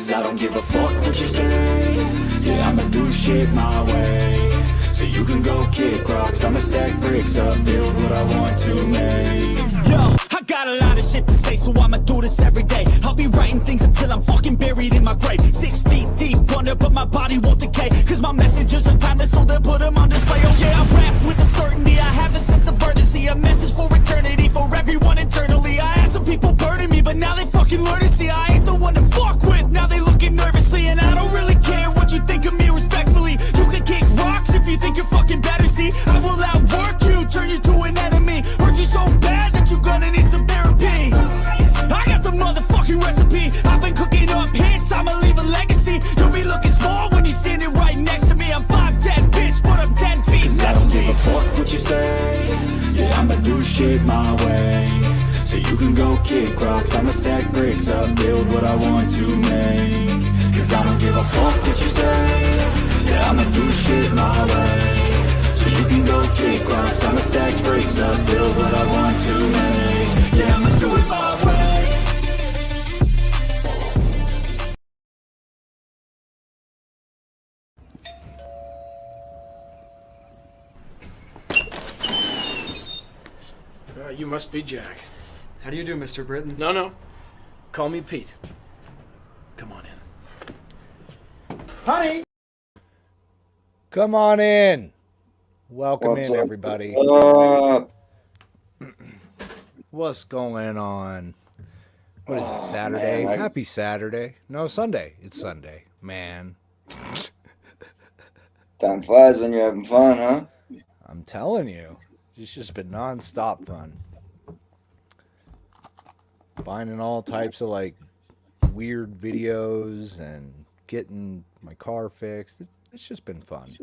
Cause I don't give a fuck what you say. Yeah, I'ma do shit my way. So you can go kick rocks, I'ma stack bricks up, build what I want to make. Yo, I got a lot of shit to say, so I'ma do this every day. I'll be writing things until I'm fucking buried in my grave. 6 feet deep under, but my body won't decay. Cause my messages are timeless, so they'll put them on display. Oh yeah, I rap with a certainty, I have a sense of urgency. A message for eternity, for everyone internally. I had some people burning me, but now they fucking learn to see I ain't the one to fuck with, now they looking nervously. And I don't really care what you think of me respectfully. You can kick rocks if you think you're fucking better, see. I will outwork you, turn you to an enemy. Hurt you so bad that you're gonna need some therapy. I got the motherfucking recipe. I've been cooking up hits, I'ma leave a legacy. You'll be looking small when you're standing right next to me. I'm 5'10", bitch, but I'm 10 feet next to me. I don't give a fuck what you say. Yeah, I'ma do shit my way. So you can go kick rocks, I'ma stack bricks up, build what I want to make. Cause I don't give a fuck what you say. Yeah, I'ma do shit my way. So you can go kick rocks, I'ma stack bricks up, build what I want to make. Yeah, I'ma do it my way. You must be Jack. How do you do, Mr. Britton? No. Call me Pete. Come on in. Honey! Come on in. Welcome in, everybody. What's going on? What is it, Saturday? Man, Happy Saturday. No, Sunday. It's Sunday. Man. Time flies when you're having fun, huh? I'm telling you. It's just been non-stop fun. Finding all types of, like, weird videos and getting my car fixed. It's just been fun.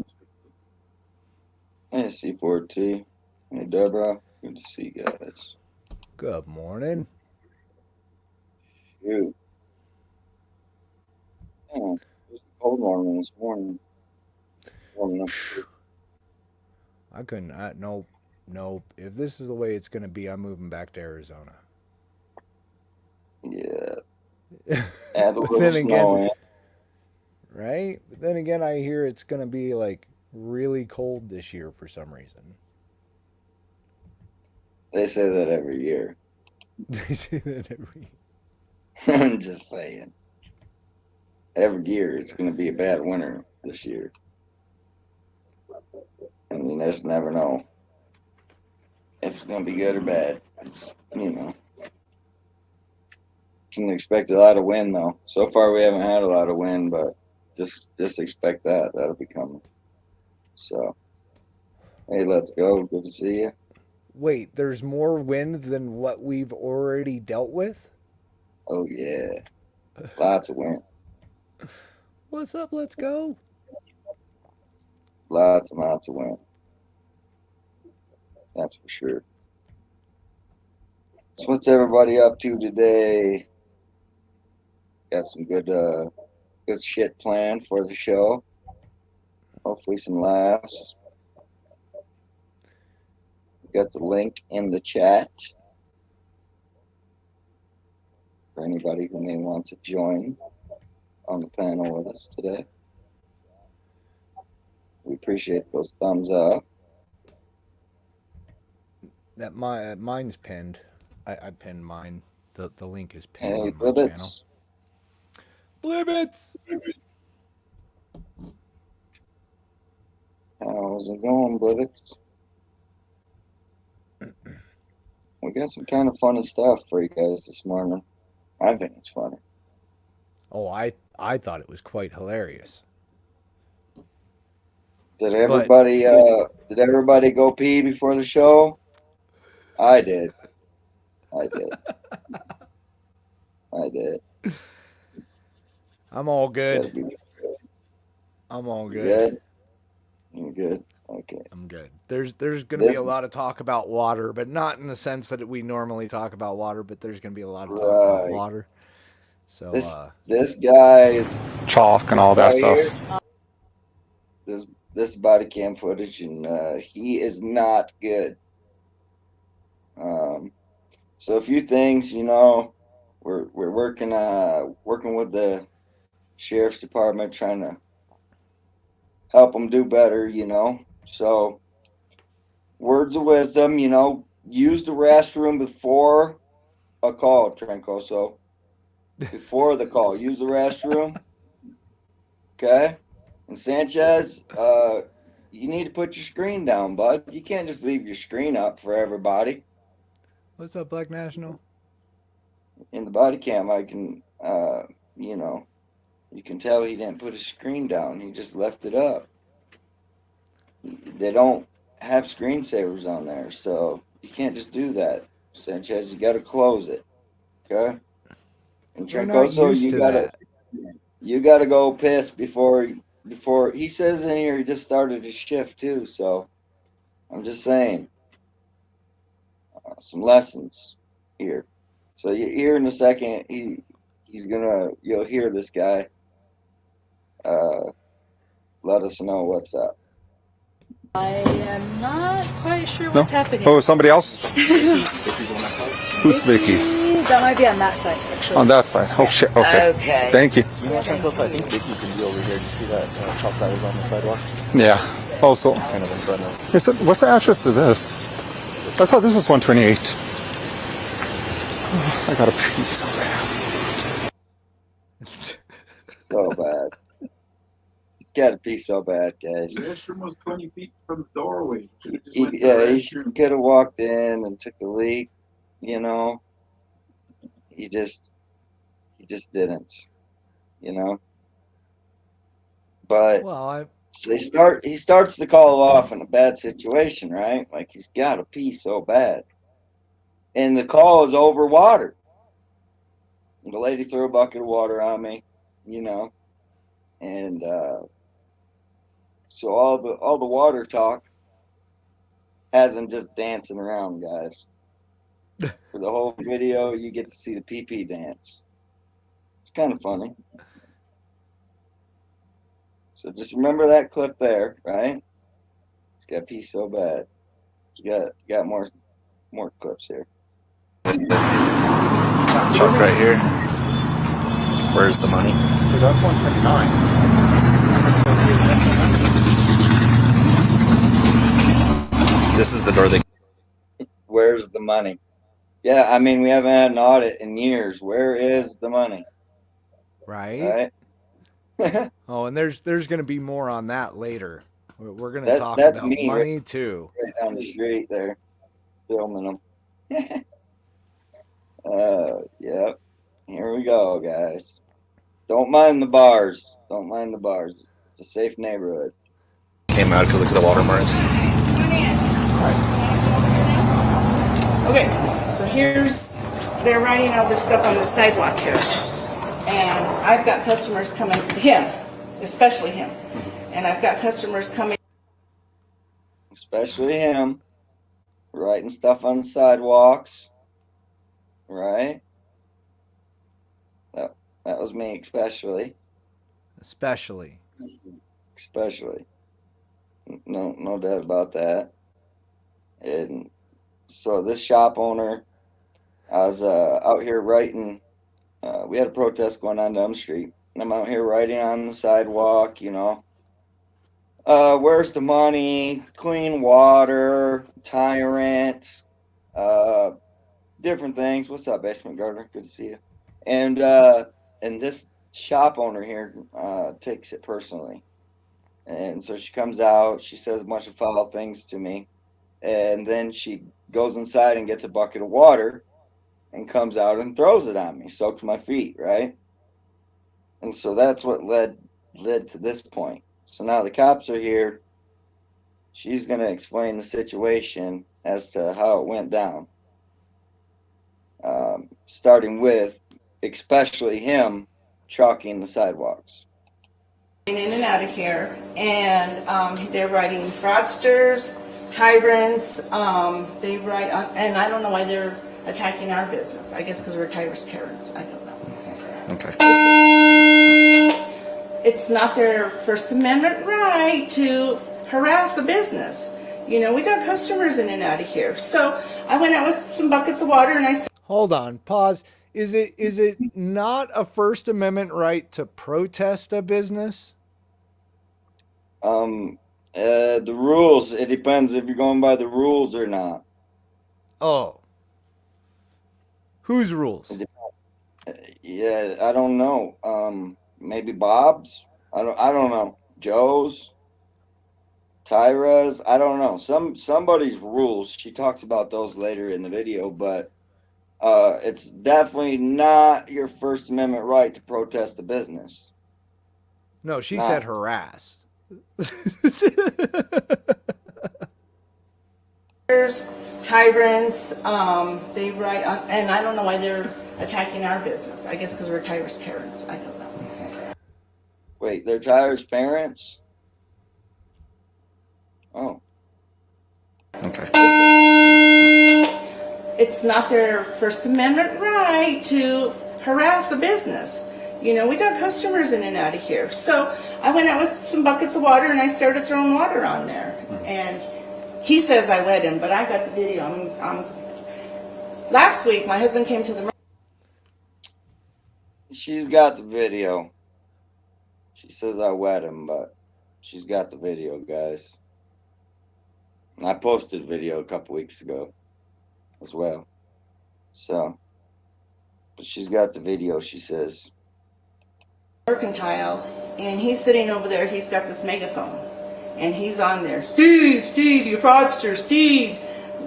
Hey, C4T. Hey, Deborah. Good to see you guys. Good morning. Shoot. Yeah, it was a cold morning this morning. Warming up. I couldn't. Nope. If this is the way it's going to be, I'm moving back to Arizona. Yeah. Add a little then snow again, in. right? But then again, I hear it's going to be like really cold this year for some reason. They say that every year. They say that every. I'm just saying. Every year it's going to be a bad winter this year. And you just never know if it's going to be good or bad. It's, can expect a lot of wind, though. So far, we haven't had a lot of wind, but just expect that. That'll be coming. So, hey, let's go. Good to see you. Wait, there's more wind than what we've already dealt with? Oh, yeah. Lots of wind. What's up? Let's go. Lots and lots of wind. That's for sure. So what's everybody up to today? Got some good shit planned for the show. Hopefully some laughs. Got the link in the chat for anybody who may want to join on the panel with us today. We appreciate those thumbs up. That mine's pinned. I pinned mine. The link is pinned Hey, on my Blibbits. channel. Blibbits! How's it going, Blibbits? We got some kind of funny stuff for you guys this morning. I think it's funny. Oh, I thought it was quite hilarious. Did everybody go pee before the show? I did. I did. I'm all good. I'm all good. You're good? Okay. I'm good. There's going to be a lot of talk about water, but not in the sense that we normally talk about water, but there's going to be a lot of talk about water. So this guy is chalk and all that stuff. This body cam footage, and he is not good. So a few things, we're working with the sheriff's department trying to help them do better, you know. So, words of wisdom, you know, use the restroom before a call, Trancoso. Before the call, use the restroom. Okay? And Sanchez, you need to put your screen down, bud. You can't just leave your screen up for everybody. What's up, Black National? In the body cam, I can, you know, you can tell he didn't put his screen down. He just left it up. They don't have screensavers on there, so you can't just do that. Sanchez, you got to close it. Okay? And We're not Trancoso, used to that. you got to go piss before he says in here he just started his shift too, so I'm just saying some lessons here. So you hear in a second you'll hear this guy let us know what's up. I am not quite sure what's happening. Oh, somebody else? Who's Vicky? That might be on that side, actually. On that side. Oh shit. Okay. Okay. Thank you. You know, Tranquilso, I think Vicky's gonna be over here. Did you see that truck that was on the sidewalk? Yeah. Also, Kind of in front of. is it, what's the address to this? I thought this was 128. I gotta pee so bad. So bad. He's got to pee so bad, guys. The restroom was 20 feet from the doorway. He could have walked in and took a leak, you know. He just didn't, you know. But Well, he starts the call off in a bad situation, right? Like he's got to pee so bad, and the call is over water. The lady threw a bucket of water on me, you know, and so all the water talk has him just dancing around, guys. For the whole video, you get to see the pee dance. It's kind of funny. So just remember that clip there, right? It's got pee so bad. You got more clips here. Chuck right here. Where's the money? Dude, that's 129. This is the door they. Where's the money? Yeah, I mean, we haven't had an audit in years. Where is the money? right? Right? Oh, and there's going to be more on that later. We're going to talk that's about me, money too. Right down the street there, filming them. Yep. Here we go, guys. Don't mind the bars. Don't mind the bars. It's a safe neighborhood. Came out because look at the water marks. Okay, so they're writing all this stuff on the sidewalk here. And I've got customers coming, especially him. And I've got customers coming. Especially him. Writing stuff on the sidewalks. Right? That was me, especially. Especially. No doubt about that. And so this shop owner, I was out here writing. We had a protest going on down the street. And I'm out here writing on the sidewalk, you know. Where's the money? Clean water, tyrant, different things. What's up, Basement Gardener? Good to see you. And this shop owner here takes it personally. And so she comes out, she says a bunch of foul things to me, and then she goes inside and gets a bucket of water and comes out and throws it on me, soaks my feet, right? And so that's what led to this point. So now the cops are here. She's going to explain the situation as to how it went down. Starting with, especially him, chalking the sidewalks. In and out of here, and they're writing fraudsters, tyrants. They write, and I don't know why they're attacking our business. I guess because we're Tyra's parents. I don't know. Okay. It's not their First Amendment right to harass a business. You know, we got customers in and out of here. So I went out with some buckets of water and I. Hold on. Pause. Is it not a First Amendment right to protest a business? The rules, it depends if you're going by the rules or not. Oh. Whose rules? Yeah, I don't know. Maybe Bob's? I don't know. Joe's? Tyra's? I don't know. Somebody's rules. She talks about those later in the video, but it's definitely not your First Amendment right to protest a business. No, she Not. said harass. Tyrants, they write on, and I don't know why they're attacking our business. I guess because we're Tyra's parents. I don't know. Wait, they're Tyra's parents? Oh. Okay. It's not their First Amendment right to harass a business. You know, we got customers in and out of here. So I went out with some buckets of water and I started throwing water on there. And he says I wet him, but I got the video. Last week, my husband came to the... She's got the video. She says I wet him, but she's got the video, guys. And I posted a video a couple weeks ago as well. So, but she's got the video, she says. Mercantile, and he's sitting over there. He's got this megaphone, and he's on there. Steve, you fraudster, Steve.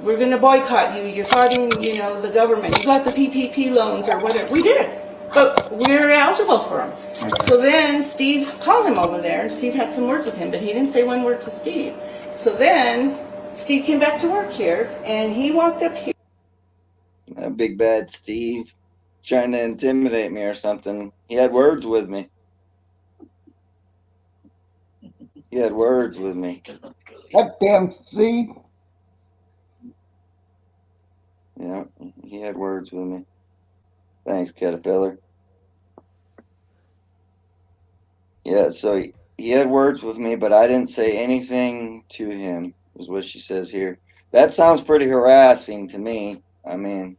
We're going to boycott you. You're frauding, you know, the government. You got the PPP loans or whatever. We did, but we're eligible for them. So then Steve called him over there, and Steve had some words with him, but he didn't say one word to Steve. So then Steve came back to work here, and he walked up here. Big bad Steve trying to intimidate me or something. He had words with me. That damn Steve. Yeah, he had words with me. Thanks, Caterpillar. Yeah, so he had words with me, but I didn't say anything to him, is what she says here. That sounds pretty harassing to me. I mean...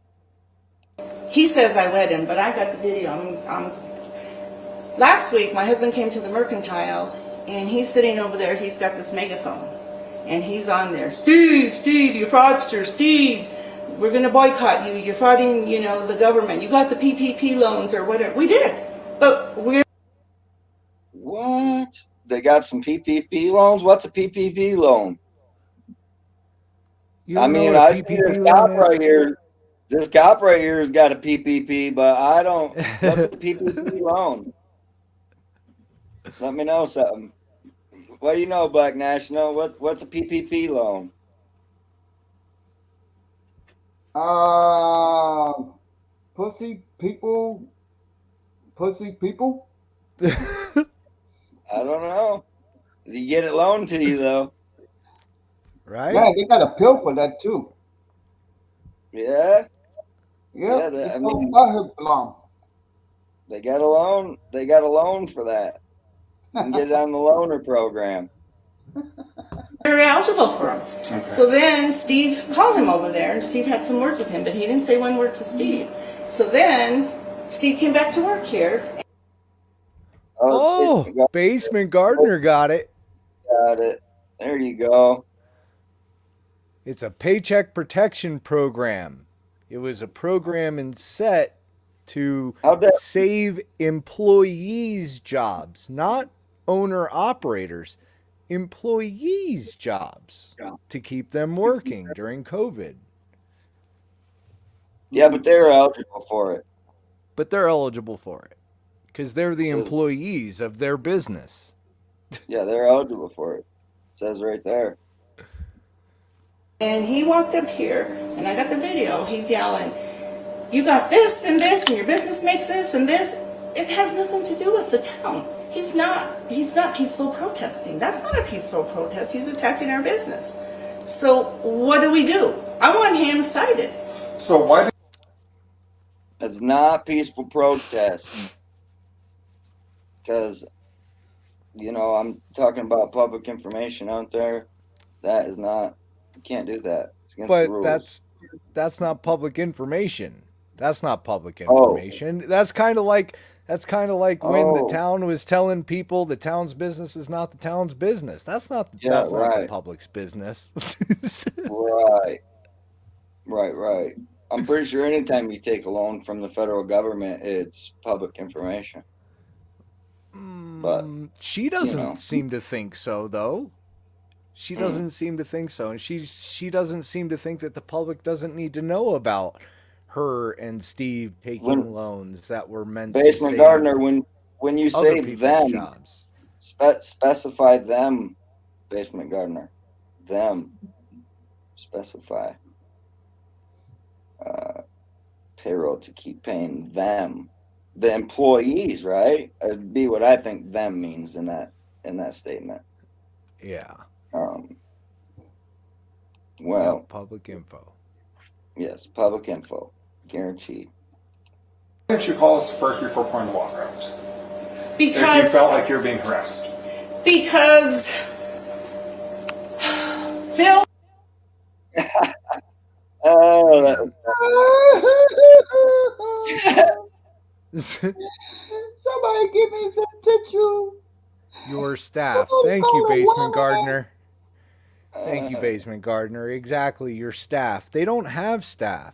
He says I wet him, but I got the video. Last week, my husband came to the Mercantile, and he's sitting over there. He's got this megaphone, and he's on there. Steve, you fraudster, Steve. We're going to boycott you. You're frauding, you know, the government. You got the PPP loans or whatever. We did, but we're... What? They got some PPP loans? What's a PPP loan? I mean, I see this cop right here. This cop right here has got a PPP, but I don't. What's a PPP loan? Let me know something. What do you know, Black National? What's a PPP loan? Pussy people. I don't know. You get it loaned to you though. Right? Yeah, they got a pill for that too. Yeah. Yeah, I mean, they got a loan. They got a loan for that. You can get it on the loaner program. We're eligible for them. Okay. So then Steve called him over there, and Steve had some words with him, but he didn't say one word to Steve. So then Steve came back to work here. Oh, Basement Gardener got it. Got it. There you go. It's a paycheck protection program. It was a program and set to save employees' jobs, not owner-operators, employees' jobs to keep them working during COVID. Yeah, but they're eligible for it. But they're eligible for it because they're the employees of their business. Yeah, they're eligible for it. It says right there. And he walked up here, and I got the video. He's yelling, you got this, and your business makes this and this. It has nothing to do with the town. He's not peaceful protesting. That's not a peaceful protest. He's attacking our business. So what do? I want him cited. So why did... It's not peaceful protest. Because, you know, I'm talking about public information out there. That is not... You can't do that. It's against the rules. That's not public information. That's not public information. That's kind of like when the town was telling people the town's business is not the town's business. That's not not the public's business. Right. I'm pretty sure anytime you take a loan from the federal government, it's public information. But she doesn't seem to think so, though. She doesn't seem to think so, and she doesn't seem to think that the public doesn't need to know about her and Steve taking loans that were meant Basement to Gardener, when you say them, jobs. Specify them, Basement Gardener. Them. Specify. Payroll to keep paying them. The employees, right? It'd be what I think them means in that statement. Yeah. Well, public info. Yes, public info. Guaranteed. Why didn't you call us first before pouring the water out? Because If you felt like you were being harassed. Because Phil. Oh, that was Somebody give me some tissue. Your staff. Thank you, Basement Gardener. Thank you, Basement Gardener. Exactly, your staff. They don't have staff.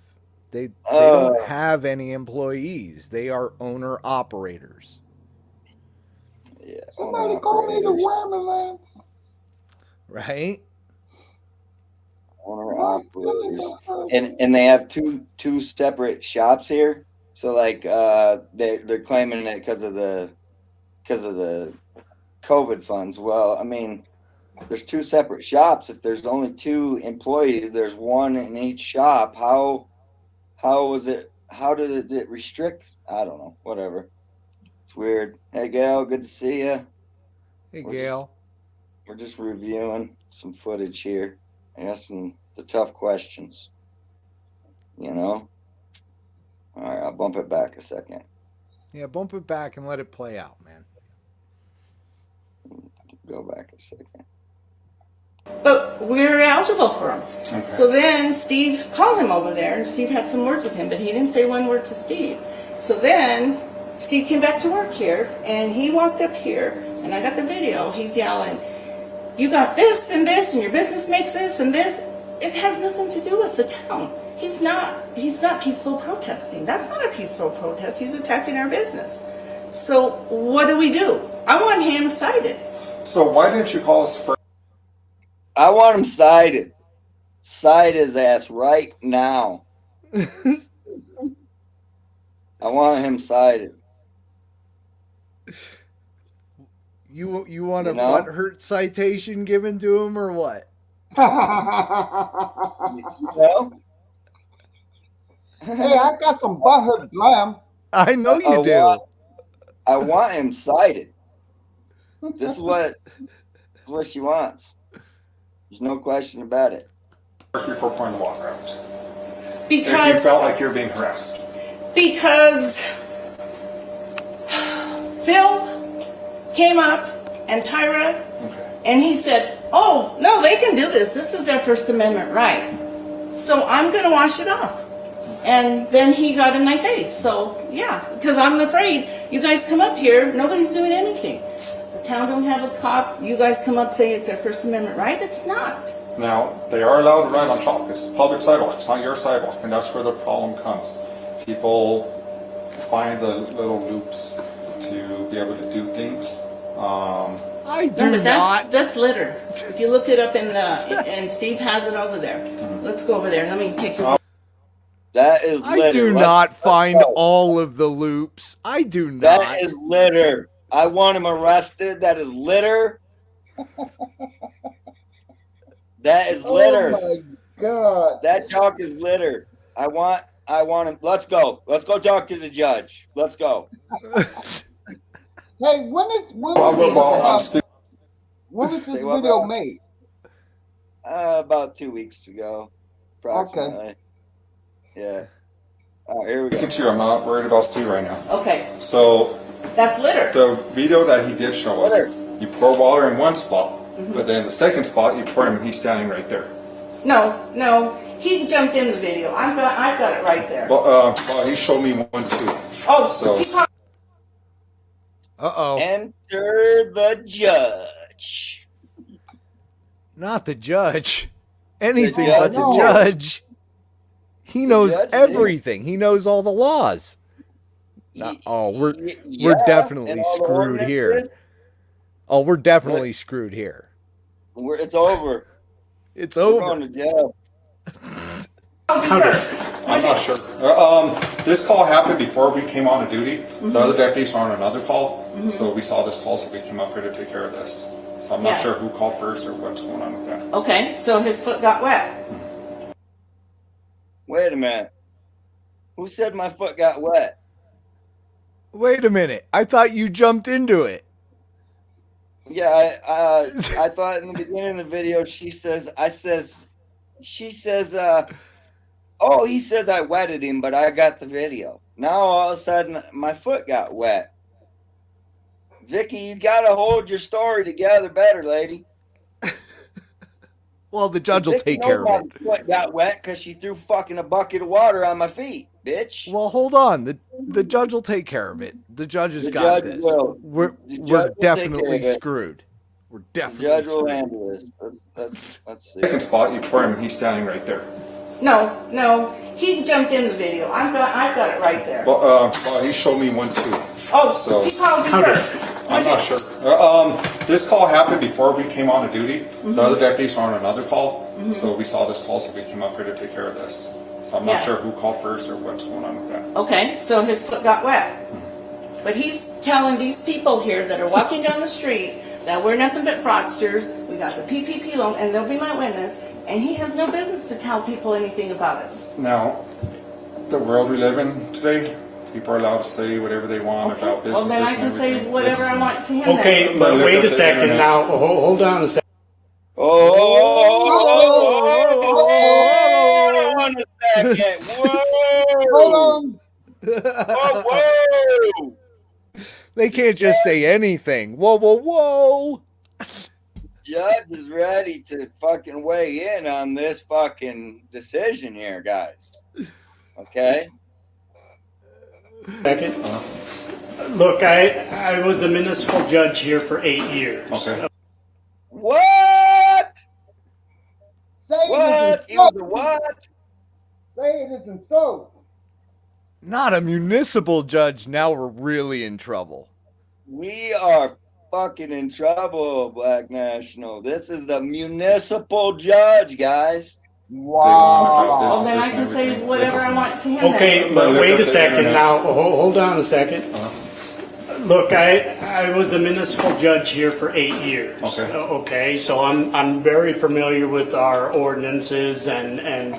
They don't have any employees. They are owner operators. Yeah. Somebody call me the ambulance. Right? Owner operators. And they have two separate shops here. So like they're claiming it because of the COVID funds. Well, I mean, there's two separate shops. If there's only two employees, there's one in each shop. How did it restrict? I don't know. Whatever. It's weird. Hey, Gail, good to see you. Hey, Gail. We're just reviewing some footage here, asking the tough questions. You know? All right, I'll bump it back a second. Yeah, bump it back and let it play out, man. Go back a second. But we're eligible for him. Okay. So then Steve called him over there, and Steve had some words with him, but he didn't say one word to Steve. So then Steve came back to work here, and he walked up here, and I got the video. He's yelling, "You got this, and your business makes this, and this." It has nothing to do with the town. He's not peaceful protesting. That's not a peaceful protest. He's attacking our business. So what do? I want him cited. So why didn't you call us first? I want him cited. Cite his ass right now. I want him cited. You want a butthurt citation given to him or what? Hey, I got some butthurt glam. I know you do. I want him cited. This is what she wants. There's no question about it. First before pouring the water out. Because if you felt like you were being harassed. Because Phil came up and Tyra, and he said, "Oh, no, they can do this. This is their First Amendment right. So I'm going to wash it off." And then he got in my face. So, yeah, because I'm afraid you guys come up here, nobody's doing anything. The town don't have a cop. You guys come up say it's their First Amendment right. It's not. Now, they are allowed to ride on chalk. It's public sidewalk. It's not your sidewalk. And that's where the problem comes. People find the little loops to be able to do things. I do not. That's litter. If you look it up and Steve has it over there. Let's go over there. Let me take you. That is litter. I do not find all of the loops. I do not. That is litter. I want him arrested. That is litter. That is litter. Oh my God. That chalk is litter. I want him. Let's go. Let's go talk to the judge. Let's go. Hey, when is this video made? About 2 weeks ago, approximately. Okay. Yeah. All right, here we go. I'm not worried about Steve right now. Okay. So that's litter. The video that he did show us, you pour water in one spot, but then the second spot you pour him and he's standing right there. No. he jumped in the video. I've got it right there. Well, he showed me one too. Oh, So- he called. Uh-oh. Enter the judge. Not the judge. Anything judge, but the no. judge. He knows judge, everything. He knows all the laws. We're definitely and all the screwed here. ordinances, Oh, we're definitely screwed here. It's over. It's We're over. going to jail. I'm not sure. This call happened before we came on to duty. The other deputies were on another call, so we saw this call, so we came up here to take care of this. So I'm not Yeah. sure who called first or what's going on with that. Okay, so his foot got wet. Wait a minute. Who said my foot got wet? Wait a minute. I thought you jumped into it. Yeah, I thought in the beginning of the video she says, oh, he says I wetted him, but I got the video. Now all of a sudden my foot got wet. Vicky, you gotta hold your story together better, lady. Well, the judge will Vicky take care knows of it. my foot got wet because she threw fucking a bucket of water on my feet, bitch. Well, hold on. The judge will take care of it. The judge has The got judge this. will. We're The judge will take definitely care of it. screwed. We're The definitely judge will screwed. handle this. Let's see. I can spot you for him. He's standing right there. No, he jumped in the video. I've got it right there. Well, he showed me one too. Oh, so- he called you first. I'm not sure. This call happened before we came on to duty. The other deputies were on another call, so we saw this call, so we came up here to take care of this. So I'm not Yeah. sure who called first or what's going on with that. Okay, so his foot got wet. But he's telling these people here that are walking down the street that we're nothing but fraudsters. We got the PPP loan, and they'll be my witness. And he has no business to tell people anything about us. Now, the world we live in today, people are allowed to say whatever they want about Well, businesses then I and can say everything. whatever It's- I want to him. Okay, then. but Look wait at a the second internet. now. Hold on a second. Hold on a second. Hold Whoa. on. Whoa. They can't just say anything. Whoa, whoa, whoa. Judge is ready to fucking weigh in on this fucking decision here, guys. Okay? Second. Look, I was a municipal judge here for 8 years. Okay. What? Say it What? isn't You was so. a what? Say it isn't so. Not a municipal judge. Now we're really in trouble. We are fucking in trouble, Black National. This is the municipal judge, guys. Wow. Well, then I can say whatever I want to him. Okay, then. but Look wait at a the second internet. now. Hold on a second. Look, I was a municipal judge here for 8 years. Okay. Okay, so I'm very familiar with our ordinances and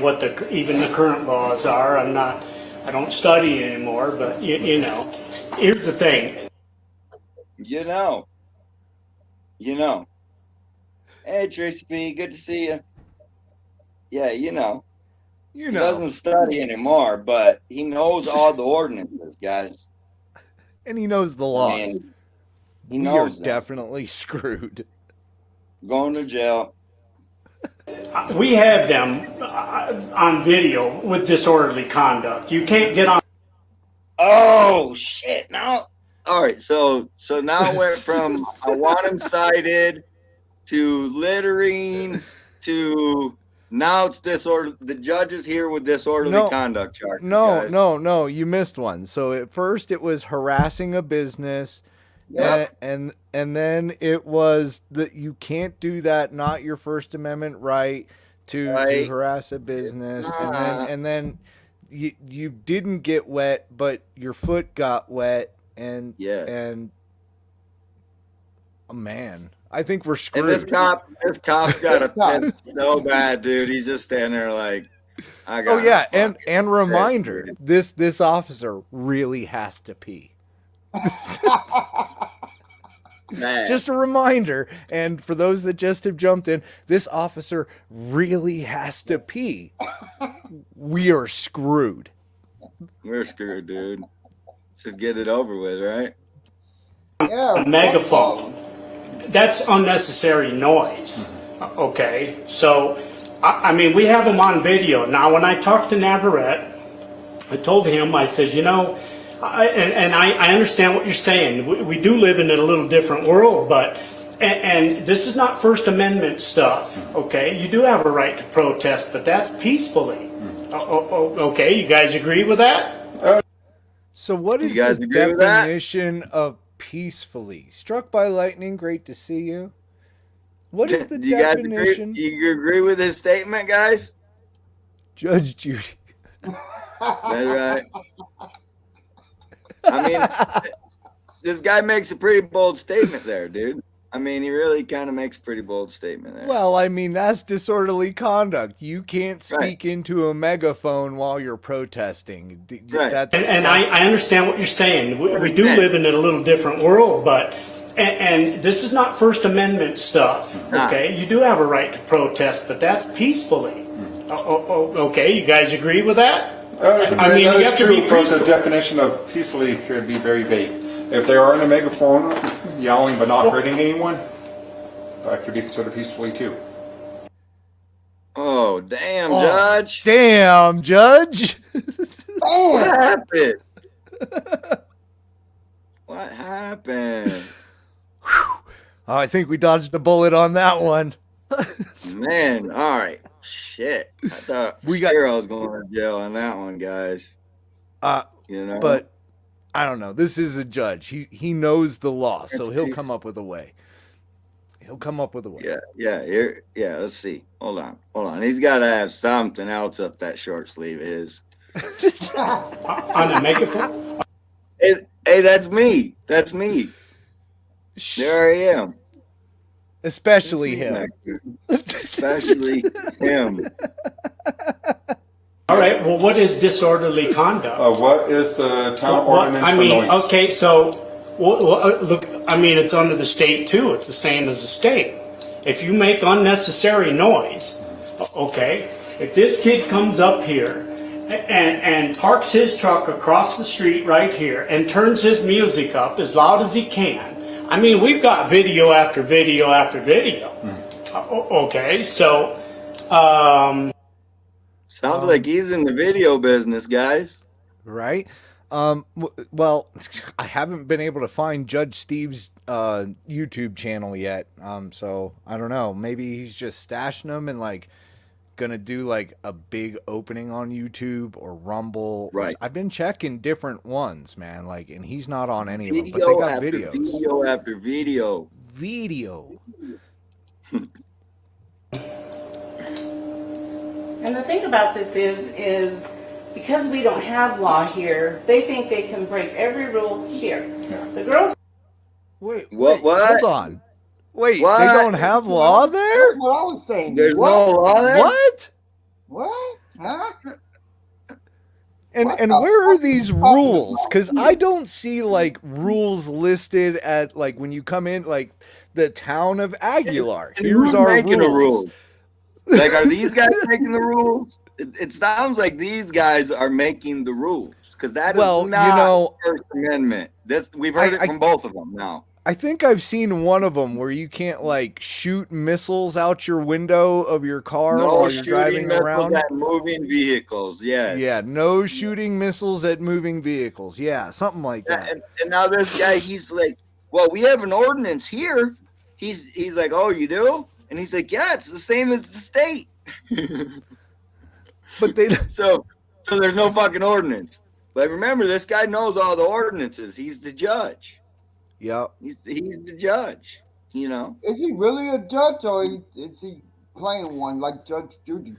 what even the current laws are. I don't study anymore, but you know, here's the thing. You know. Hey, Tracy P, good to see you. Yeah, You He know. doesn't study anymore, but he knows all the ordinances, guys. And he knows the I laws. mean, he We are knows them. definitely screwed. Going to jail. We have them on video with disorderly conduct. You can't get on. Oh shit! Now, all right. So now it went from I want him cited to littering to now it's disorder. The judge is here with disorderly No. conduct charges. No, guys. no, you missed one. So at first it was harassing a business, Yep. and then it was that you can't do that. Not your First Amendment right to Right. harass a business, not. and then you didn't get wet, but your foot got wet, and Yeah. and oh, man, I think we're screwed. And this cop's got a piss so bad, dude. He's just standing there like, I got. Oh yeah, fucking and reminder, pissed, this officer really has to pee. Man. Just a reminder, and for those that just have jumped in, this officer really has to pee. We are screwed. We're screwed, dude. Let's just get it over with, right? Yeah. A megaphone. That's unnecessary noise. Okay, so I mean, we have him on video. Now, when I talked to Navarrete, I told him, I said, you know, I understand what you're saying. We do live in a little different world, but, and this is not First Amendment stuff, okay? You do have a right to protest, but that's peacefully. Okay, you guys agree with that? So what is You guys the agree with that? definition of peacefully? Struck by lightning, great to see you. What is the Do you guys definition? agree? You agree with his statement, guys? Judge Judy. That's right. I mean, this guy makes a pretty bold statement there, dude. I mean, he really kind of makes a pretty bold statement there. Well, I mean, that's disorderly conduct. You can't speak into a megaphone while you're protesting. Right. And I understand what you're saying. We do live in a little different world, but, and this is not First Amendment stuff, okay? You do have a right to protest, but that's peacefully. Okay, you guys agree with that? I mean, you that have is to be true, but the peaceful. definition of peacefully could be very vague. If they are in a megaphone yelling but not hurting anyone, that could be considered peacefully too. Oh, damn, Judge. Damn, Judge. What happened? What happened? Oh, I think we dodged a bullet on that one. Man, all right. Shit. I thought We for got- sure I was going to jail on that one, guys. You know? But I don't know. This is a judge. He knows the law, so he'll come up with a way. He'll come up with a way. Yeah, let's see. Hold on. He's got to have something else up that short sleeve of his. On a megaphone? Hey, that's me. That's me. There I am. Especially him. Especially him. All right, well, what is disorderly conduct? What is the town Well, ordinance I for mean, noise? okay, so, look, I mean, it's under the state too. It's the same as the state. If you make unnecessary noise, okay, if this kid comes up here and parks his truck across the street right here and turns his music up as loud as he can, I mean, we've got video after video after video. Okay, so, Sounds like he's in the video business, guys. Right? Well, I haven't been able to find Judge Steve's YouTube channel yet. So I don't know. Maybe he's just stashing them and like gonna do like a big opening on YouTube or Rumble. Right. I've been checking different ones, man. Like, and he's not on any of them, but they Video got after videos. video after video. Video. And the thing about this is because we don't have law here, they think they can break every rule here. The girls. Wait, What? hold on. Wait, What? they don't have law there? That's what I was saying. There's what? no law there? What? What? Huh? And What and the where are fuck these are you talking rules? about? Because I don't see like rules listed at like when you come in like the town of Aguilar. And Here's who's our making rules. the rules? Like, are these guys making the rules? It sounds like these guys are making the rules because that is Well, not you know, First Amendment. This we've heard it I- from both of them now. I think I've seen one of them where you can't like shoot missiles out your window of your car No while you're shooting driving missiles around. at moving vehicles. Yes. Yeah, no shooting missiles at moving vehicles. Yeah, something like that. And now this guy, he's like, "Well, we have an ordinance here." He's like, "Oh, you do?" And he's like, "Yeah, it's the same as the state." But they So there's no fucking ordinance. But remember, this guy knows all the ordinances. He's the judge. yeah. He's the judge. You know. Is he really a judge or is he playing one like Judge Judy?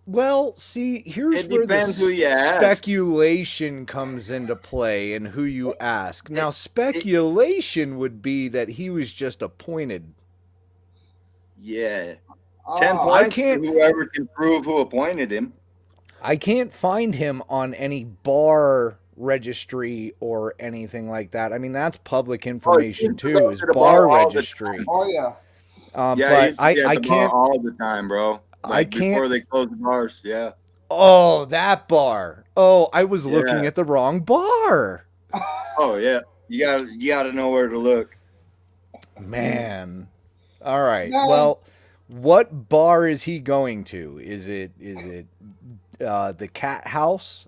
Well, see, here's It where the depends who you ask. speculation comes into play and who you ask. Now, speculation would be that he was just appointed. Yeah. Oh, 10 I points can't- to whoever can prove who appointed him. I can't find him on any bar registry or anything like that. I mean, that's public information he's too, going is to the bar bar all the registry. Oh yeah. Yeah, he But used to be at I the bar can't. all the time, bro. Like, can't- before they closed the bars. Yeah. Oh, that bar. Oh, I was looking Yeah. at the wrong bar. Oh yeah. You gotta know where to look. Man. All right. Yeah. Well, What bar is he going to? Is it the Cat House?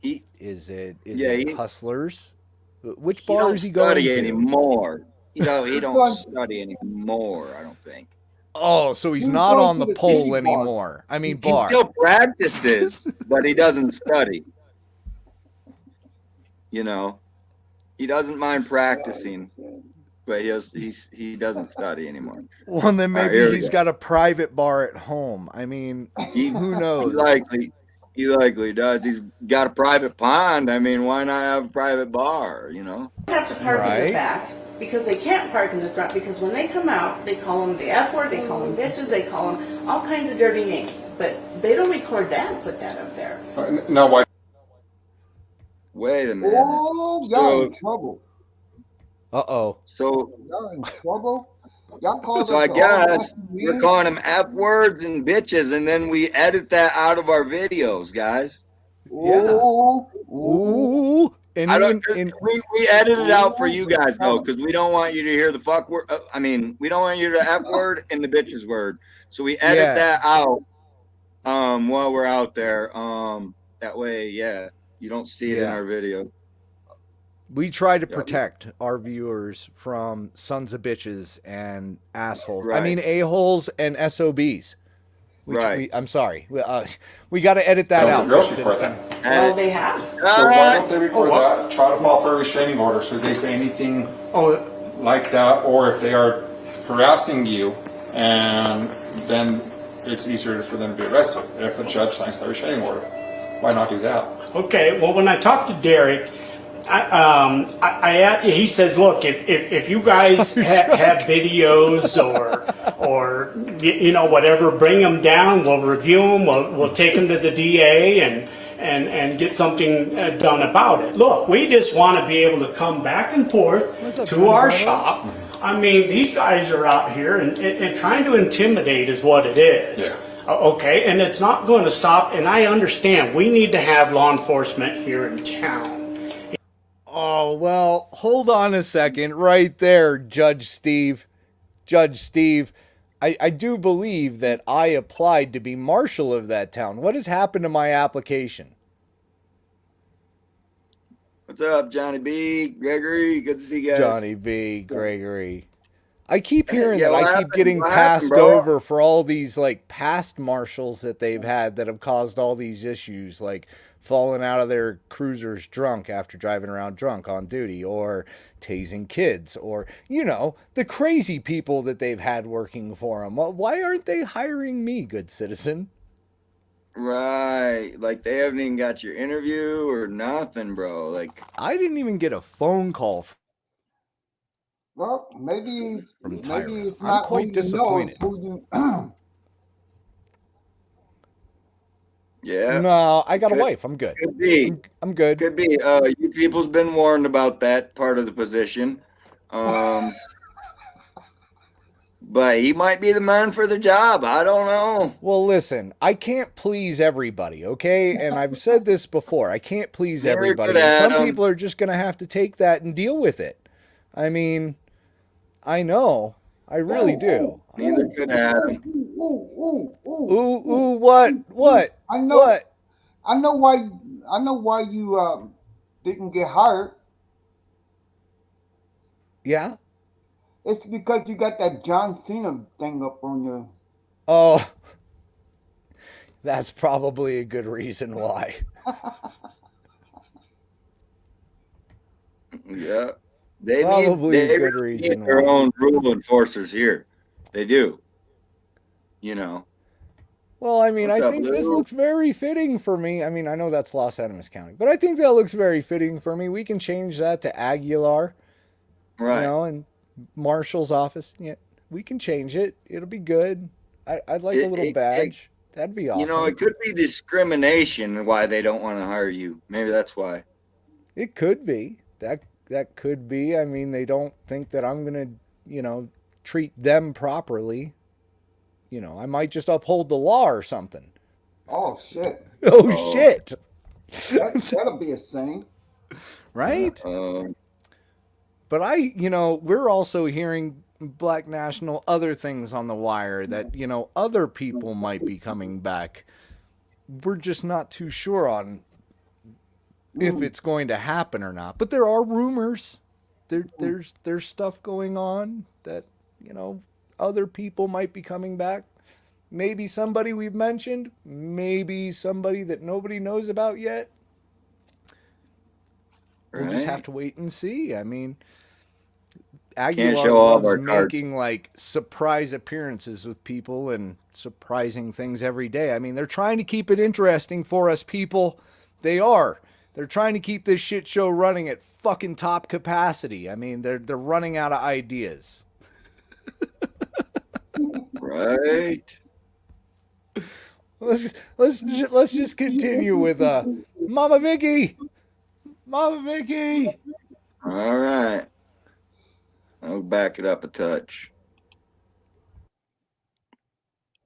He Is it yeah, he Hustlers? Which he bar don't is he going study to? anymore. He He's don't going, study anymore. I don't think. Oh, so he's he's not going on to the the pole titty bar. anymore. I mean He bar. still practices, but he doesn't study. You know, he doesn't mind practicing, but he doesn't study anymore. Well, and then All right, maybe here we he's go. got a private bar at home. I mean, He who he knows? likely does. He's got a private pond. I mean, why not have a private bar? You know. Have to park in the Right. back because they can't park in the front because when they come out, they call them the F word, they call them bitches, they call them all kinds of dirty names. But they don't record that and put that up there. Now, why? Wait a minute. Oh, y'all So in trouble. Uh-oh. so Y'all in trouble. Y'all called so us I all guess nasty we're men. calling them F words and bitches, and then we edit that out of our videos, guys. Yeah. Ooh, ooh, Ooh. And I don't. even in We edit it out for ooh. you guys though, because we don't want you to hear the fuck word. I mean, we don't want you to F word and the bitches word. So we edit yeah. that out. While we're out there. That way, yeah, you don't see it in Yeah. our video. We try to Yep. protect our viewers from sons of bitches and assholes. I Right. mean a-holes and SOBs. Right. I'm sorry. We got to edit that Don't out. the girls good report citizen. that? Well, they have. So why don't they report that? Try to file for a restraining order. So if they say anything Oh, like that, or if they are harassing you, and then it's easier for them to be arrested if the judge signs the restraining order. Why not do that? okay. Well, when I talked to Derek, he says, look, if you guys have videos or whatever, bring them down. We'll review them. We'll take them to the DA and get something done about it. Look, we just want to be able to come back and forth up, to our Tony Barlow? shop. I mean, these guys are out here and trying to intimidate is what it is. Yeah. Okay, and it's not going to stop. And I understand we need to have law enforcement here in town. Oh, well, hold on a second right there, Judge Steve. Judge Steve, I do believe that I applied to be marshal of that town. What has happened to my application? What's up, Johnny B, Gregory? Good to see you guys. Johnny B, Gregory. I keep hearing Yeah, that what I keep happened? getting What happened, passed bro? over for all these like past marshals that they've had that have caused all these issues, like falling out of their cruisers drunk after driving around drunk on duty, or tasing kids, or the crazy people that they've had working for them. Why aren't they hiring me, good citizen? Right. Like they haven't even got your interview or nothing, bro. Like I didn't even get a phone call Well, maybe from maybe Tyra. it's I'm not quite who you know, disappointed. it's who you. yeah. No, I got a Could- wife. I'm good. Could be. I'm good. Could be. You people's been warned about that part of the position. But he might be the man for the job. I don't know. Well, listen, I can't please everybody, okay? And I've said this before. I can't please Very everybody. good, And some Adam. people are just going to have to take that and deal with it. I mean, I know. I really do. Neither could Adam. Ooh. Ooh, what? What? I know. What? I know why. I know why you didn't get hired. Yeah? It's because you got that John Cena thing up on your. Oh, that's probably a good reason why. Yeah. They Probably a good really reason need their why. own rule enforcers here. They do. Well, I mean, What's I up, think this Lou? looks very fitting for me. I mean, I know that's Los Alamos County, but I think that looks very fitting for me. We can change that to Aguilar, Right. and Marshall's office. Yeah, we can change it. It'll be good. I'd like a little badge. That'd be awesome. It could be discrimination why they don't want to hire you. Maybe that's why. It could be. That could be. I mean, they don't think that I'm gonna, treat them properly. I might just uphold the law or something. Oh shit! Oh shit! That'll be a thing. Right? Um, But we're also hearing Black National, other things on the wire that, other people might be coming back. We're just not too sure on if it's going to happen or not. But there are rumors. There's stuff going on that, other people might be coming back. Maybe somebody we've mentioned, maybe somebody that nobody knows about yet. We'll just have to wait and see. I mean, Aguilar loves making like surprise appearances with people and surprising things every day. I mean, they're trying to keep it interesting for us people. They are. They're trying to keep this shit show running at fucking top capacity. I mean, they're running out of ideas. Right. Let's just continue with Mama Vicky. Mama Vicky. All right. I'll back it up a touch.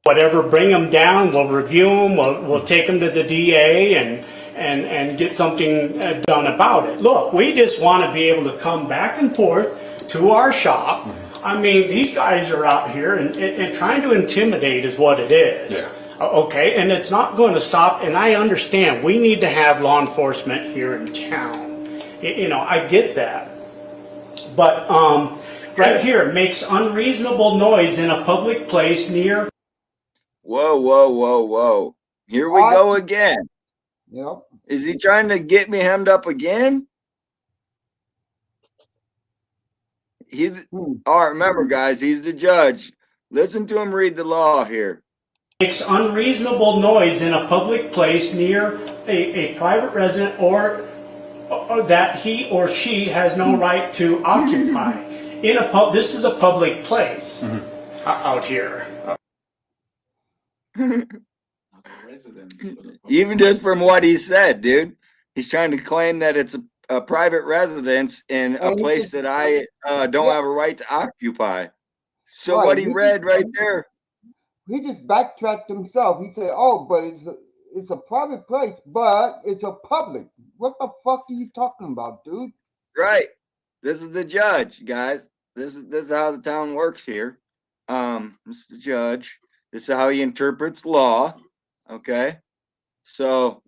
Whatever, bring them down. We'll review them. We'll take them to the DA and get something done about it. Look, we just want to be able to come back and forth to our shop. I mean, these guys are out here and trying to intimidate is what it is. Yeah. Okay, and it's not going to stop. And I understand we need to have law enforcement here in town. I get that. But right here, makes unreasonable noise in a public place near. Whoa. Here we go again. Yep. Is he trying to get me hemmed up again? All right, remember, guys, he's the judge. Listen to him read the law here. Makes unreasonable noise in a public place near a private resident or that he or she has no right to occupy. This is a public place out here. Even just from what he said, dude, he's trying to claim that it's a private residence in a place that I don't have a right to occupy. So what he read right there. He just backtracked himself. He said, "Oh, but it's a private place, but it's a public." What the fuck are you talking about, dude? Right. This is the judge, guys. This is how the town works here. This is the judge. This is how he interprets law. Okay. So,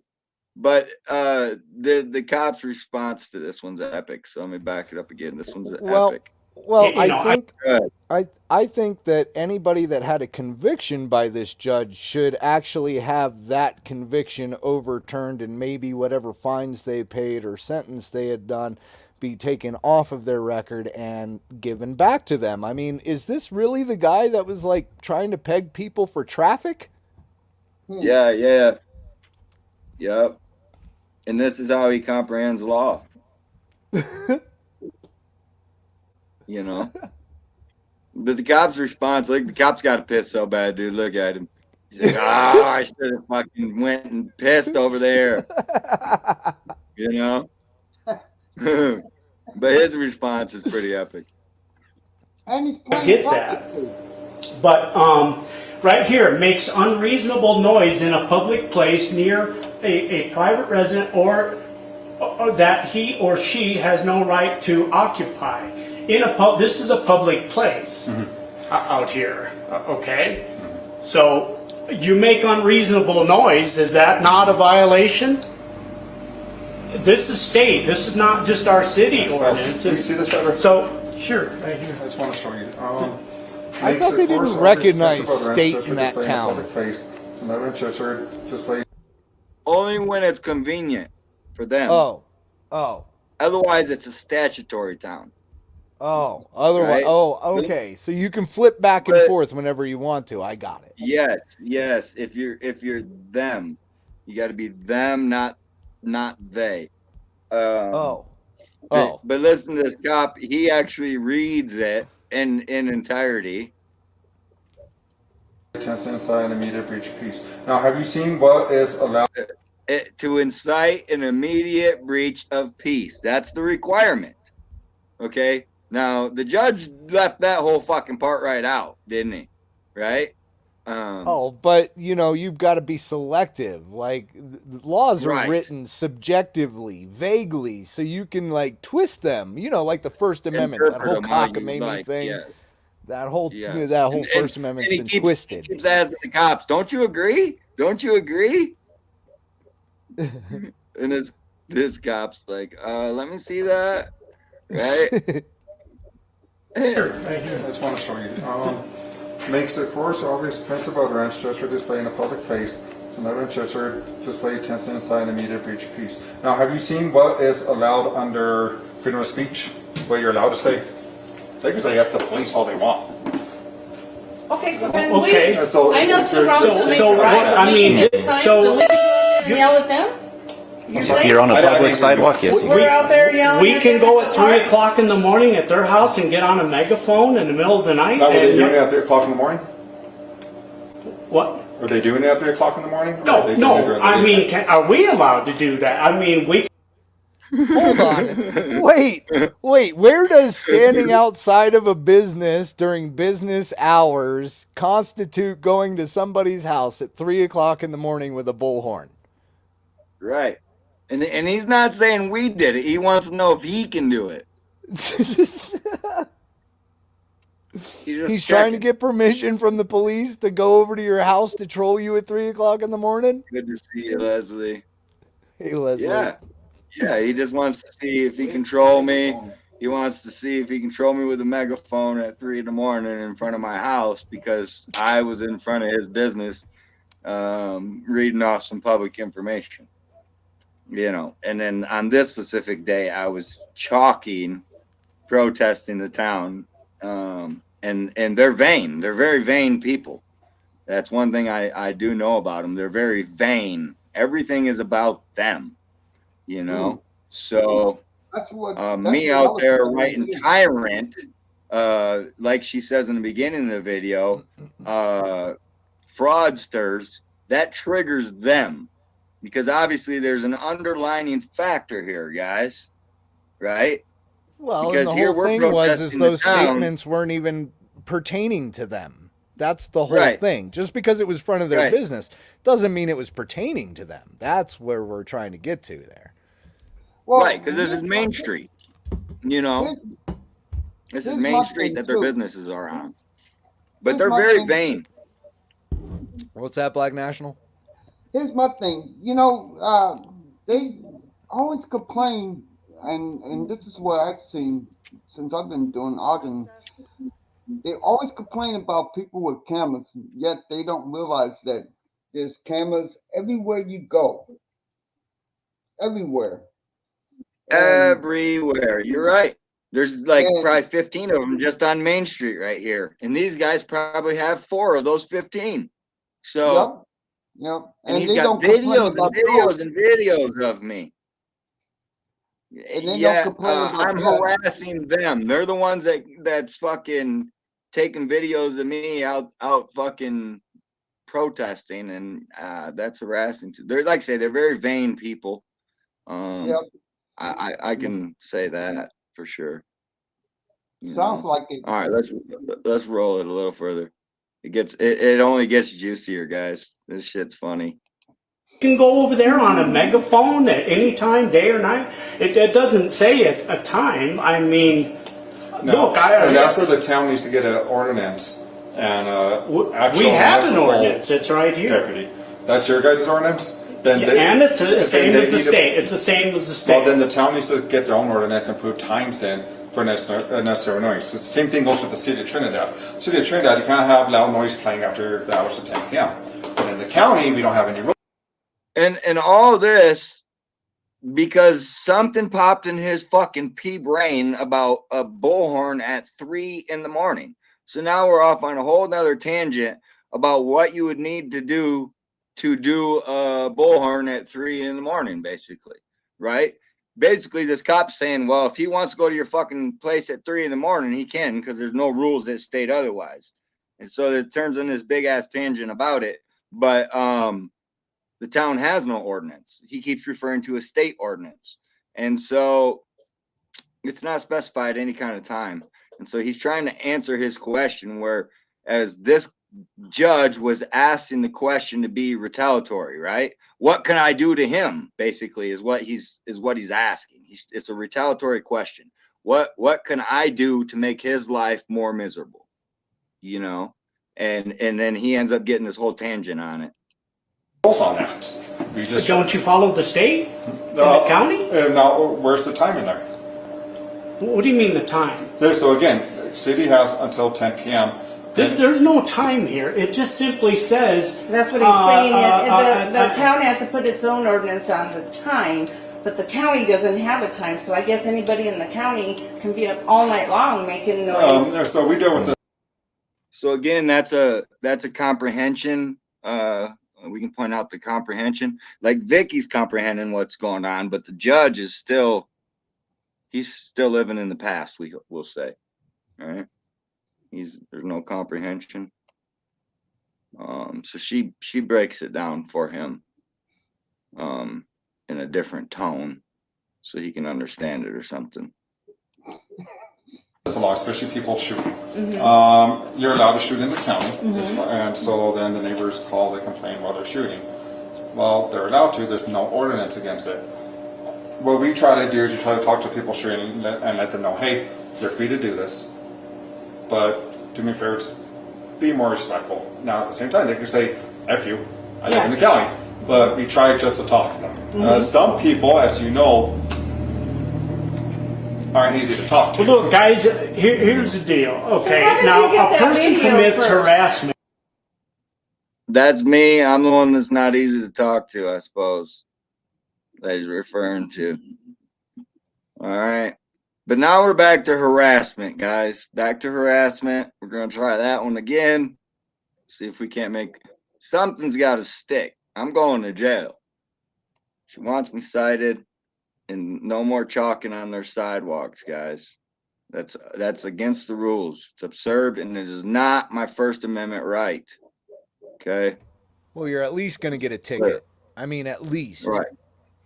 but the cop's response to this one's epic. So let me back it up again. This one's epic. Well, I think that anybody that had a conviction by this judge should actually have that conviction overturned, and maybe whatever fines they paid or sentence they had done be taken off of their record and given back to them. I mean, is this really the guy that was like trying to peg people for traffic? Yeah. Yep. And this is how he comprehends law. But the cop's response, like the cop's got to piss so bad, dude. Look at him. He's like, I should have fucking went and pissed over there. But his response is pretty epic. And I get that. But right here, makes unreasonable noise in a public place near a private resident or that he or she has no right to occupy. This is a public place out here, okay? So you make unreasonable noise. Is that not a violation? This is state. This is not just our city ordinance. You see this better? So, sure, right here. I just want to show you. I thought they didn't recognize state in that town. Only when it's convenient for them. Oh. Otherwise, it's a statutory town. Oh, otherwise, right? Okay. So you can flip back and forth whenever you want to. I got it. Yes. If you're them, you got to be them, not they. But listen to this cop. He actually reads it in entirety. Attempts to incite an immediate breach of peace. Now, have you seen what is allowed? To incite an immediate breach of peace. That's the requirement. Okay. Now, the judge left that whole fucking part right out, didn't he? Right? But, you've got to be selective. Like, laws are written subjectively, vaguely, so you can, like, twist them. Like the First Amendment, that whole cockamamie thing. That whole Yes. First Amendment's and been he twisted. keeps asking the cops, "Don't you agree? Don't you agree?" And this cop's like, let me see that. Right? Right here. I just want to show you. Makes it coarse, obvious, offensive utterance just for display in a public place. Another just for display attempts to incite an immediate breach of peace. Now, have you seen what is allowed under freedom of speech? What you're allowed to say? They can say F the police all they want. Okay, so then Okay. I know two wrongs So- that make so a right. I We mean, can get signs so- and we can go out there and yell at them. You're If saying? you're on a I public think sidewalk, yes, you We're can. out there yelling We at can them go at at the 3 park? o'clock in the morning at their house and get on a megaphone in the middle of the night. Now, were they and- doing it at 3 o'clock in the morning? What? Are they doing it at 3 o'clock in the morning? Or are No, they doing it no. during the I mean, daytime? are we allowed to do that? I mean, we. Hold on. Wait. Where does standing outside of a business during business hours constitute going to somebody's house at 3 o'clock in the morning with a bullhorn? Right. And he's not saying we did it. He wants to know if he can do it. He's trying to get permission from the police to go over to your house to troll you at 3 o'clock in the morning. Good to see you, Leslie. Hey, Leslie. Yeah, he just wants to see if he can troll me. He wants to see if he can troll me with a megaphone at 3 in the morning in front of my house because I was in front of his business reading off some public information. You know, and then on this specific day, I was protesting the town. And they're vain. They're very vain people. That's one thing I do know about them. They're very vain. Everything is about them, you know. So me out there writing tyrant, like she says in the beginning of the video, fraudsters, that triggers them because obviously there's an underlining factor here, guys, right? Well, Because and the here whole we're thing was protesting those the town. statements weren't even pertaining to them. That's the whole Right. thing. Just because it was front of their Right. business doesn't mean it was pertaining to them. That's where we're trying to get to there. Well, Right, because this is Main Street. You know, this is here's Main my Street thing, that their too. businesses are on. But Here's they're my very thing. vain. What's that, Black National? Here's my thing. They always complain, and this is what I've seen since I've been doing auditing. They always complain about people with cameras, yet they don't realize that there's cameras everywhere you go. Everywhere. Everywhere. You're right. There's like And- probably 15 of them just on Main Street right here. And these guys probably have 4 of those 15. So, Yep. and he's they got don't complain videos and about videos those. and videos of me. And they don't Yeah, complain about I'm that. harassing them. They're the ones that's fucking taking videos of me out fucking protesting, and that's harassing. They're like I say, they're very vain people. Yep. I can say that for sure. You Sounds know? like it. All right, let's roll it a little further. It only gets juicier, guys. This shit's funny. You can go over there on a megaphone at any time, day or night. It doesn't say a time. I mean, No, look, and that's where the town needs to get an ordinance and actual we have an municipal ordinance. It's right here. deputy. That's your guys' ordinance? Then And it's the then same they as the need to- state. It's the same as the state. Well, then the town needs to get their own ordinance and put times in for necessary noise. The same thing goes with the city of Trinidad. City of Trinidad, you can't have loud noise playing after the hours of 10 p.m. But in the county, we don't have any rules. And all this because something popped in his fucking pea brain about a bullhorn at 3 in the morning. So now we're off on a whole nother tangent about what you would need to do a bullhorn at 3 in the morning, basically, right? Basically, this cop's saying, well, if he wants to go to your fucking place at 3 in the morning, he can, because there's no rules that state otherwise. And so it turns in this big ass tangent about it. But the town has no ordinance. He keeps referring to a state ordinance. And so it's not specified any kind of time. And so he's trying to answer his question, where as this judge was asking the question to be retaliatory, right? What can I do to him? Basically, is what he's asking. It's a retaliatory question. What can I do to make his life more miserable? you know, and then he ends up getting this whole tangent on it. Rules on that. We just Don't you follow the state and the county? now, where's the time in there? What do you mean the time? So again, city has until 10 p.m. There's no time here. It just simply says. That's what he's saying. The town has to put its own ordinance on the time, but the county doesn't have a time. So I guess anybody in the county can be up all night long making noise. So we deal with this. So again, that's a comprehension. We can point out the comprehension. Like Vicky's comprehending what's going on, but the judge is he's still living in the past. We'll say, all right. There's no comprehension. So she breaks it down for him, in a different tone, so he can understand it or something. A lot, especially people shooting. You're allowed to shoot in the county, and so then the neighbors call, they complain while they're shooting. Well, they're allowed to. There's no ordinance against it. What we try to do is we try to talk to people shooting and let them know, hey, you're free to do this, but do me a favor, just be more respectful. Now, at the same time, they can say, F you, I live in the county, but we try just to talk to them. Some people, as you know, aren't easy to talk to. Well, look, guys, here's the deal. Okay, how did now you get a that person video commits first? harassment. That's me. I'm the one that's not easy to talk to, I suppose, that he's referring to. All right. But now we're back to harassment, guys. Back to harassment. We're going to try that one again. See if we can't make something's got to stick. I'm going to jail. She wants me cited, and no more chalking on their sidewalks, guys. That's against the rules. It's absurd, and it is not my First Amendment right. Okay. Well, you're at least going to get a ticket. I mean, at least. Right.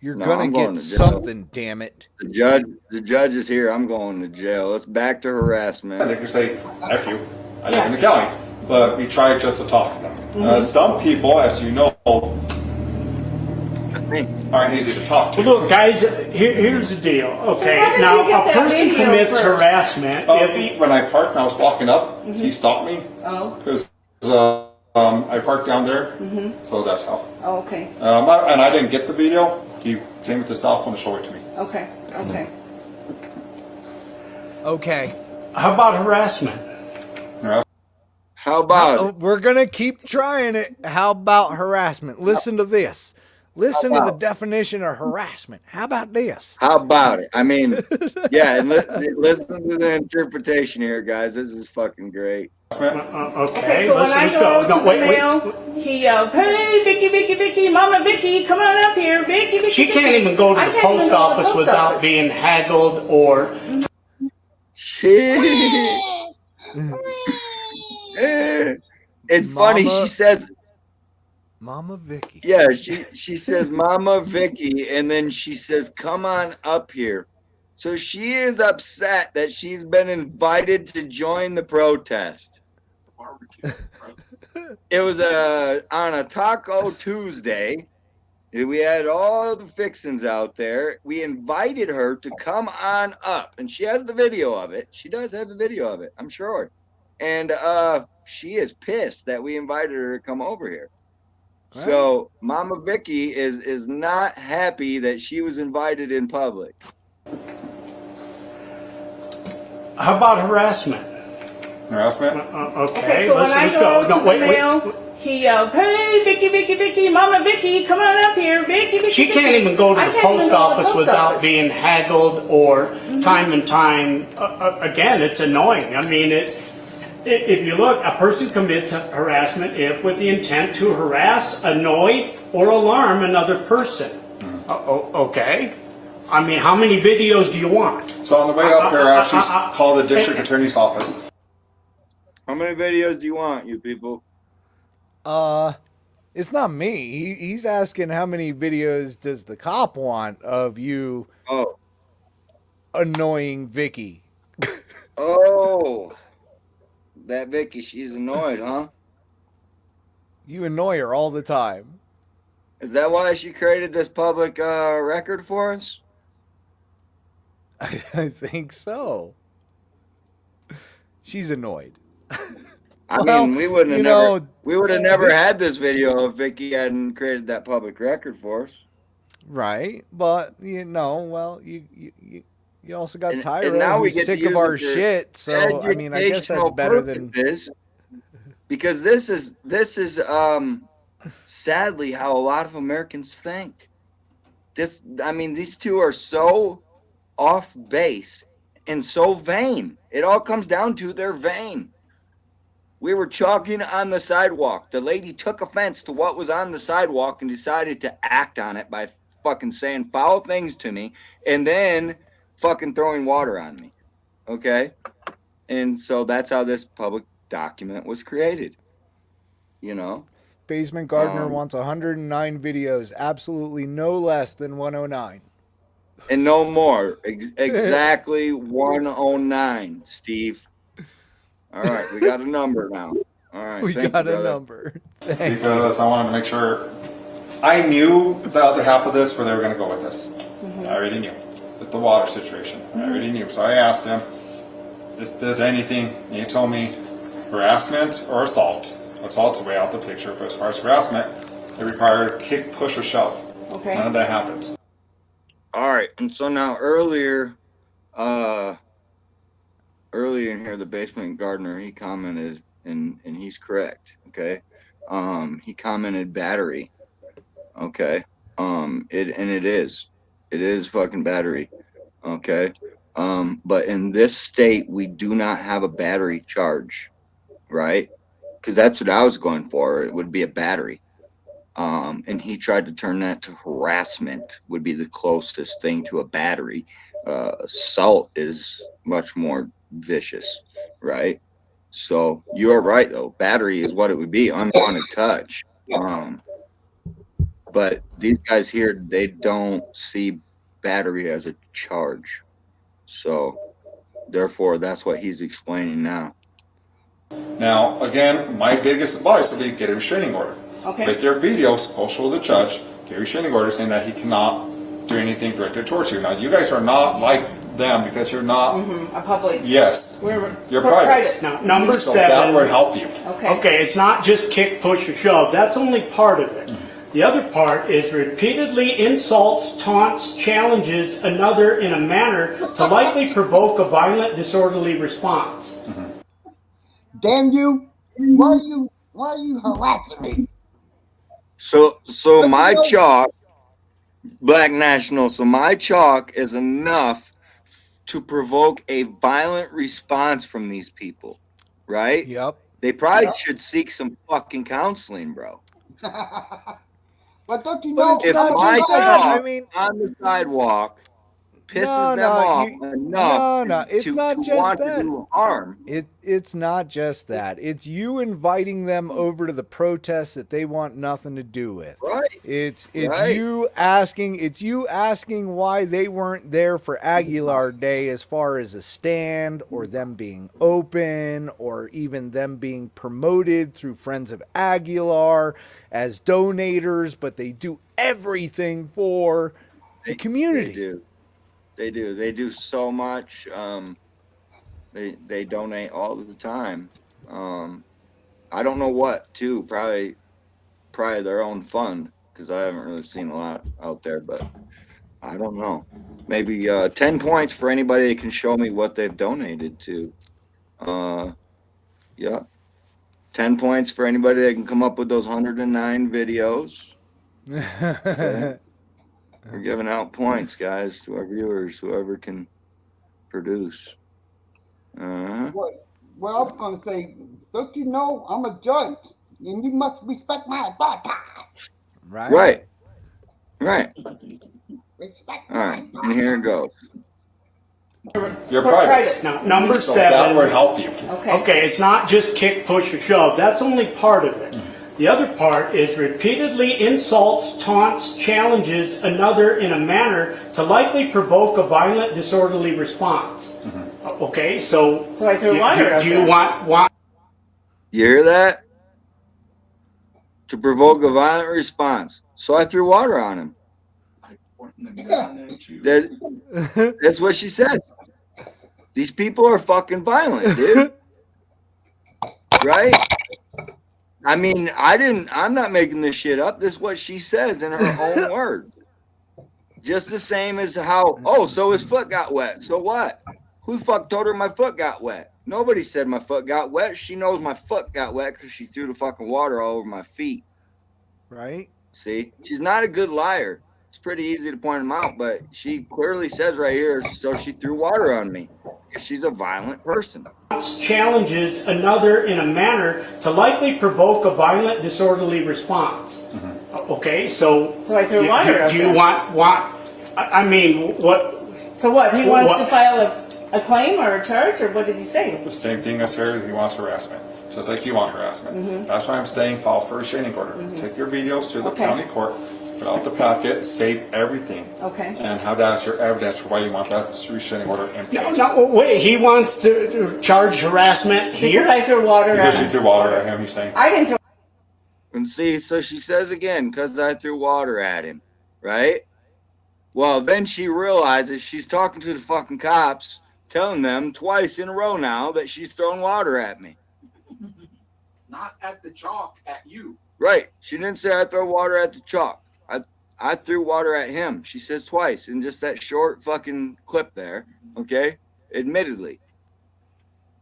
You're No, going I'm to going get to jail. something, damn it. The judge is here. I'm going to jail. Let's back to harassment. They can say, F you, I live in the county, but we try just to talk to them. Some people, as you know, That's me. aren't easy to talk to. Well, look, guys, here's the deal. Okay, how did now you get a that person video commits first? harassment if he. When I parked and I was walking up, he stopped me Oh, because I parked down there, so that's how. oh, okay, And I didn't get the video. He came with his cell phone to show it to me. okay. Okay. How about harassment? How about Oh, it? we're going to keep trying it. How about harassment? Listen to this. Listen to the definition of harassment. How about this? How about it? I mean, yeah, and listen to the interpretation here, guys. This is fucking great. Okay, So when I let's go go. to the mail, he yells, "Hey, Vicky, Mama Vicky, come on up here, Vicky." She can't even go to I the can't even post go to the office post without office. being haggled or. Shit. It's funny. Mama- She says, Mama Vicky. yeah, she says, Mama Vicky, and then she says, come on up here. So she is upset that she's been invited to join the protest. It was on a Taco Tuesday. We had all the fixins out there. We invited her to come on up, and she has the video of it. She does have the video of it, I'm sure. And she is pissed that we invited her to come over here. Right. So Mama Vicky is not happy that she was invited in public. How about harassment? Harassment? Okay, so when I let's go go. to the mail, he yells, "Hey, Vicky, Mama Vicky, come on up here, Vicky." She can't even go to I the can't even post go to the office post without office. being haggled or time and time. Again, it's annoying. I mean, if you look, a person commits harassment if with the intent to harass, annoy, or alarm another person. Okay. I mean, how many videos do you want? So on the way up here, I actually called the district attorney's office. How many videos do you want, you people? It's not me. He's asking how many videos does the cop want of you Oh. annoying Vicky. Oh. That Vicky, she's annoyed, huh? You annoy her all the time. Is that why she created this public record for us? I think so. She's annoyed. I Well, mean, we would you have know, never had this video if Vicky hadn't created that public record for us. right? But well, you also got And Tyra now we who's get to sick of use our it for shit. So I mean, I guess that's educational better than purposes, because this is sadly how a lot of Americans think. I mean, these two are so off base and so vain. It all comes down to they're vain. We were jogging on the sidewalk. The lady took offense to what was on the sidewalk and decided to act on it by fucking saying foul things to me and then fucking throwing water on me. Okay? And so that's how this public document was created. You know? Basement Gardener wants 109 videos, absolutely no less than 109. And no more. Exactly 109, Steve. All right, we got a number now. All right, We thank got you, a brother. number. Thank Because I wanted to make sure I knew the other half of this where they were going to go with this. I already knew. With the water situation. I already knew. So I asked him, is this anything? And he told me harassment or assault. Assault's way out the picture, but as far as harassment, it required kick, push, or shove. Okay. None of that happens. All right, and so now earlier in here, the basement gardener, he commented, and he's correct. Okay, he commented battery. Okay, it is fucking battery. Okay, but in this state, we do not have a battery charge, right? Because that's what I was going for. It would be a battery. And he tried to turn that to harassment, would be the closest thing to a battery. Assault is much more vicious, right? So you are right, though. Battery is what it would be, unwanted touch. But these guys here, they don't see battery as a charge. So therefore, that's what he's explaining now. Now, again, my biggest advice would be get a restraining order. Okay. With your videos, go show the judge, get a restraining order saying that he cannot do anything directed towards you. Now, you guys are not like them because you're not. A public. Yes. We're private. Now, number So 7. that will help you. Okay. Okay, it's not just kick, push, or shove. That's only part of it. The other part is repeatedly insults, taunts, challenges another in a manner to likely provoke a violent, disorderly response. Damn you! Why are you harassing me? So my chalk, Black National, so my chalk is enough to provoke a violent response from these people, right? Yep. They probably should seek some fucking counseling, bro. But don't you But know? it's If not my just that. chalk I mean, on the sidewalk pisses them off enough no, it's not to just want that. to do harm. It's not just that. It's you inviting them over to the protests that they want nothing to do with. Right. It's Right. you asking why they weren't there for Aguilar Day as far as a stand or them being open or even them being promoted through Friends of Aguilar as donators, but they do everything for the community. They do so much. They donate all the time. I don't know what too. Probably their own fund, because I haven't really seen a lot out there. But I don't know. Maybe 10 points for anybody that can show me what they've donated to. Yeah, 10 points for anybody that can come up with those 109 videos. Okay. We're giving out points, guys, to our viewers, whoever can produce. What I was gonna say, don't you know I'm a judge and you must respect my advice. Right. Respect. All right, and here it goes. You're private. Now, number So that 7. will help you. Okay. Okay, it's not just kick, push, or shove. That's only part of it. The other part is repeatedly insults, taunts, challenges another in a manner to likely provoke a violent, disorderly response. Okay, so I threw water out do you there. want? You hear that? To provoke a violent response. So I threw water on him. That's what she said. These people are fucking violent, dude. right? I mean, I'm not making this shit up. This is what she says in her own words. Just the same as how, oh, so his foot got wet. So what? Who the fuck told her my foot got wet? Nobody said my foot got wet. She knows my foot got wet because she threw the fucking water all over my feet. Right? See? She's not a good liar. It's pretty easy to point them out, but she clearly says right here, so she threw water on me because she's a violent person. Challenges another in a manner to likely provoke a violent, disorderly response. Okay, so I threw water at do you them. want? I mean, what? So what? He wants What? to file a claim or a charge, or what did he say? The same thing as her, he wants harassment. Just like you want harassment. That's why I'm saying file for a restraining order. Take your videos to the Okay. county court, fill out the packet, save everything. Okay. And have that as your evidence for why you want that restraining order in place. No, wait. He wants to charge harassment here. Because I threw water at Because you him. threw water at him, he's saying. I didn't throw. And see, so she says again, because I threw water at him, right? Well, then she realizes she's talking to the fucking cops, telling them twice in a row now that she's thrown water at me. Not at the chalk, at you. Right. She didn't say I throw water at the chalk. I threw water at him. She says twice in just that short fucking clip there. Okay? Admittedly.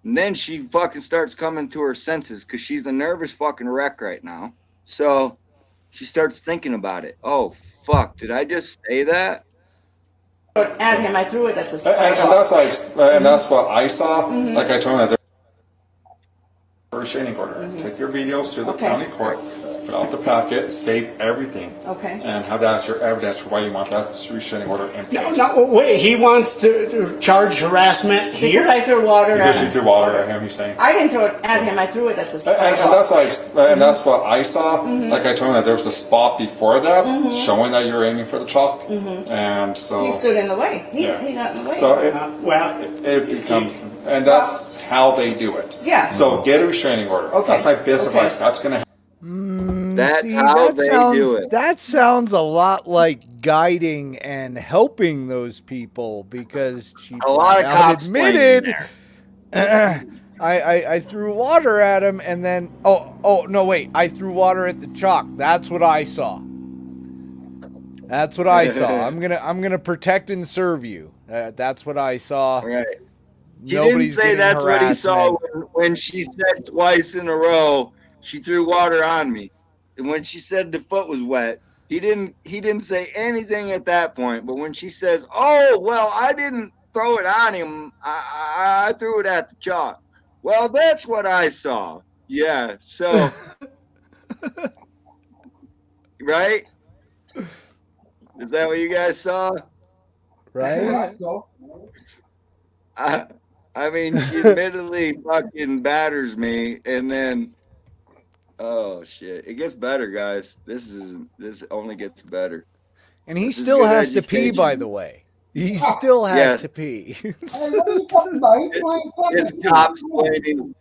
And then she fucking starts coming to her senses because she's a nervous fucking wreck right now. So she starts thinking about it. Oh, fuck. Did I just say that? At him, I threw it at the And sidewalk. that's what I saw. Like I told him, for a restraining order. Take your videos to the Okay. county court, fill out the packet, save everything. Okay. And have that as your evidence for why you want that restraining order in place. No, wait. He wants to charge harassment Because here. I threw water at Because you him. threw water at him, he's saying. I didn't throw it at him. I threw it at the And sidewalk. that's what I saw. Like I told him that there was a spot before that showing that you were aiming for the chalk. And so He stood in the way. He got in the way. So Well, it becomes, and that's how they do it. Yeah. So get a restraining order. Okay. That's my best Okay. advice. That's gonna. That's how that they sounds, do it. That sounds a lot like guiding and helping those people because she A lot of flat out cops admitted there. I threw water at him and then oh no wait, I threw water at the chalk. That's what I saw. That's what I saw. I'm gonna protect and serve you. That's what I saw. Right. He Nobody's didn't say getting that's what he saw harassment. when she said twice in a row she threw water on me. And when she said the foot was wet, he didn't say anything at that point. But when she says, "Oh, well, I didn't throw it on him. I threw it at the chalk." Well, that's what I saw. Yeah. So right? Is that what you guys saw? Right? I mean, she admittedly fucking batters me, and then, oh shit, it gets better, guys. This only gets better. And he This is still good has to pee, education. by the way. He still has Yes. to pee. Hey, what are you talking about? He's playing It's fucking cops football. explaining.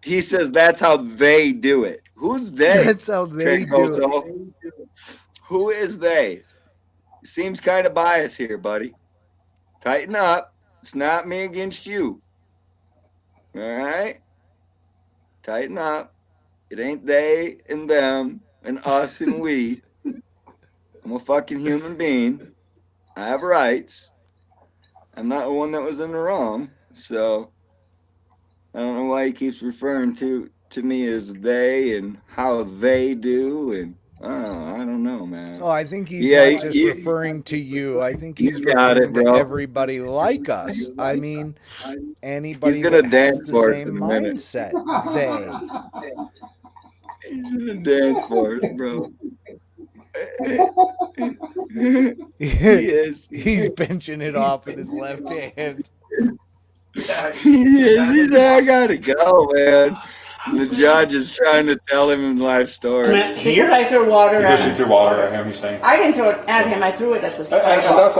He says that's how they do it. Who's they? That's how they do it. Trancoso? Who is they? Seems kind of biased here, buddy. Tighten up. It's not me against you. All right? Tighten up. It ain't they and them and us and we. I'm a fucking human being. I have rights. I'm not the one that was in the wrong. So I don't know why he keeps referring to me as they and how they do, and I don't know, man. Oh, I think he's Yeah, not just you- referring to you. I think you he's got referring it, to bro. everybody like us. I mean, anybody He's gonna that dance has the for us same in a minute. mindset. He's in a dance for us, bro. They. He is. He's benching it off with his left hand. He is. He's I gotta go, man. The judge is trying to tell him a life story. Because I threw water at Because you him. threw water at him, he's saying. I didn't throw it at him. I threw it at the And sidewalk.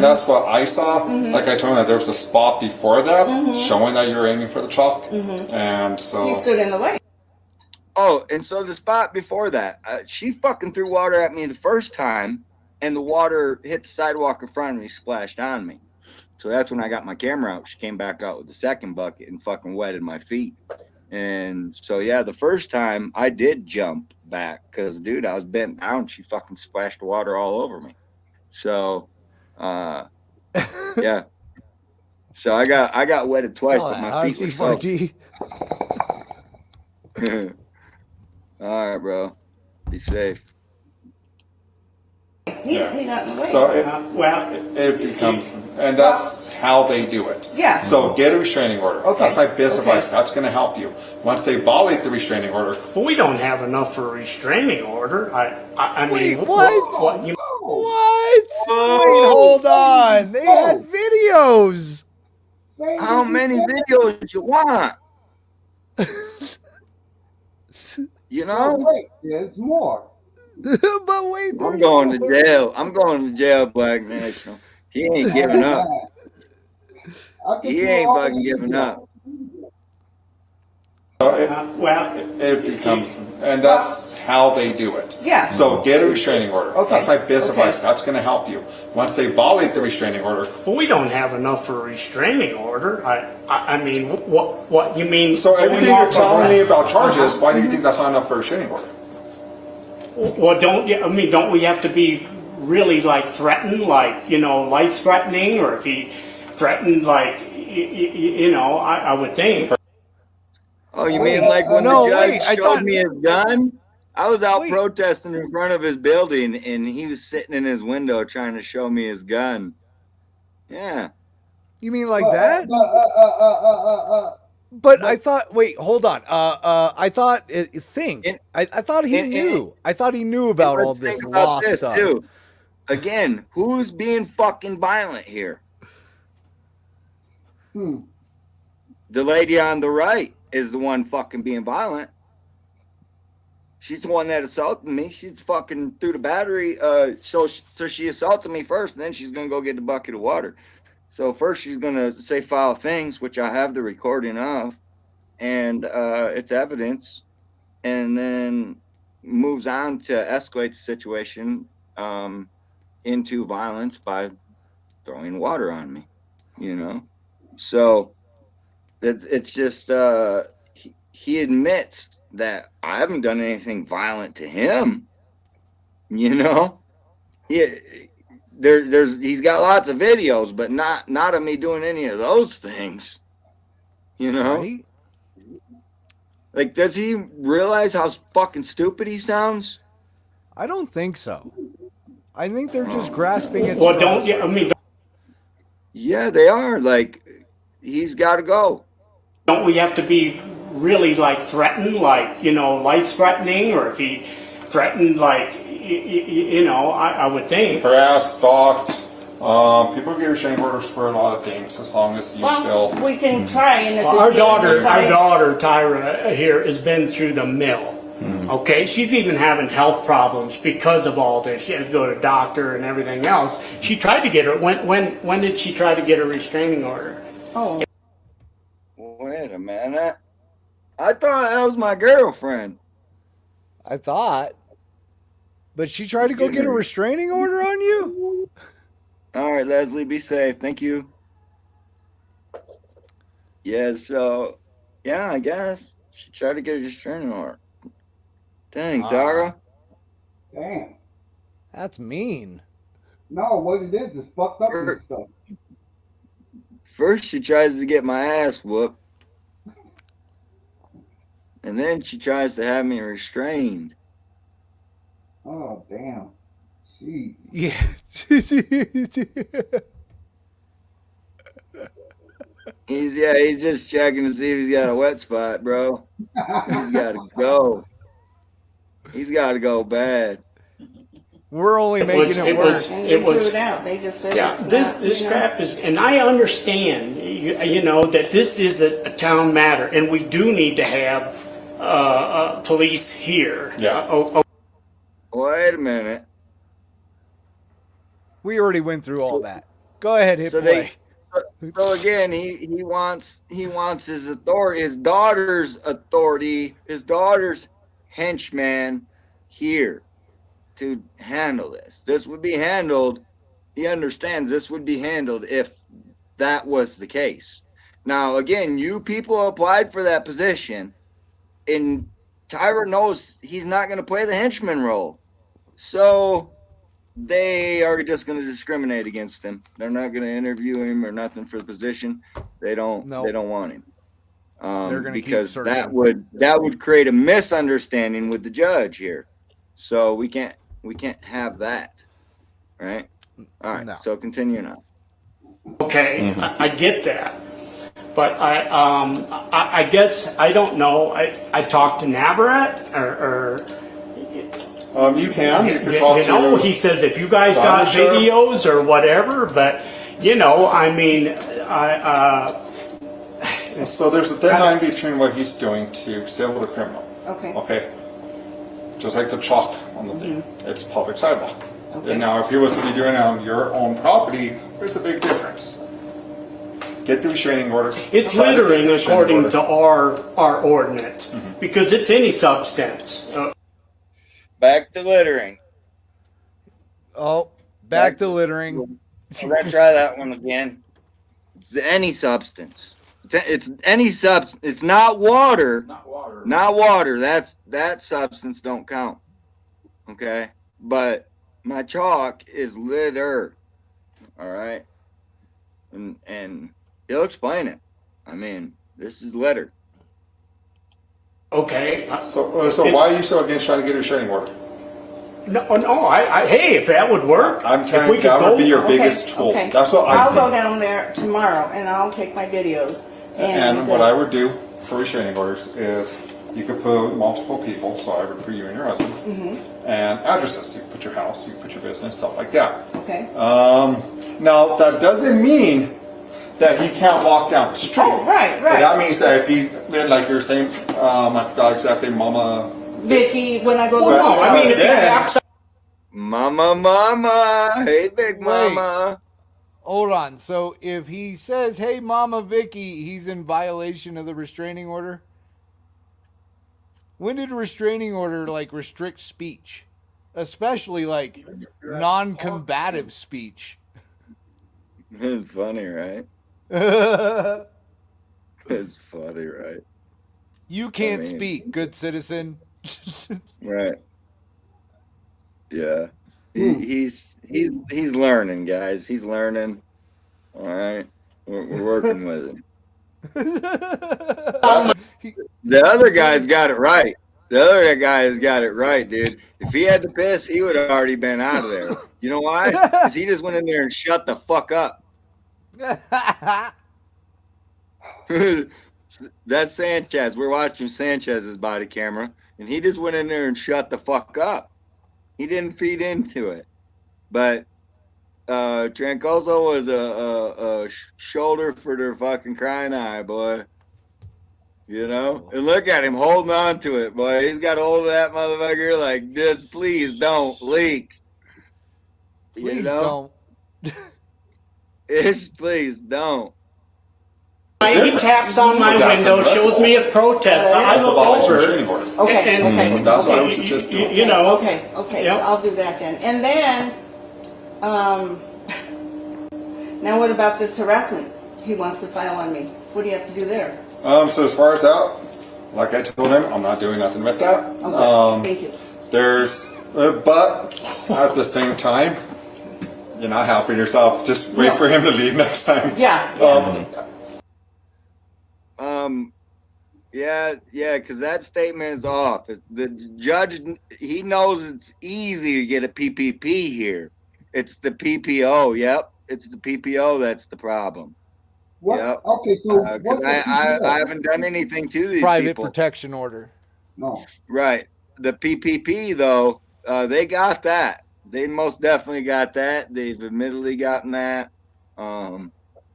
that's what I saw. Like I told him that there was a spot before that showing that you were aiming for the chalk. And so He stood in the way. Oh, and so the spot before that, she fucking threw water at me the first time, and the water hit the sidewalk in front of me, splashed on me. So that's when I got my camera out. She came back out with the second bucket and fucking wetted my feet. And so, yeah, the first time I did jump back because, dude, I was bent down. She fucking splashed water all over me. So, yeah. So I got wetted twice, Saw but that, my huh, feet were soaked. C4T? All right, bro. Be safe. He got in the way. So Well, it becomes, and that's how they do it. Yeah. So get a restraining order. Okay. That's my best Okay. advice. That's going to help you. Once they violate the restraining order, well, we don't have enough for a restraining order. I Wait, mean, what? you, What? Wait, hold on. They had videos. How many videos you want? You Oh, know? wait, there's more. But wait, I'm there's going to more. jail. I'm going to jail, Black National. He ain't giving up. I'll get He you ain't all the fucking giving video. up. so well, it becomes, and that's how they do it. Yeah. So get a restraining order. Okay. That's my best Okay. advice. That's going to help you. Once they violate the restraining order, well, we don't have enough for a restraining order. I mean, what you mean? so going everything you're off of telling me that? about charges, why do you think that's not enough for a restraining order? Well, don't we have to be really like threatened, like, life threatening, or if he threatened, like, I would think. Oh, you mean like when No, the judge wait, I showed thought- me his gun? I was out Wait. protesting in front of his building, and he was sitting in his window trying to show me his gun. Yeah. You mean like that? Uh, But I thought. Wait, hold on. I thought. Think. And- I thought he and- knew. I thought he knew about And all let's this think about law this, stuff. too. Again, who's being fucking violent here? The lady on the right is the one fucking being violent. She's the one that assaulted me. She's fucking through the battery. So she assaulted me first, and then she's gonna go get the bucket of water. So first she's gonna say foul things, which I have the recording of, and it's evidence, and then moves on to escalate the situation into violence by throwing water on me. So it's just he admits that I haven't done anything violent to him. He's got lots of videos, but not of me doing any of those things. Right? Like, does he realize how fucking stupid he sounds? I don't think so. I think they're just grasping at Well, straws. Yeah, they are. Like, he's got to go. Don't we have to be really like threatened, like, life threatening, or if he threatened, like, I would think. Harassed, stalked. People get restraining orders for a lot of things as long as you Well, feel. we can try, and if Well, the our DA daughter decides- Tyra here has been through the mill. Okay, she's even having health problems because of all this. She had to go to a doctor and everything else. She tried to get her. When did she try to get a restraining order? Oh, Wait a minute. I thought that was my girlfriend. I thought. But she tried to go get a restraining order on you? All right, Leslie, be safe. Thank you. Yeah, so, yeah, I guess she tried to get a restraining order. Dang, Tara. damn. That's mean. No, what it is fucked up and stuff. First, she tries to get my ass whooped. And then she tries to have me restrained. Oh, damn. Jeez. Yeah. He's just checking to see if he's got a wet spot, bro. He's got to go. He's got to go bad. We're only It making was- it it worse. was- and it they was- threw it out. They just said Yeah, it's this not, crap is, and I understand, that this is a town matter, and we do need to have police here. Yeah. Wait a minute. We already went through all that. Go ahead, hit So play. So again, he wants his authority, his daughter's authority, his daughter's henchman here to handle this. This would be handled. He understands this would be handled if that was the case. Now, again, you people applied for that position. and Tyra knows he's not going to play the henchman role, so they are just going to discriminate against him. They're not going to interview him or nothing for the position. They don't want him. They're gonna keep because searching. that would create a misunderstanding with the judge here. So we can't have that, right? All right. No. So continue now. Okay, I get that. But I guess, I don't know, I talked to Navarrete or You can talk you know, to. he says if you guys the got sheriff. videos or whatever, but, you know, I mean, So there's a thin line between what he's doing to civil to criminal. Okay. Okay. Just like the chalk on the thing, it's public sidewalk. Okay. And now, if he was to be doing it on your own property, there's a big difference. Get the restraining order. it's Try to get littering the restraining according order. to our ordinance, because it's any substance. Back to littering. Oh, back to littering. We're gonna try that one again. It's any substance. It's any substance. It's not water. Not water. Not water. That substance don't count. Okay, but my chalk is litter. All right, and he'll explain it. I mean, this is litter. Okay. So why are you so against trying to get a restraining order? No, hey, if that would work. I'm if telling we you, could that would go- be your Okay, biggest tool. okay. That's what I I'll think. go down there tomorrow and I'll take my videos. And what I would do for restraining orders is you could put multiple people, so I would put you and your husband, and addresses. You could put your house, you could put your business, stuff like that. Okay. Now, that doesn't mean that he can't walk down the street. Oh, right, But right. that means that if he, like you were saying, I forgot exactly, Mama. Vicky, when I go to the Well, No, I mean, if he Yeah. taps Mama, hey, big mama. Hold on. So if he says, "Hey, Mama Vicky," he's in violation of the restraining order. When did a restraining order like restrict speech, especially like non-combative speech? It's funny, right? You It's funny, right? can't I mean- speak, good citizen. Right. Yeah. He's learning, guys. He's learning. All right. We're working with him. The other guy's got it right. The other guy has got it right, dude. If he had to piss, he would have already been out of there. You know why? Because he just went in there and shut the fuck up. That's Sanchez. We're watching Sanchez's body camera, and he just went in there and shut the fuck up. He didn't feed into it. But Trancoso was a shoulder for their fucking crying eye, boy. You know? And look at him holding on to it, boy. He's got hold of that motherfucker like, just please don't leak. Please you know? don't. It's please don't. He taps on my window, shows me a protest. I That's the look violation over. restraining order. Okay, And- okay. That's what I okay. would suggest doing. You know. Okay, okay, Yep. so I'll do that then. And then, now what about this harassment he wants to file on me? What do you have to do there? So as far as that, like I told him, I'm not doing nothing with that. Okay, thank you. There's, but at the same time, you're not helping yourself. Just wait No. for him to leave next time. Yeah, Yeah, because that statement is off. The judge, he knows it's easy to get a PPP here. It's the PPO. Yep, it's the PPO that's the problem. What? Yep. Okay, so Because what's the I PPO? haven't done anything to these Private people. protection order. No. Right. The PPP though, they got that. They most definitely got that. They've admittedly gotten that.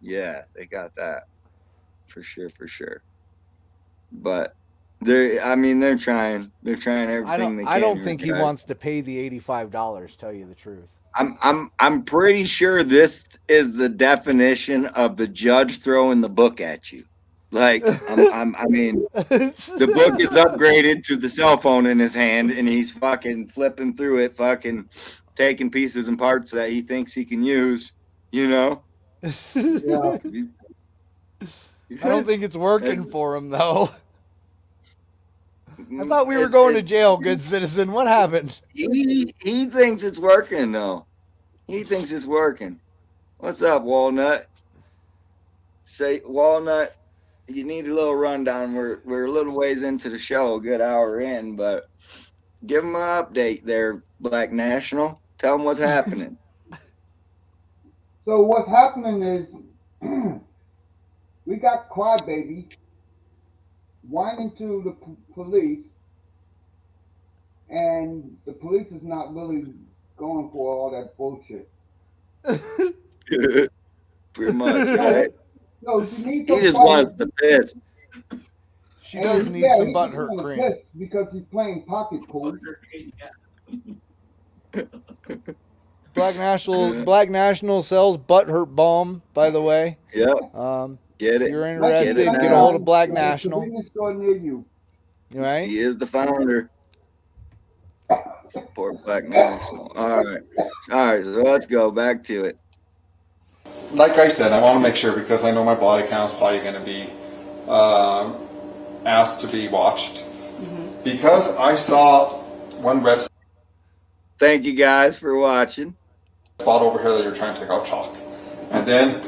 Yeah, they got that for sure. But they're trying everything they can. I don't think he guys. wants to pay the $85. Tell you the truth. I'm pretty sure this is the definition of the judge throwing the book at you. Like I mean, the book is upgraded to the cell phone in his hand, and he's fucking flipping through it, fucking taking pieces and parts that he thinks he can use. You know. Yeah. I don't think it's working for him though. I thought we were going to jail, good citizen. What happened? He thinks it's working though. He thinks it's working. What's up, Walnut? Say, Walnut, you need a little rundown. We're a little ways into the show, a good hour in, but give them an update there, Black National. Tell them what's happening. So what's happening is we got crybabies whining to the police, and the police is not really going for all that bullshit. Pretty much, right? So she needs He just wants to piss. She does need some butthurt he's cream. pissed because he's playing pocket pool. Black National sells butthurt balm, by the way. Yep. Get it. If you're interested, get a hold of Black National. Store near you. Right? He is the founder. Support Black National. All right. So let's go back to it. Like I said, I want to make sure because I know my body count's probably going to be asked to be watched. Because I saw one red Thank you guys for watching. spot over here that you're trying to take out chalk. And then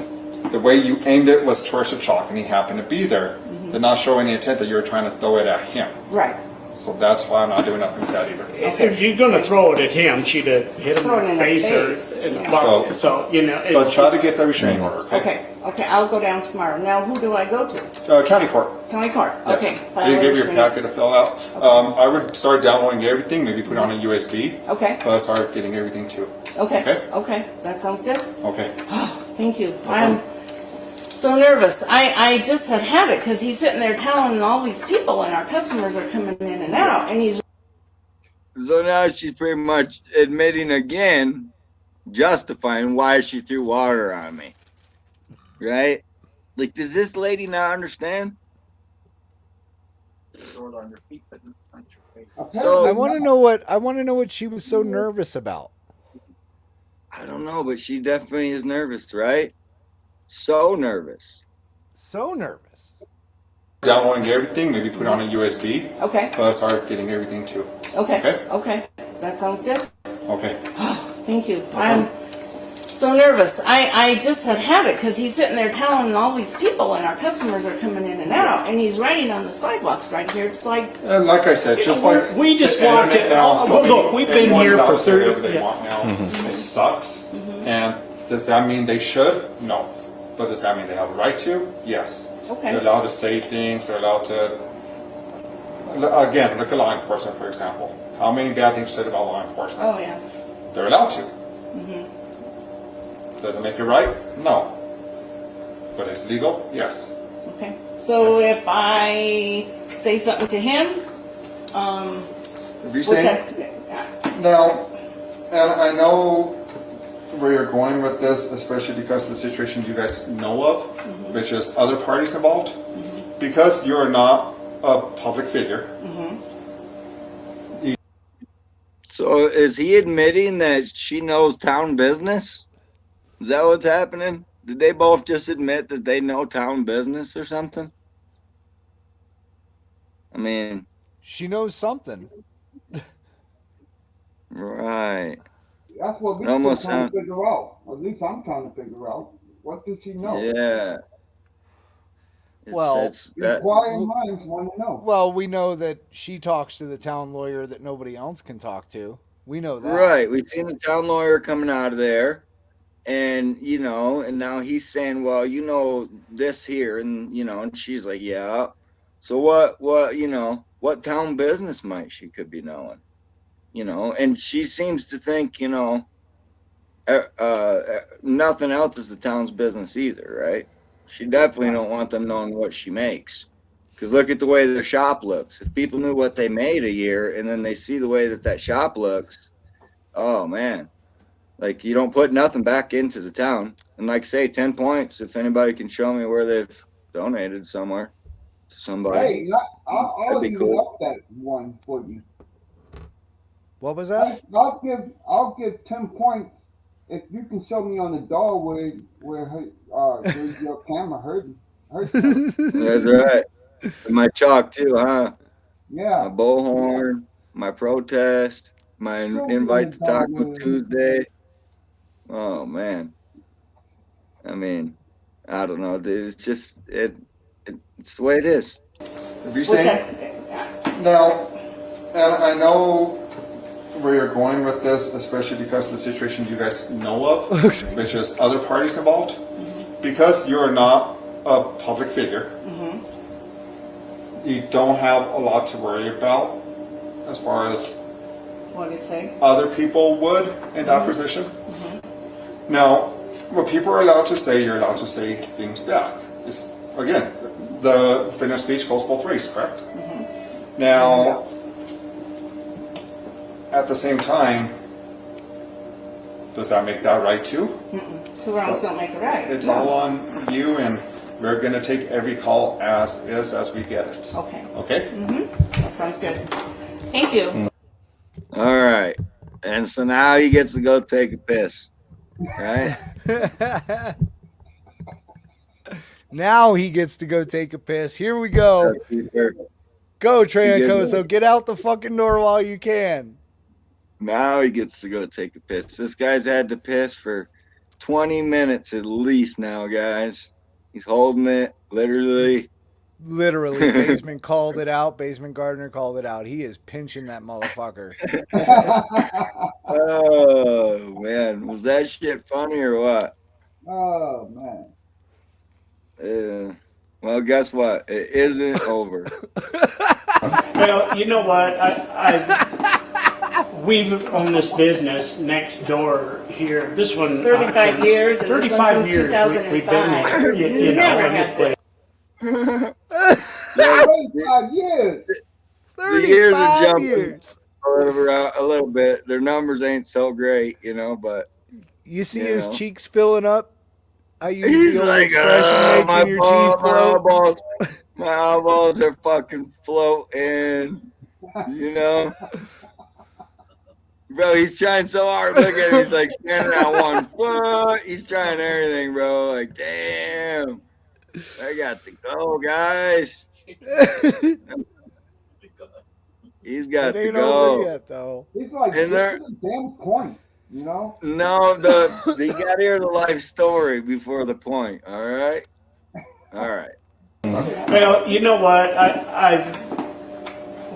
the way you aimed it was towards the chalk and he happened to be there. Did not show any intent that you were trying to throw it at him. Right. So that's why I'm not doing nothing with that either. If you're going to throw it at him, she'd have hit him Throw it in in the the face face, or in the yeah. bucket. So, you know, Let's try to get the restraining order, okay? Okay, I'll go down tomorrow. Now, who do I go to? County court. County court. Yes. Okay. They file give you a restraining. packet to fill out. I would start downloading everything, maybe put it on a USB. Okay. But start getting everything too. Okay. Okay. Okay. That sounds good. Okay. Thank you. I'm so nervous. I just had it because he's sitting there telling all these people, and our customers are coming in and out, and he's. So now she's pretty much admitting again, justifying why she threw water on me. Right? Like, does this lady not understand? So I want to know what she was so nervous about. I don't know, but she definitely is nervous, right? So nervous. So nervous. Downloading everything, maybe put it on a USB. Okay. But start getting everything too. Okay. Okay. Okay. That sounds good. Okay. Thank you. I'm so nervous. I just had it because he's sitting there telling all these people, and our customers are coming in and out, and he's writing on the sidewalks right here. It's like. And like I said, just like we just the want internet to. now, so Look, we've been everyone's here allowed for to say 30. whatever they want now. It sucks. And does that mean they should? No. But does that mean they have a right to? Yes. Okay. They're allowed to say things. They're allowed to. Again, look at law enforcement, for example. How many bad things said about law enforcement? Oh yeah. They're allowed to. Does it make it right? No. But it's legal? Yes. Okay. So if I say something to him, If you say now, and I know where you're going with this, especially because of the situation you guys know of, which is other parties involved, because you're not a public figure. So is he admitting that she knows town business? Is that what's happening? Did they both just admit that they know town business or something? I mean, She knows something. right. That's what we're Almost still trying sound- to figure out. At least I'm trying to figure out. What does she know? Yeah. Well, Inquiring minds want to know. Well, we know that she talks to the town lawyer that nobody else can talk to. We know that. Right. We've seen the town lawyer coming out of there. And, you know, and now he's saying, well, you know, this here. And, you know, and she's like, yeah. So what town business might she could be knowing? You know, and she seems to think, you know, nothing else is the town's business either, right? She definitely don't want them knowing what she makes. Because look at the way their shop looks. If people knew what they made a year and then they see the way that shop looks, oh, man. Like, you don't put nothing back into the town. And like say, 10 points if anybody can show me where they've donated somewhere to somebody. Hey, I'll That'd be even cool. up that one for you. What was that? I'll give 10 points if you can show me on the door where your camera hurt you. That's right. And my chalk too, huh? my Yeah. bullhorn, my protest, my invite to Taco Tuesday. Oh man, I mean, I don't know, dude. It's just it's the way it is. If you Which say now, and I know where you're going with this, especially because of the situation you guys know of, which is other parties involved. Because you're not a public figure, you don't have a lot to worry about as far as what do you say? other people would in that position. Now, what people are allowed to say, you're allowed to say things back. It's, again, the freedom of speech goes both ways, correct? Now, at the same time, does that make that right too? Two wrongs don't make it right. It's all on you, and we're going to take every call as is as we get it. Okay. Okay? That sounds good. Thank you. All right, and so now he gets to go take a piss, right? Now he gets to go take a piss. Here we go. Go, Tranacoso. Get out the fucking door while you can. Now he gets to go take a piss. This guy's had to piss for 20 minutes at least now, guys. He's holding it, literally. Literally, Basement called it out. Basement Gardener called it out. He is pinching that motherfucker. Oh, man. Was that shit funny or what? Oh man. Well, guess what? It isn't over. Well, you know what? We've owned this business next door here. This one 35 years, and this one 35 since years we've been 2005. here. You know, Never in this had place. 35 years. The years are 35 jumping years. a little bit. Their numbers ain't so great, you know, but You see You his know. cheeks filling up? I use he's the old like, expression, my making your teeth float. eyeballs are fucking floating, you know? Bro, he's trying so hard. Look at him. He's like standing on 1 foot. He's trying everything, bro. Like, damn. I got to go, guys. He's got It to ain't go. over yet, though. It's like And this is a damn point, you know? No, you got to hear the life story before the point. All right. All right. Well, you know what?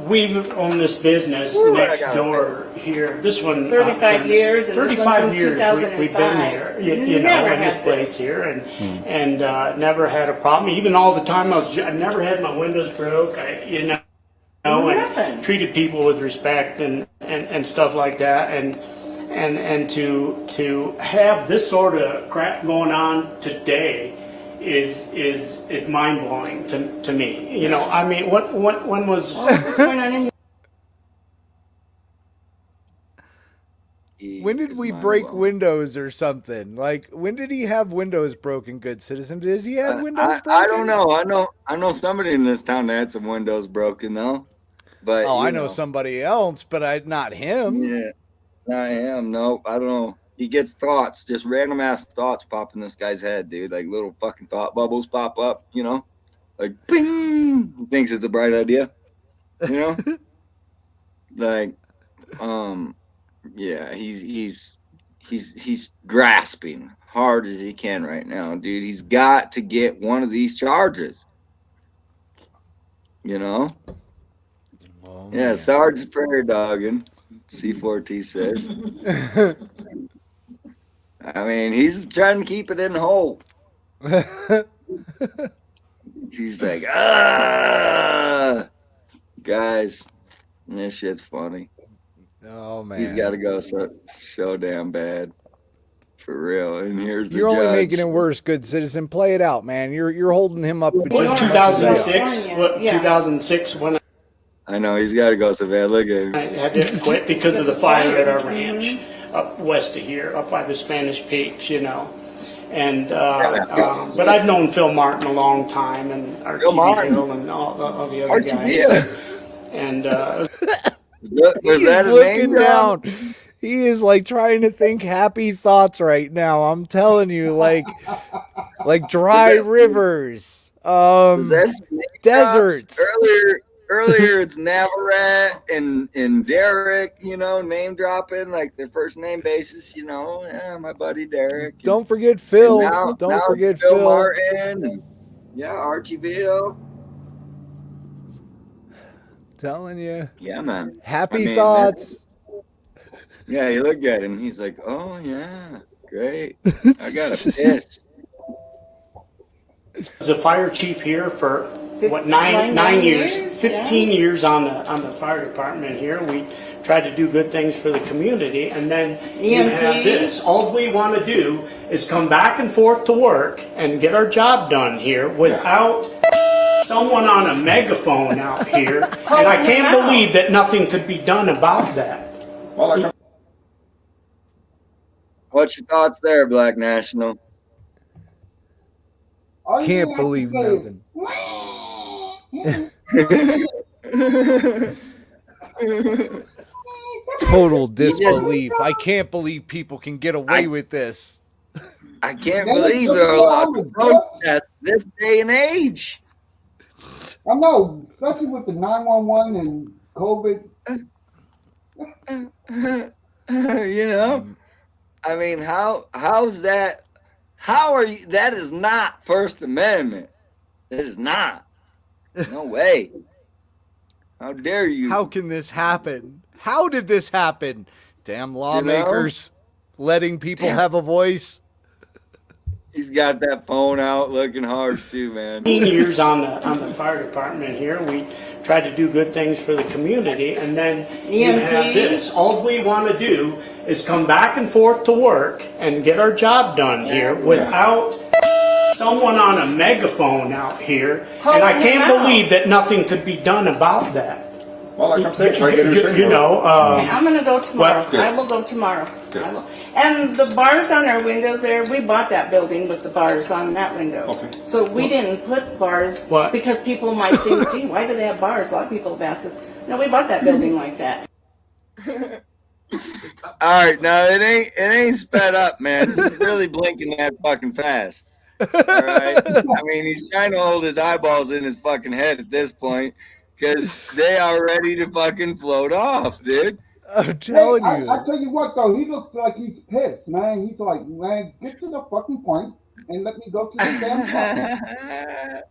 We've owned this business next door here. This one 35 years, and this one 35 since years 2005. we've been here. You know, Never in this had place this. here, and never had a problem. Even all the time I never had my windows broke. And Nothing. treated people with respect and stuff like that. And to have this sort of crap going on today is mind blowing to me. You know, I mean, when was What's going on in When did we break windows or something? Like, when did he have windows broken, good citizen? Does he have windows broken? I don't know. I know somebody in this town that had some windows broken though. But Oh, I know somebody else, but not him. Yeah, not him. Nope. I don't know. He gets thoughts, just random ass thoughts pop in this guy's head, dude. Like little fucking thought bubbles pop up, you know? Like bing! He thinks it's a bright idea. You know? Like, yeah, he's grasping hard as he can right now, dude. He's got to get one of these charges. You know? Oh, Yeah, man. Sarge's prairie dogging, C4T says. I mean, he's trying to keep it in whole. He's like, guys, this shit's funny. Oh man, He's got to go so damn bad, for real. And here's the You're only judge. making it worse, good citizen. Play it out, man. You're holding him up. It was 2006. What, Yeah. 2006 when I know he's got to go so bad. Look at him. I had to quit because of the fire at our ranch up west of here, up by the Spanish Peaks, you know. And but I've known Phil Martin a long time, and RTB Hill and all the other guys. And Was He that is a name looking down. He is like trying to think happy thoughts right now. I'm telling you, like dry rivers, Was that some name deserts. drops? earlier it's Navarette and Derek, you know, name dropping like their first name basis, you know, yeah, my buddy Derek. Don't forget And Phil. now Don't forget Phil Phil. Martin and yeah, Archieville. Telling you. Yeah, man. Happy I mean, thoughts. yeah, you look at him, he's like, oh yeah, great. I got a piss. Was a fire chief here for what, Nine nine years, years, 15 yeah. years on the fire department here. We try to do good things for the community, and then you EMT. have this. All we want to do is come back and forth to work and get our job done here without someone on a megaphone out here. And I can't believe that nothing could be done about that. Well, What's your thoughts there, Black National? All you Can't have to believe say nothing. Total disbelief. I can't believe people can get away with this. I can't believe they're allowed to protest this day and age. I know, especially with the 911 and COVID. You know, I mean, how's that? How are you? That is not First Amendment. It is not. No way. How dare you? How can this happen? How did this happen? Damn lawmakers letting people have a voice. He's got that phone out looking hard too, man. 15 years on the fire department here. We try to do good things for the community, and then you EMT. have this. All we want to do is come back and forth to work and get our job done here without someone on a megaphone out here. And I can't believe that nothing could be done about that. well, like I'm saying, try to get her You know, Okay, I'm gonna go tomorrow. Good. I will go tomorrow. Good. I will. And the bars on our windows there, we bought that building with the bars on that window. Okay. So we didn't put bars What? because people might think, gee, why do they have bars? A lot of people have asked us. No, we bought that building like that. All right, now it ain't sped up, man. He's really blinking that fucking fast. All right. I mean, he's trying to hold his eyeballs in his fucking head at this point because they are ready to fucking float off, dude. I'm telling you. I tell you what, though, he looks like he's pissed, man. He's like, man, get to the fucking point and let me go to the damn point.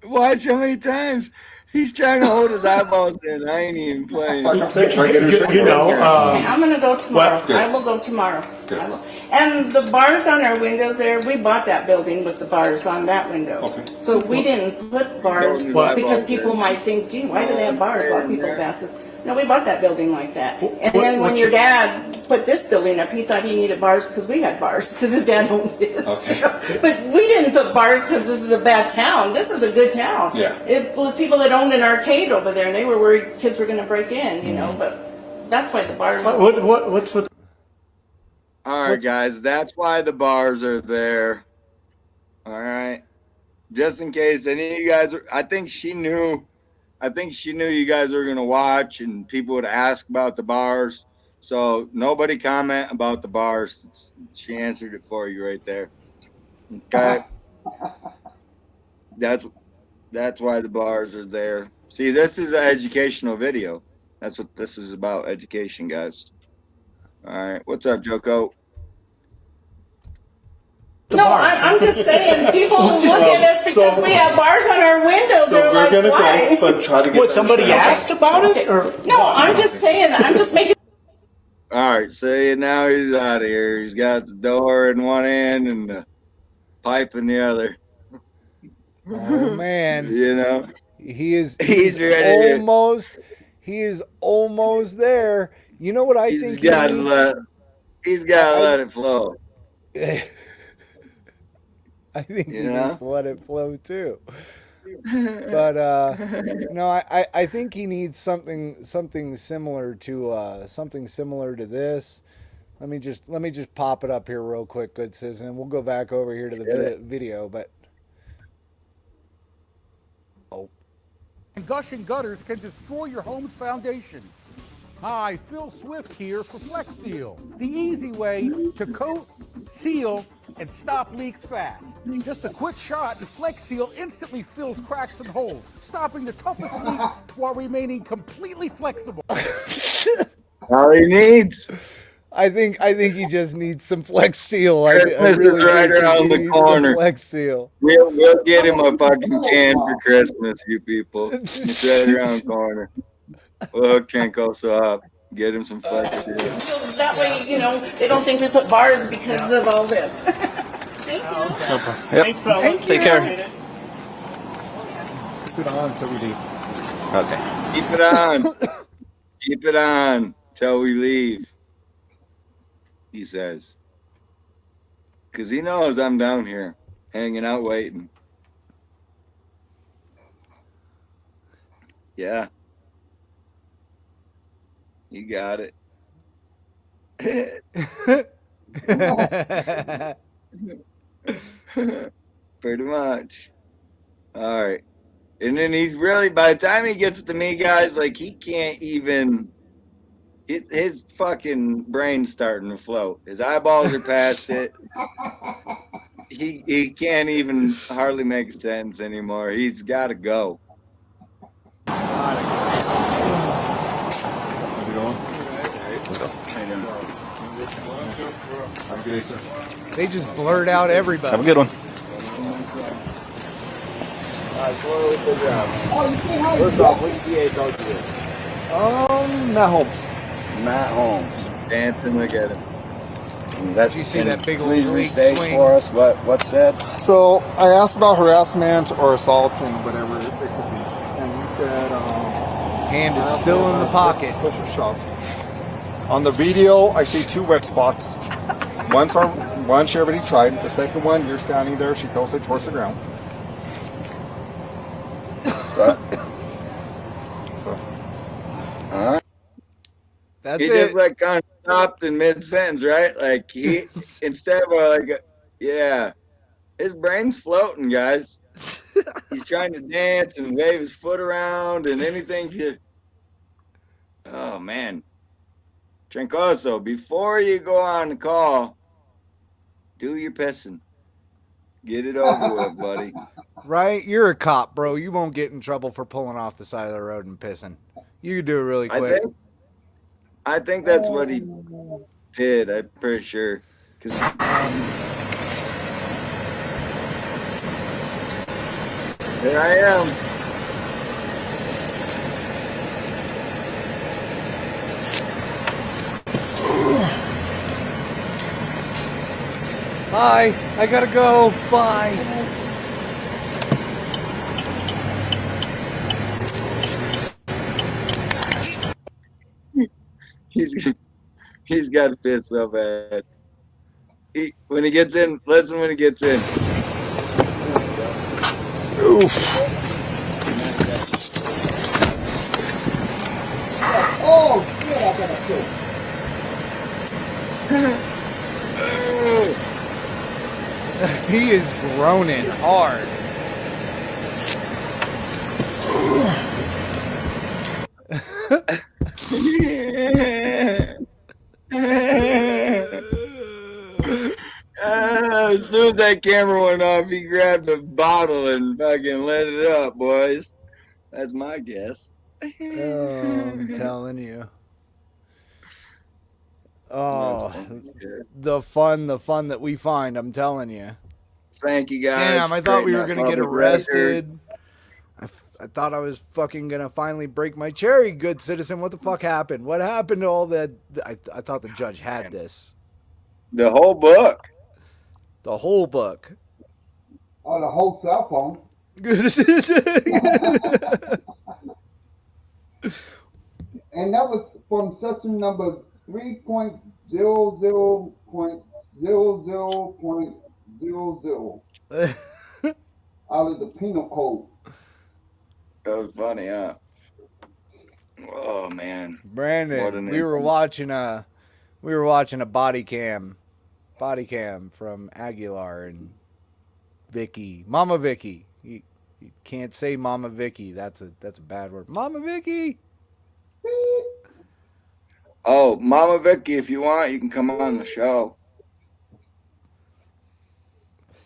Watch how many times he's trying to hold his eyeballs in. I ain't even playing. like I'm saying, try to get her you know, Okay, I'm gonna go tomorrow. Good. I will go tomorrow. Good. I will. And the bars on our windows there, we bought that building with the bars on that window. Okay. So we didn't put bars What? because people might think, gee, why do they have bars? A lot of people have asked us. No, we bought that building like that. And then when what's your your- dad put this building up, he thought he needed bars because we had bars because his dad owned this. Okay. But we didn't put bars because this is a bad town. This is a good town. Yeah. It was people that owned an arcade over there, and they were worried kids were going to break in, you know. But that's why the bars. what's with All right, guys, that's why the bars are there. All right, just in case any of you guys. I think she knew you guys were gonna watch, and people would ask about the bars. So nobody comment about the bars. She answered it for you right there. Okay, that's why the bars are there. See, this is an educational video. That's what this is about, education, guys. All right, what's up, Joko? No, I'm just saying, people look at us because we have bars on our windows. They're like, why? but try to get what somebody asked about it, or No, I'm just saying, I'm just making. All right, see, now he's out of here. He's got the door in one hand and the pipe in the other. Oh man. You know, He's ready. he is almost there. You know what I think He's got to let it flow. I think he know? needs to let it flow too. But no, I think he needs something similar to this. Let me just pop it up here real quick, good citizen. We'll go back over here to the video, but Gushing gutters can destroy your home's foundation. Hi, Phil Swift here for Flex Seal, the easy way to coat, seal, and stop leaks fast. Just a quick shot and Flex Seal instantly fills cracks and holes, stopping the toughest leaks while remaining completely flexible. All he needs. I think he just needs some Flex Seal. I Christmas really is right do think around he the needs corner. some Flex Seal. We'll get him a fucking can for Christmas, you people. It's right around the corner. We'll hook Trancoso up. Get him some Flex Seal. So that way, they don't think we put bars because of all this. Thank you. Yep. Thanks, fellas. Take care. Appreciate it. Keep it on until we leave. Okay. Keep it on. Keep it on till we leave, he says. Because he knows I'm down here, hanging out waiting. Yeah. You got it. Pretty much. All right. And then he's really, by the time he gets to me, guys, like he can't even, his fucking brain's starting to float. His eyeballs are past it. He can't even hardly make sense anymore. He's got to go. How's it going? Let's go. Have a good day, sir. They just blurred out everybody. Have a good one. First off, which DA told you this? Matt Holmes. Matt Holmes. Dancing, look at him. Did you see that big old Please league restate swing? for us what said. So I asked about harassment or assault and whatever it could be, and he said, Hand is still in the pocket. Push or shove. On the video, I see 2 wet spots. One she already tried. The second one, you're standing there. She throws it towards the ground. So, All right. That's He it. just like kind of stopped in mid sentence, right? Like he instead of like, yeah, his brain's floating, guys. He's trying to dance and wave his foot around and anything. Oh man, Trancoso, before you go on the call, do your pissing. Get it over with, buddy. Right? You're a cop, bro. You won't get in trouble for pulling off the side of the road and pissing. You can do it really quick. I think that's what he did. I'm pretty sure. Cause there I am. Bye. I gotta go. Bye. He's got to piss so bad. When he gets in, listen when he gets in. oof. Oh, shit, I gotta piss. He is groaning hard. As soon as that camera went off, he grabbed a bottle and fucking let it up, boys. That's my guess. Oh, I'm telling you. Oh, the fun that we find, I'm telling you. Thank you guys. Damn, I thought we were Straighten going to that get public record. arrested. I thought I was fucking going to finally break my cherry, good citizen. What the fuck happened? What happened to all that? I thought the judge had this. The whole book. The whole book. Oh, the whole cell phone. And that was from section number 3.00.00.00 out of the penal code. That was funny, huh? Oh man, Brandon, we were watching a body cam from Aguilar and Vicky, Mama Vicky. You can't say Mama Vicky. That's a bad word. Mama Vicky. So, Mama Vicky, if you want, you can come on the show.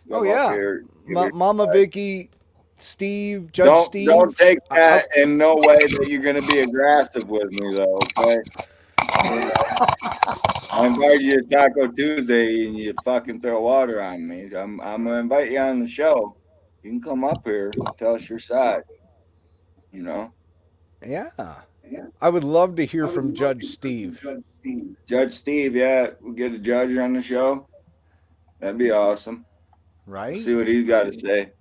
Oh Come up yeah, here. Give it a Mama try. Vicky, Steve, Judge Don't Steve. take I, that in no way that you're gonna be aggressive with me, though. Okay. You know, I invite you to Taco Tuesday and you fucking throw water on me. I'm gonna invite you on the show. You can come up here, tell us your side. You know. yeah, I would love to hear from Judge Steve. Judge Steve, yeah, we'll get a judge on the show. That'd be awesome. We'll Right? see what he's got to say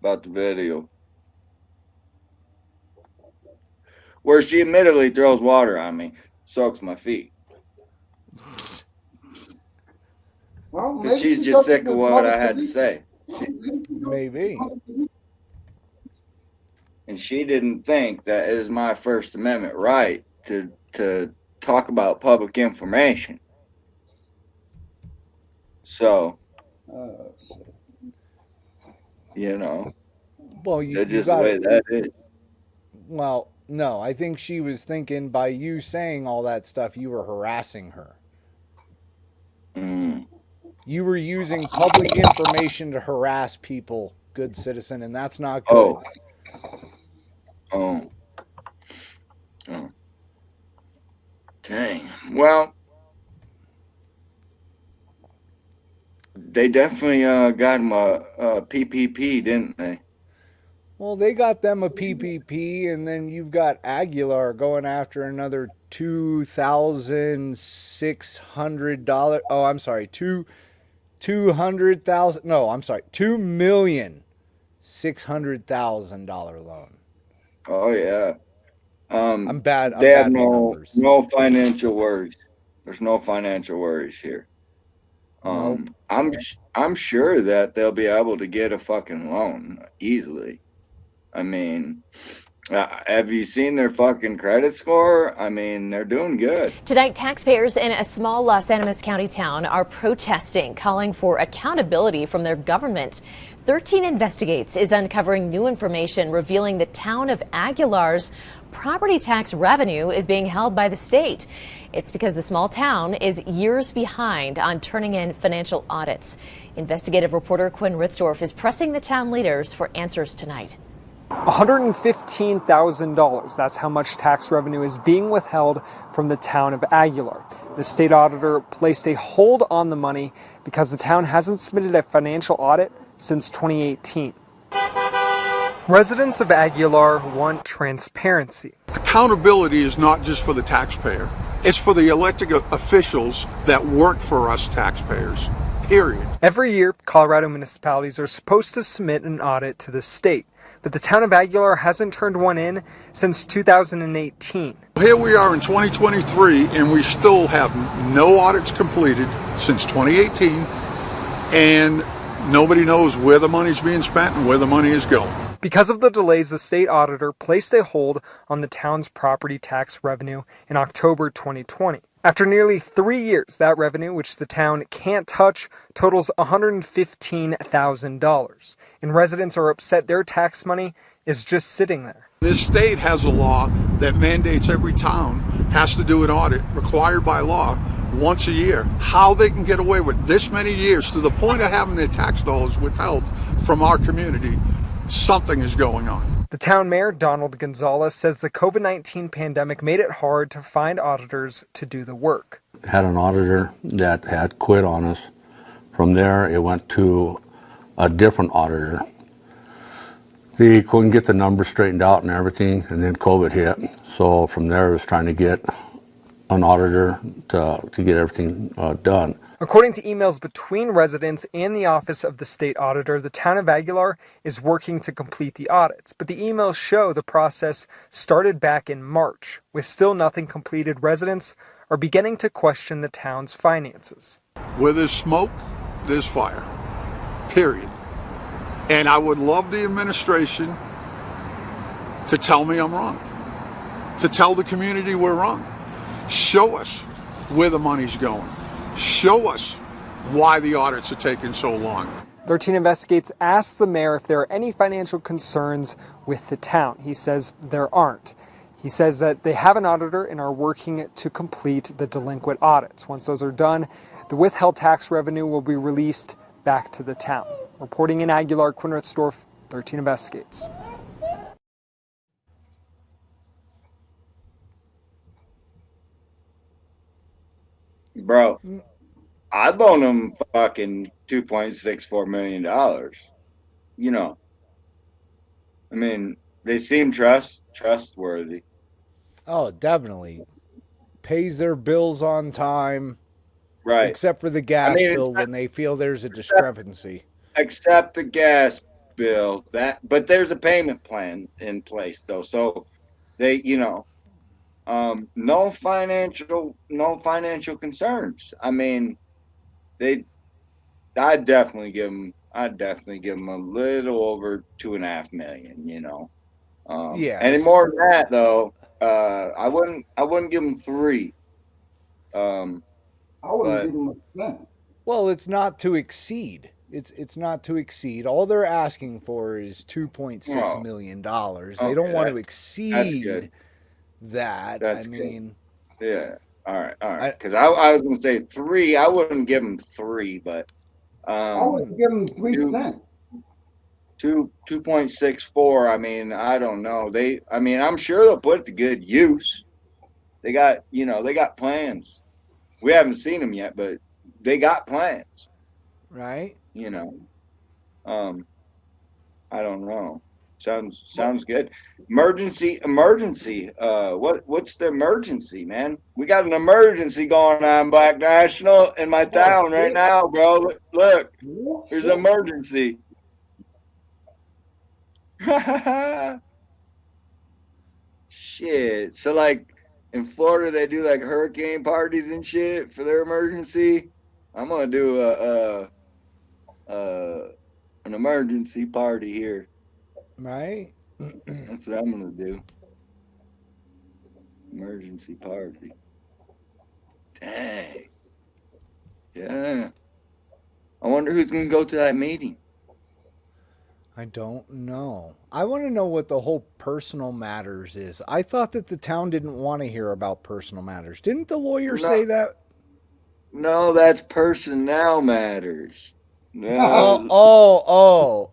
about the video. Where she admittedly throws water on me, soaks my feet. Well, Because maybe she's she just doesn't sick of just what want I it to had to be. say. Maybe. And she didn't think that it is my First Amendment right to talk about public information. So, you know, Well, that's you just the got way it. that is. Well, no, I think she was thinking by you saying all that stuff, you were harassing her. Mm. You were using public information to harass people, good citizen, and that's not good. Oh. Dang. Well, they definitely got him a PPP, didn't they? Well, they got them a PPP, and then you've got Aguilar going after another $2,600. Oh, I'm sorry, 200,000. No, I'm sorry, $2,600,000 loan. Oh yeah. I'm bad. I'm They have bad with numbers. no financial worries. There's no financial worries here. Nope. I'm sure that they'll be able to get a fucking loan easily. I mean, have you seen their fucking credit score? I mean, they're doing good. Tonight, taxpayers in a small Los Animas County town are protesting, calling for accountability from their government. 13 Investigates is uncovering new information revealing the town of Aguilar's property tax revenue is being held by the state. It's because the small town is years behind on turning in financial audits. Investigative reporter Quinn Ritzdorf is pressing the town leaders for answers tonight. $115,000. That's how much tax revenue is being withheld from the town of Aguilar. The state auditor placed a hold on the money because the town hasn't submitted a financial audit since 2018. Residents of Aguilar want transparency. Accountability is not just for the taxpayer. It's for the elected officials that work for us taxpayers, period. Every year, Colorado municipalities are supposed to submit an audit to the state, but the town of Aguilar hasn't turned one in since 2018. Here we are in 2023, and we still have no audits completed since 2018, and nobody knows where the money's being spent and where the money is going. Because of the delays, the state auditor placed a hold on the town's property tax revenue in October 2020. After nearly 3 years, that revenue, which the town can't touch, totals $115,000. And residents are upset their tax money is just sitting there. This state has a law that mandates every town has to do an audit required by law once a year. How they can get away with this many years to the point of having their tax dollars withheld from our community, something is going on. The town mayor, Donald Gonzalez, says the COVID-19 pandemic made it hard to find auditors to do the work. Had an auditor that had quit on us. From there, it went to a different auditor. He couldn't get the numbers straightened out and everything, and then COVID hit. So from there, I was trying to get an auditor to get everything done. According to emails between residents and the office of the state auditor, the town of Aguilar is working to complete the audits. But the emails show the process started back in March. With still nothing completed, residents are beginning to question the town's finances. Where there's smoke, there's fire, period. And I would love the administration to tell me I'm wrong, to tell the community we're wrong. Show us where the money's going. Show us why the audits are taking so long. 13 Investigates asked the mayor if there are any financial concerns with the town. He says there aren't. He says that they have an auditor and are working to complete the delinquent audits. Once those are done, the withheld tax revenue will be released back to the town. Reporting in Aguilar, Quinn Ritzdorf, 13 Investigates. Bro, I loaned them fucking $2.64 million. You know, I mean, they seem trustworthy. Oh, definitely. Pays their bills on time, Right. except for the I gas mean, it's bill not, when they feel there's a discrepancy. except the gas bill. But there's a payment plan in place though. So they, no financial concerns. I mean, they I'd definitely give them a little over 2.5 million, any Yes. more than that though, I wouldn't give them three. Um, I wouldn't but give them a cent. Well, it's not to exceed. It's not to exceed. All they're asking for is $2.6 million. They okay, don't want to that's good. exceed that. I That's good. mean, Yeah. All right. All right. I Because I was gonna say three. I wouldn't give them three, but I wouldn't give them 3 two cents. 2.64. I mean, I don't know. I mean, I'm sure they'll put it to good use. They got plans. We haven't seen them yet, but they got plans. right? You know. Um, I don't know. Sounds good. Emergency. What's the emergency, man? We got an emergency going on, Black National, in my Oh, town right shit. now, bro. Look, Oh, there's an shit. emergency. Shit. So like in Florida, they do like hurricane parties and shit for their emergency. I'm gonna do a an emergency party here. Right? That's what I'm gonna do. Emergency party. Dang. Yeah. I wonder who's gonna go to that meeting. I don't know. I want to know what the whole personal matters is. I thought that the town didn't want to hear about personal matters. Didn't the lawyer No, say that? no, that's personnel matters. Oh,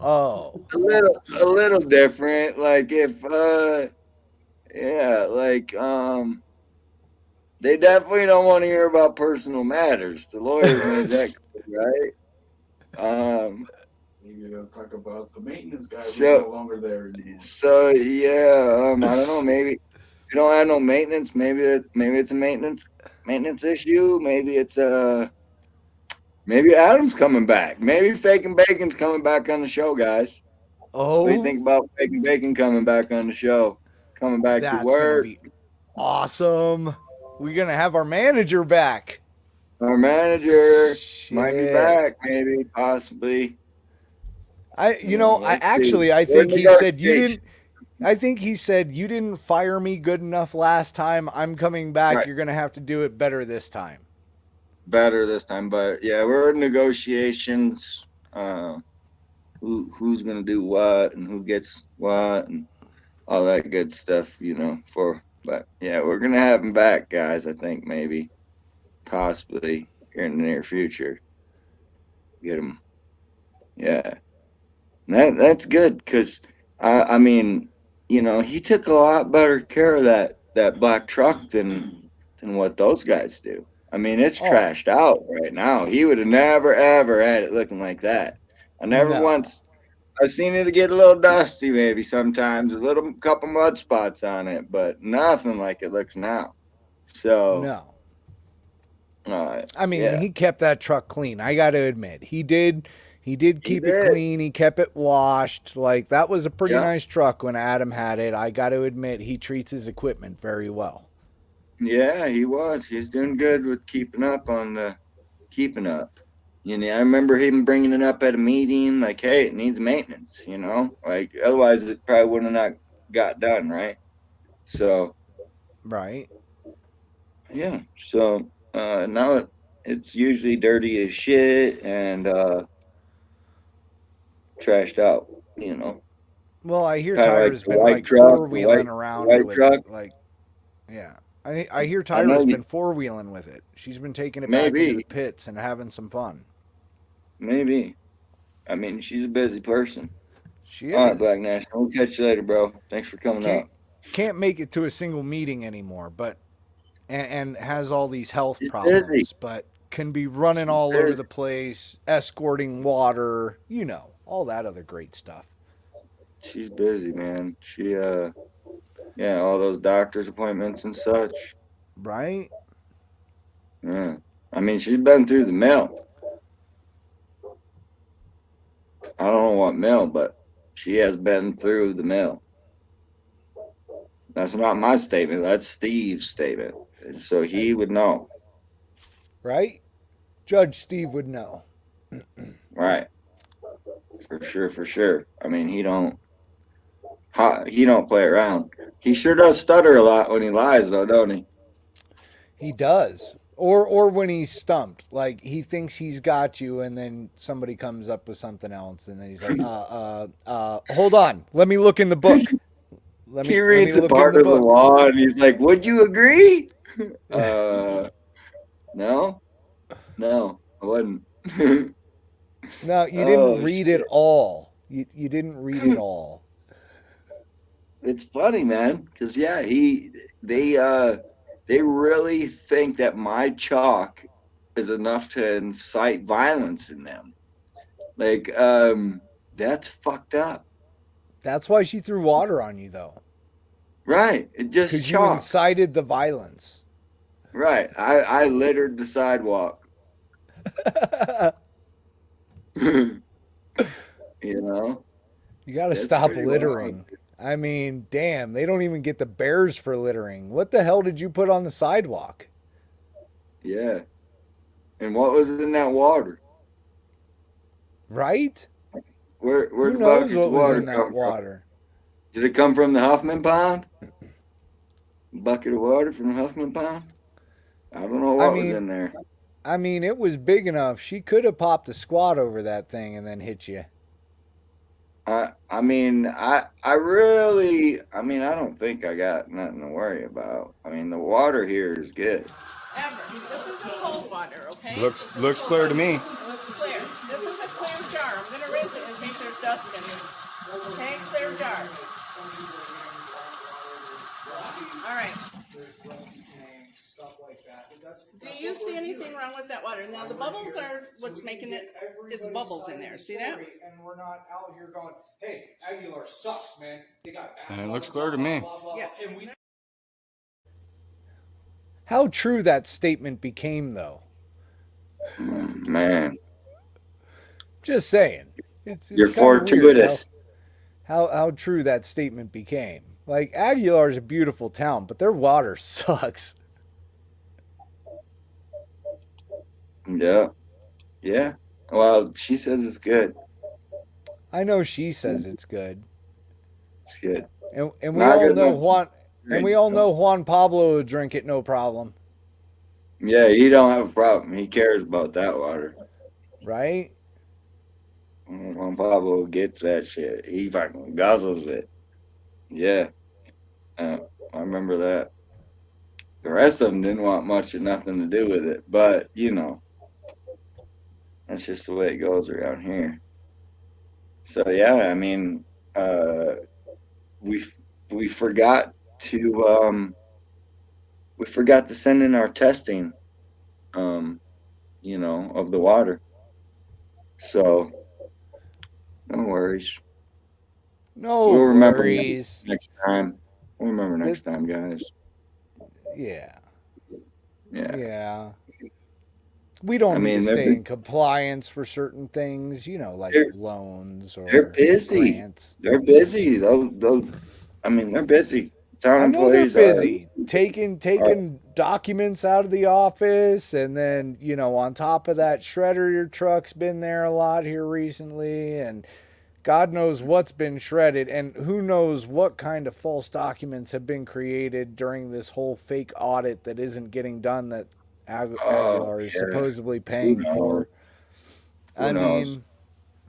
No, a little different. Like if yeah, like they definitely don't want to hear about personal matters. The lawyers made that clear, right? Maybe they'll talk about the maintenance guy who's So no longer there anymore. so yeah, I don't know. Maybe we don't have no maintenance. Maybe it's a maintenance issue. Maybe Adam's coming back. Maybe Fake and Bacon's coming back on the show, guys. What do you Oh, think about Fake and Bacon coming back on the show? Coming back to that's going to work. be awesome. We're going to have our manager back. Our manager might be Shit. back, maybe, possibly. I Let's see. I We're in think he said you negotiation. didn't I think he said you didn't fire me good enough last time. I'm coming back. Right. You're going to have to do it better this time. Better this time, but yeah, we're in negotiations. Who's gonna do what and who gets what and all that good stuff, but yeah, we're gonna have him back, guys. I think maybe, possibly here in the near future. Get him, yeah. That's good because I mean, he took a lot better care of that black truck than what those guys do. I mean, it's Oh, trashed out right now. He would have never ever had it looking like that. I never no. once. I've seen it get a little dusty, maybe sometimes a little couple mud spots on it, but nothing like it looks now. So, No. uh, I mean, yeah, he kept that truck clean. I got to admit. He did he keep it did. clean. He kept it washed. Like that was a pretty Yeah, nice truck when Adam had it. I got to admit he treats his equipment very well. yeah, he was. He's doing good with keeping up on the keeping up. I remember him bringing it up at a meeting, like, hey, it needs maintenance. Like otherwise it probably would have not got done, right? So, Right? yeah. So now it's usually dirty as shit and trashed out. Well, I hear Kind of like Tyra's the been white like truck, four-wheeling the around white with truck. it. Like Yeah. I hear I know Tyra's you, been four-wheeling with it. She's been taking it back into the pits and having some fun. maybe. I mean, she's a busy person. She All right, is. Black National. We'll catch you later, bro. Thanks for coming Can't up. can't make it to a single meeting anymore, but and has all these health She's busy. problems, but can be running She's all over busy. the place, escorting water, all that other great stuff. She's busy, man. Yeah, all those doctor's appointments and such. Right? Yeah. I mean, she's been through the mill. I don't know what mill, but she has been through the mill. That's not my statement. That's Steve's statement. And so he would know. Right? Judge Steve would know. Right. For sure, for sure. I mean, he don't play around. He sure does stutter a lot when he lies, though, don't he? He does. Or when he's stumped, like he thinks he's got you, and then somebody comes up with something else, and then he's like, hold on, let me look in the book. He reads a part of the law, and he's like, "Would you agree?" No, no, I wouldn't. No, you Oh, didn't read shit. it all. You didn't read it all. It's funny, man, because yeah, they really think that my chalk is enough to incite violence in them. Like, that's fucked up. That's why she threw water on you, though. Right. It just Because you chalk. incited the violence. Right. I littered the sidewalk. You know? You got to That's stop pretty littering. wild. I mean, damn, they don't even get the bears for littering. What the hell did you put on the sidewalk? Yeah. And what was in that water? Right? Where Who the knows buckets what of was water in that come from? water? Did it come from the Huffman Pond? Bucket of water from the Huffman Pond? I don't know what was in there. I mean, it was big enough. She could have popped a squat over that thing and then hit you. I mean, I don't think I got nothing to worry about. I mean, the water here is good. This is a cold water, okay? Looks clear to me. It looks clear. This is a clear jar. I'm gonna rinse it in case there's dust in it. Okay, clear jar. All right. Do you see anything wrong with that water? Now the bubbles are what's making it. It's bubbles in there. See that? And we're not out here going, "Hey, Aguilar sucks, man. They got." It looks clear to me. Yes. How true that statement became, though. Man, Just saying. It's you're kinda weird fortuitous. how true that statement became. Like, Aguilar's a beautiful town, but their water sucks. Yeah. Yeah. Well, she says it's good. I know she says it's good. It's good. And we Not all good know enough. Juan Pablo would drink it no problem. Yeah, he don't have a problem. He cares about that water. Right? Juan Pablo gets that shit. He fucking guzzles it. Yeah. I remember that. The rest of them didn't want much or nothing to do with it, but that's just the way it goes around here. So yeah, I mean, we forgot to send in our testing, of the water. So no worries. No We'll remember worries. next time. We'll remember next time, guys. Yeah. Yeah. Yeah. We don't need to stay in compliance for certain things, like loans or They're busy. grants. They're busy. They're busy. Town I know they're employees busy taking documents out of the office, and then on top of that, shredder your truck's been there a lot here recently, and God knows what's been shredded, and who knows what kind of false documents have been created during this whole fake audit that isn't getting done that Aguilar is supposedly paying for. I mean,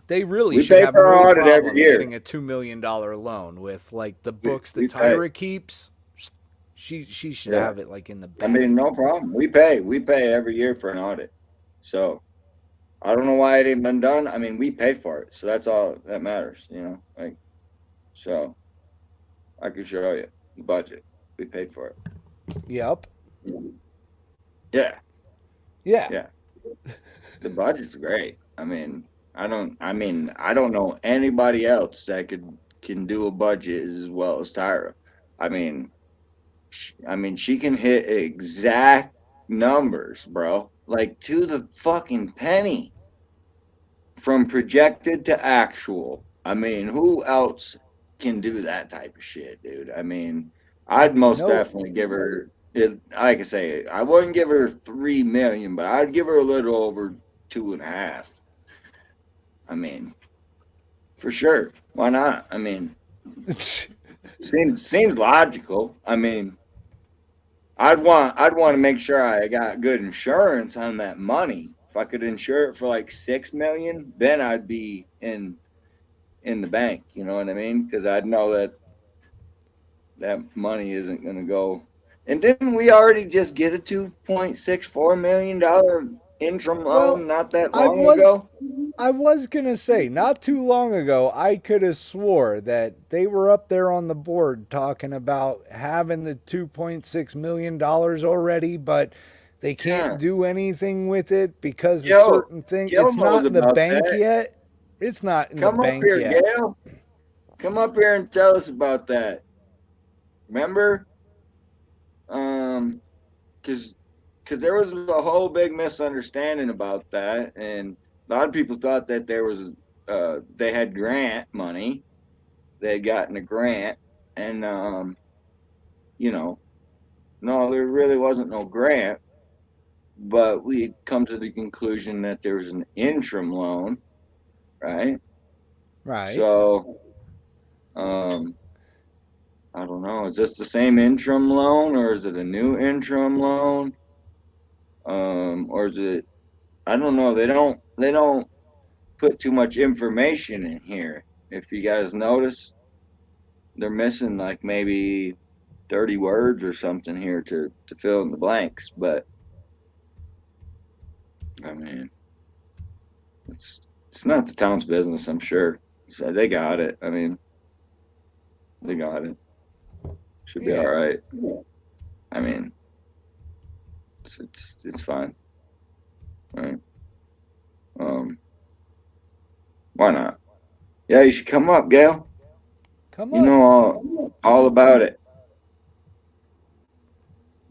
they really should have no problem getting a $2 million loan with like the books that Tyra keeps. She should Yeah. have it like in the I bank. mean, no problem. We pay every year for an audit. So I don't know why it ain't been done. I mean, we pay for it, so that's all that matters, like, so I can show you the budget. We paid for it. Yep. Yeah, Yeah. yeah. The budget's great. I don't know anybody else that can do a budget as well as Tyra. I mean, she can hit exact numbers, bro, like to the fucking penny from projected to actual. I mean, who else can do that type of shit, dude? I mean, I'd most no. definitely give her. Like I say, I wouldn't give her 3 million, but I'd give her a little over 2.5. I mean, for sure. Why not? I mean, seems logical. I mean, I'd want to make sure I got good insurance on that money. If I could insure it for like 6 million, then I'd be in the bank. You know what I mean? Because I'd know that money isn't going to go. And didn't we already just get a $2.64 million interim loan not that long ago? I was gonna say, not too long ago, I could have swore that they were up there on the board talking about having the $2.6 million already, but they can't do anything with it because of certain things. Gail It's not knows in the about bank that. yet. It's not in Come the up bank here, yet. Gail. Come up here and tell us about that. Remember? Because there was a whole big misunderstanding about that, and a lot of people thought that they had grant money. They had gotten a grant, and no, there really wasn't no grant. But we had come to the conclusion that there was an interim loan, right? Right. So, I don't know. Is this the same interim loan, or is it a new interim loan? Or is it? I don't know. They don't put too much information in here. If you guys notice, they're missing like maybe 30 words or something here to fill in the blanks. But I mean, it's not the town's business, I'm sure. So they got it. I mean, they got it. Should be all right. I mean, it's fine. Right. Why not? Yeah, you should come up, Gail. Come You up. know all about it.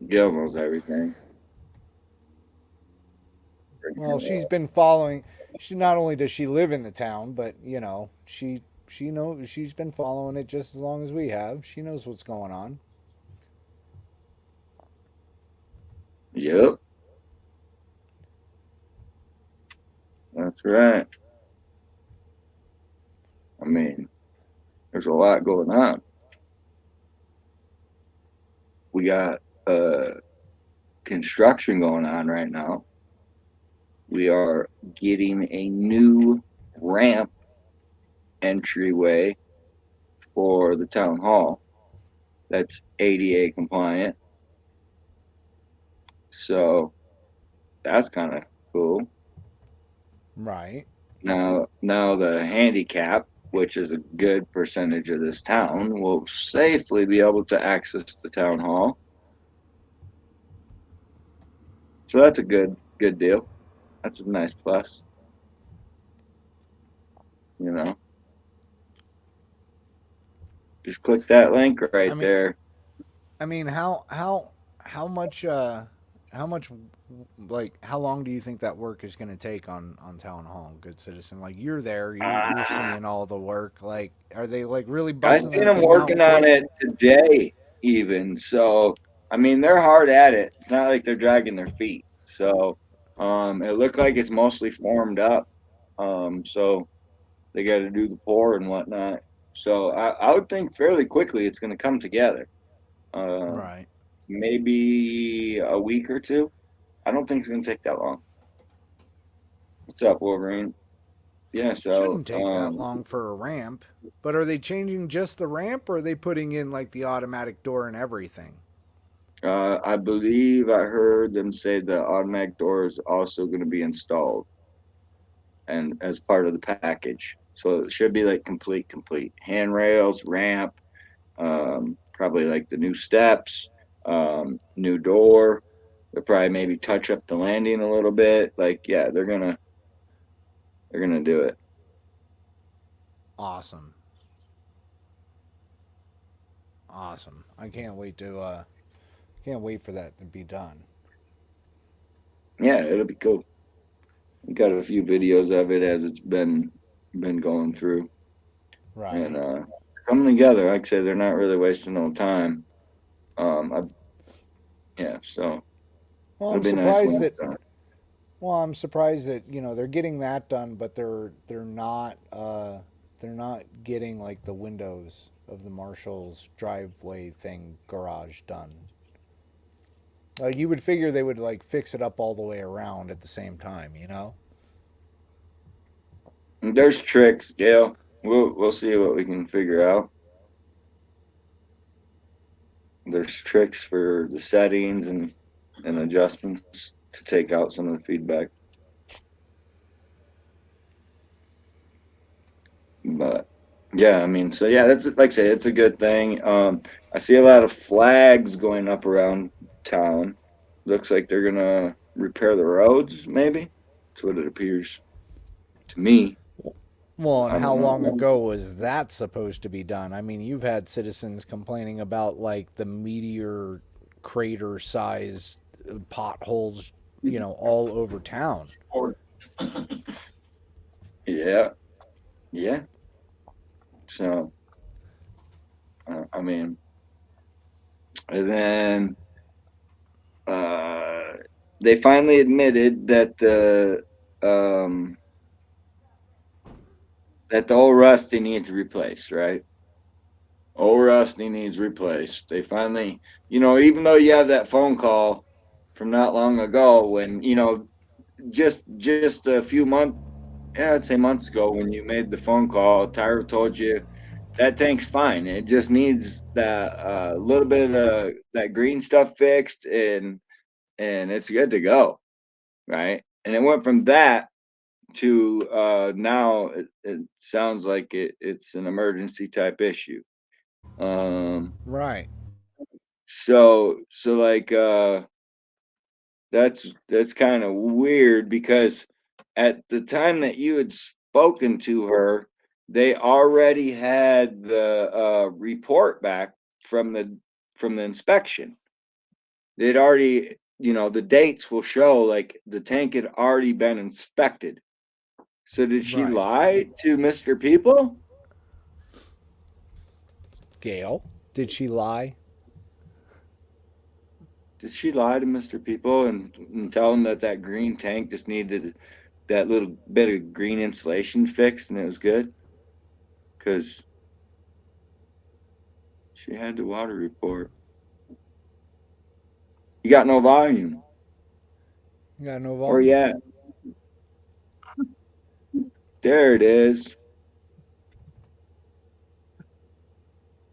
Gail knows everything. Well, she's been following. She not only does she live in the town, but she knows, she's been following it just as long as we have. She knows what's going on. Yep. That's right. I mean, there's a lot going on. We got construction going on right now. We are getting a new ramp entryway for the town hall that's ADA compliant. So that's kind of cool. Right. Now the handicap, which is a good percentage of this town, will safely be able to access the town hall. So that's a good deal. That's a nice plus. Just click that link right there. I mean, how much like how long do you think that work is going to take on town hall, good citizen? Like you're there, you're seeing all the work. Like, are they like really busting? I seen them working on it today, even. So I mean, they're hard at it. It's not like they're dragging their feet. So it looked like it's mostly formed up. So they got to do the pour and whatnot. So I would think fairly quickly it's going to come together. Right. Maybe a week or two. I don't think it's going to take that long. What's up, Wolverine? Yeah, so shouldn't take that long for a ramp. But are they changing just the ramp, or are they putting in like the automatic door and everything? I believe I heard them say the automatic door is also going to be installed and as part of the package. So it should be like complete handrails, ramp, probably like the new steps, new door. They'll probably maybe touch up the landing a little bit. Like, yeah, they're gonna do it. Awesome. Awesome. I can't wait for that to be done. Yeah, it'll be cool. We got a few videos of it as it's been going through, and Right. it's coming together. Like I said, they're not really wasting no time. I, yeah, so Well, it'll I'm be nice when surprised it's that done. well, I'm surprised that, they're getting that done, but they're not getting like the windows of the Marshall's driveway thing garage done. Like you would figure they would like fix it up all the way around at the same time, you know? There's tricks, Gail. We'll see what we can figure out. There's tricks for the settings and adjustments to take out some of the feedback. But yeah, I mean, so yeah, that's like I say, it's a good thing. I see a lot of flags going up around town. Looks like they're gonna repair the roads, maybe. That's what it appears to me. Well, and I how don't long know. ago was that supposed to be done? I mean, you've had citizens complaining about like the meteor crater size potholes, all over town. Yeah, yeah. So, I mean, and then uh, they finally admitted um, that the old Rusty needs replaced, right? Old Rusty needs replaced. They finally, even though you have that phone call from not long ago when, just a few months, yeah, I'd say months ago when you made the phone call, Tyra told you that tank's fine. It just needs that little bit of that green stuff fixed and it's good to go, right? And it went from that to now it sounds like it's an emergency type issue. Um, Right. so like that's kind of weird because at the time that you had spoken to her, they already had the report back from the inspection. They'd already, the dates will show like the tank had already been inspected. So did she Right. lie to Mr. People? Gail, did she lie? Did she lie to Mr. People and tell him that that green tank just needed that little bit of green insulation fixed and it was good? Because she had the water report. You got no volume. You got no Where you volume. at? There it is.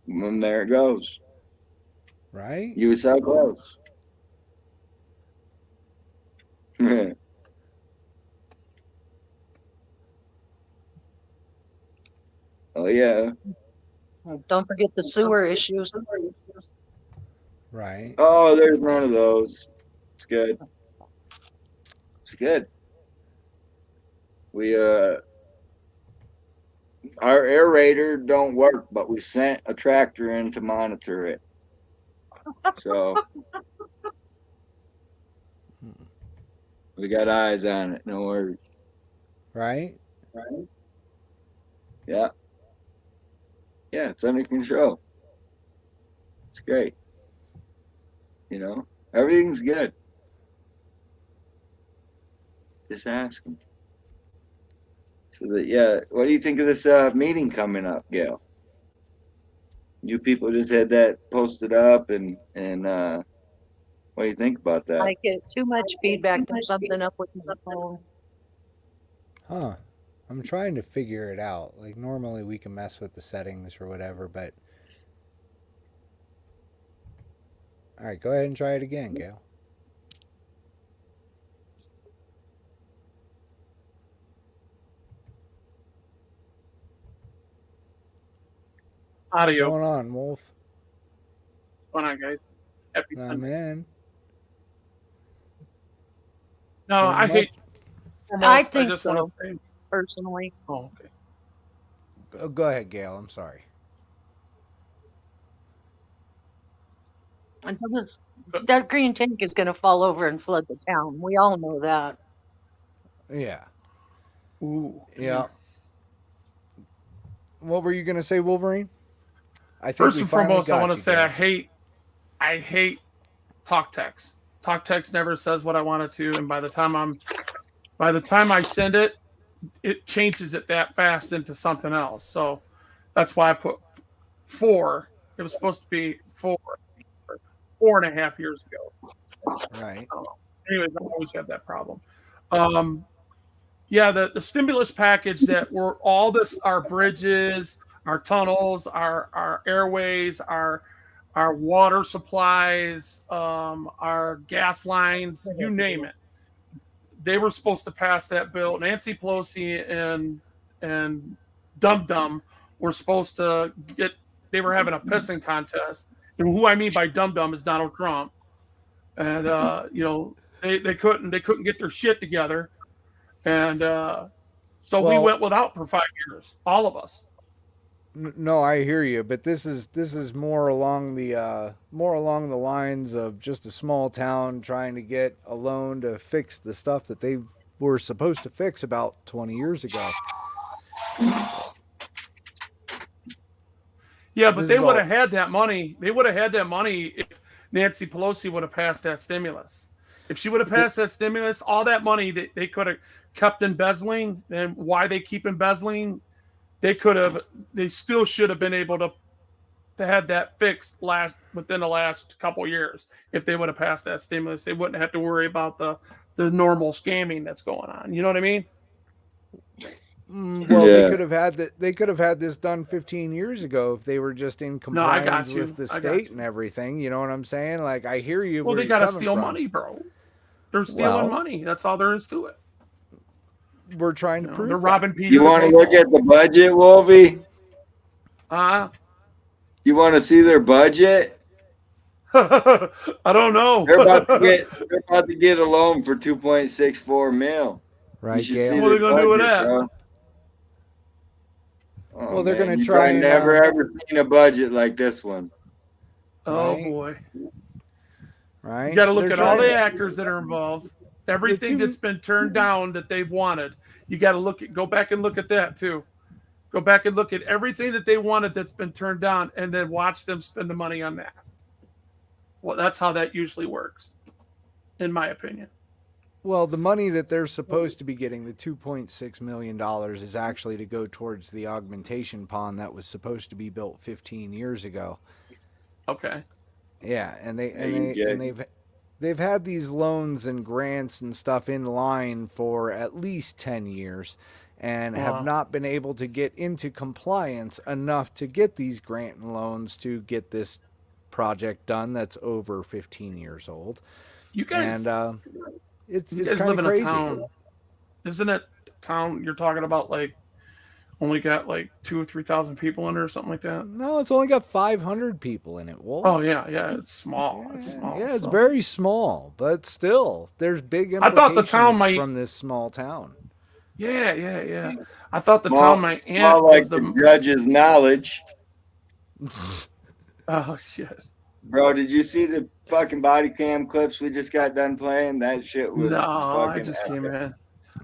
And there it goes. Right? You were so close. Oh yeah. Don't forget the sewer issues. Right. Oh, there's one of those. It's good. It's good. We our aerator don't work, but we sent a tractor in to monitor it. So we got eyes on it. No worries. Right? Right? Yeah. Yeah, it's under control. It's great. Everything's good. Just ask them. So that yeah, what do you think of this meeting coming up, Gail? You people just had that posted up and what do you think about that? I get too much feedback. There's something up with my phone. Huh. I'm trying to figure it out. Like normally we can mess with the settings or whatever, but All right, go ahead and try it again, Gail. What's Audio. going on, Wolf? What's going on, guys? Happy I'm Sunday. in. No, Not I much. hate. I Foremost, I think just want so, to say. personally. Oh, okay. Go ahead, Gail. I'm sorry. Until that green tank is going to fall over and flood the town. We all know that. Yeah. Ooh. Yeah. What were you gonna say, Wolverine? I think First we and finally foremost, I got want you, to say Gail. I hate talk text. Talk text never says what I want it to, and by the time I send it, it changes it that fast into something else. So that's why I put 4. It was supposed to be 4.5 years ago. Right. I don't know. Anyways, I always have that problem. Yeah, the stimulus package that were all this, our bridges, our tunnels, our airways, our water supplies, our gas lines, you name it. They were supposed to pass that bill. Nancy Pelosi and Dum Dum were supposed to get. They were having a pissing contest, and who I mean by Dum Dum is Donald Trump. And they couldn't get their shit together, and so we Well, went without for 5 years, all of us. no, I hear you, but this is more along the lines of just a small town trying to get a loan to fix the stuff that they were supposed to fix about 20 years ago. Yeah, but This they is would all. have had that money. They would have had that money if Nancy Pelosi would have passed that stimulus. If she would have passed that stimulus, all that money that they could have kept embezzling, and why they keep embezzling, they still should have been able to have that fixed within the last couple years. If they would have passed that stimulus, they wouldn't have to worry about the normal scamming that's going on. You know what I mean? Well, they could have had that. They could have had this done 15 years ago if they were just in No, I got compliance you. with the I got state you. and everything. You know what I'm saying? Like, I hear you. Well, Where they you're got to coming steal from. money, bro. They're stealing Well, money. That's all there is to it. We're trying to prove They're that. robbing Peter. You want to look at the budget, Wolvie? You want to see their budget? I don't know. They're about to get a loan for 2.64 mil. Right, you should Gail? see What are their they gonna do with budget, that? bro. Oh, Well, they're man, going to you try probably and never ever seen a budget like this one. Oh Right. boy. right. You got to look They're at all trying the to- actors that are involved. Everything two- that's been turned down that they've wanted. You got to go back and look at that too. Go back and look at everything that they wanted that's been turned down, and then watch them spend the money on that. Well, that's how that usually works, in my opinion. Well, the money that they're supposed to be getting, the $2.6 million, is actually to go towards the augmentation pond that was supposed to be built 15 years ago. Okay. Yeah, and they've had these loans and grants and stuff in line for at least 10 years and have not been able to get into compliance enough to get these grant and loans to get this project done that's over 15 years old. You guys, and it's you guys kind live of in crazy. a town. Isn't it town you're talking about, like only got like 2,000 or 3,000 people in it or something like that? No, it's only got 500 people in it, Wolf. Oh yeah, it's small. It's small. Yeah, it's so. very small, but still, there's big I implications thought the town might. from this small town. Yeah. I thought the Small, town my aunt small like was the judge's knowledge. Oh shit. Bro, did you see the fucking body cam clips we just got done playing? That shit was No, fucking I just epic. came in.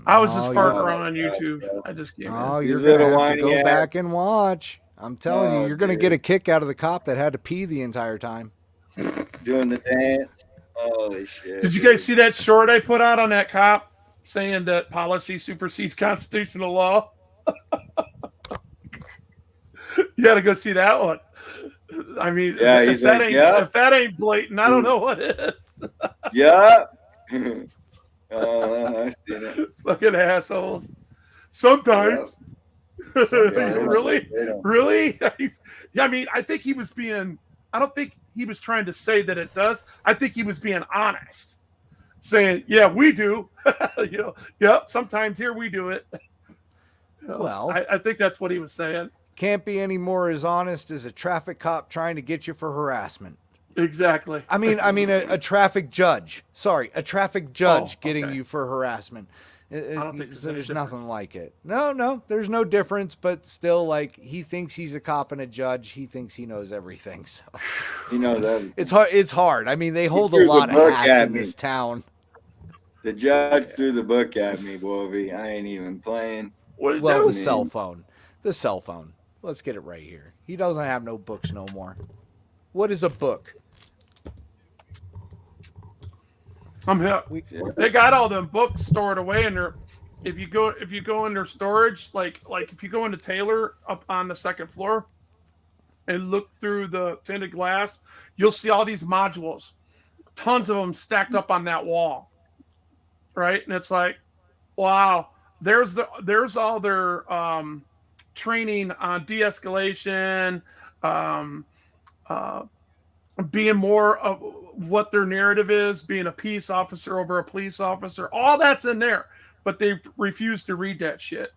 I was just Oh, farting you're- around on YouTube. I just came Oh, in. you're These gonna little have to whiny go ass- back and watch. I'm telling you, Oh, you're gonna dude. get a kick out of the cop that had to pee the entire time. Doing the dance. Holy shit. Did you guys see that short I put out on that cop saying that policy supersedes constitutional law? You got to go see that one. I mean, Yeah, if he's that like, ain't "Yep." if that ain't blatant, I don't know what is. Yeah. I've seen it. Fucking assholes. Sometimes. Yeah, Really? they don't- Really? I mean, I think he was being I don't think he was trying to say that it does. I think he was being honest, saying, "Yeah, we do." Yep. Sometimes here we do it. Well, I think that's what he was saying. Can't be any more as honest as a traffic cop trying to get you for harassment. Exactly. I mean, a traffic judge. Sorry, a traffic judge getting you for harassment. I don't think there's nothing like it. No, there's no difference. But still, like, he thinks he's a cop and a judge. He thinks he knows everything. So You know that it's hard. It's hard. I mean, they hold a threw the lot of book hats at in me. this town. the judge threw the book at me, Bovey. I ain't even playing. Well, the cell phone. The cell phone. Let's get it right here. He doesn't have no books no more. What is a book? I'm here. They got all them books stored away in their. If you go in their storage, like if you go into Taylor up on the second floor, and look through the tinted glass, you'll see all these modules, tons of them stacked up on that wall. Right, and it's like, wow. There's all their training on de-escalation, being more of what their narrative is, being a peace officer over a police officer. All that's in there, but they refuse to read that shit,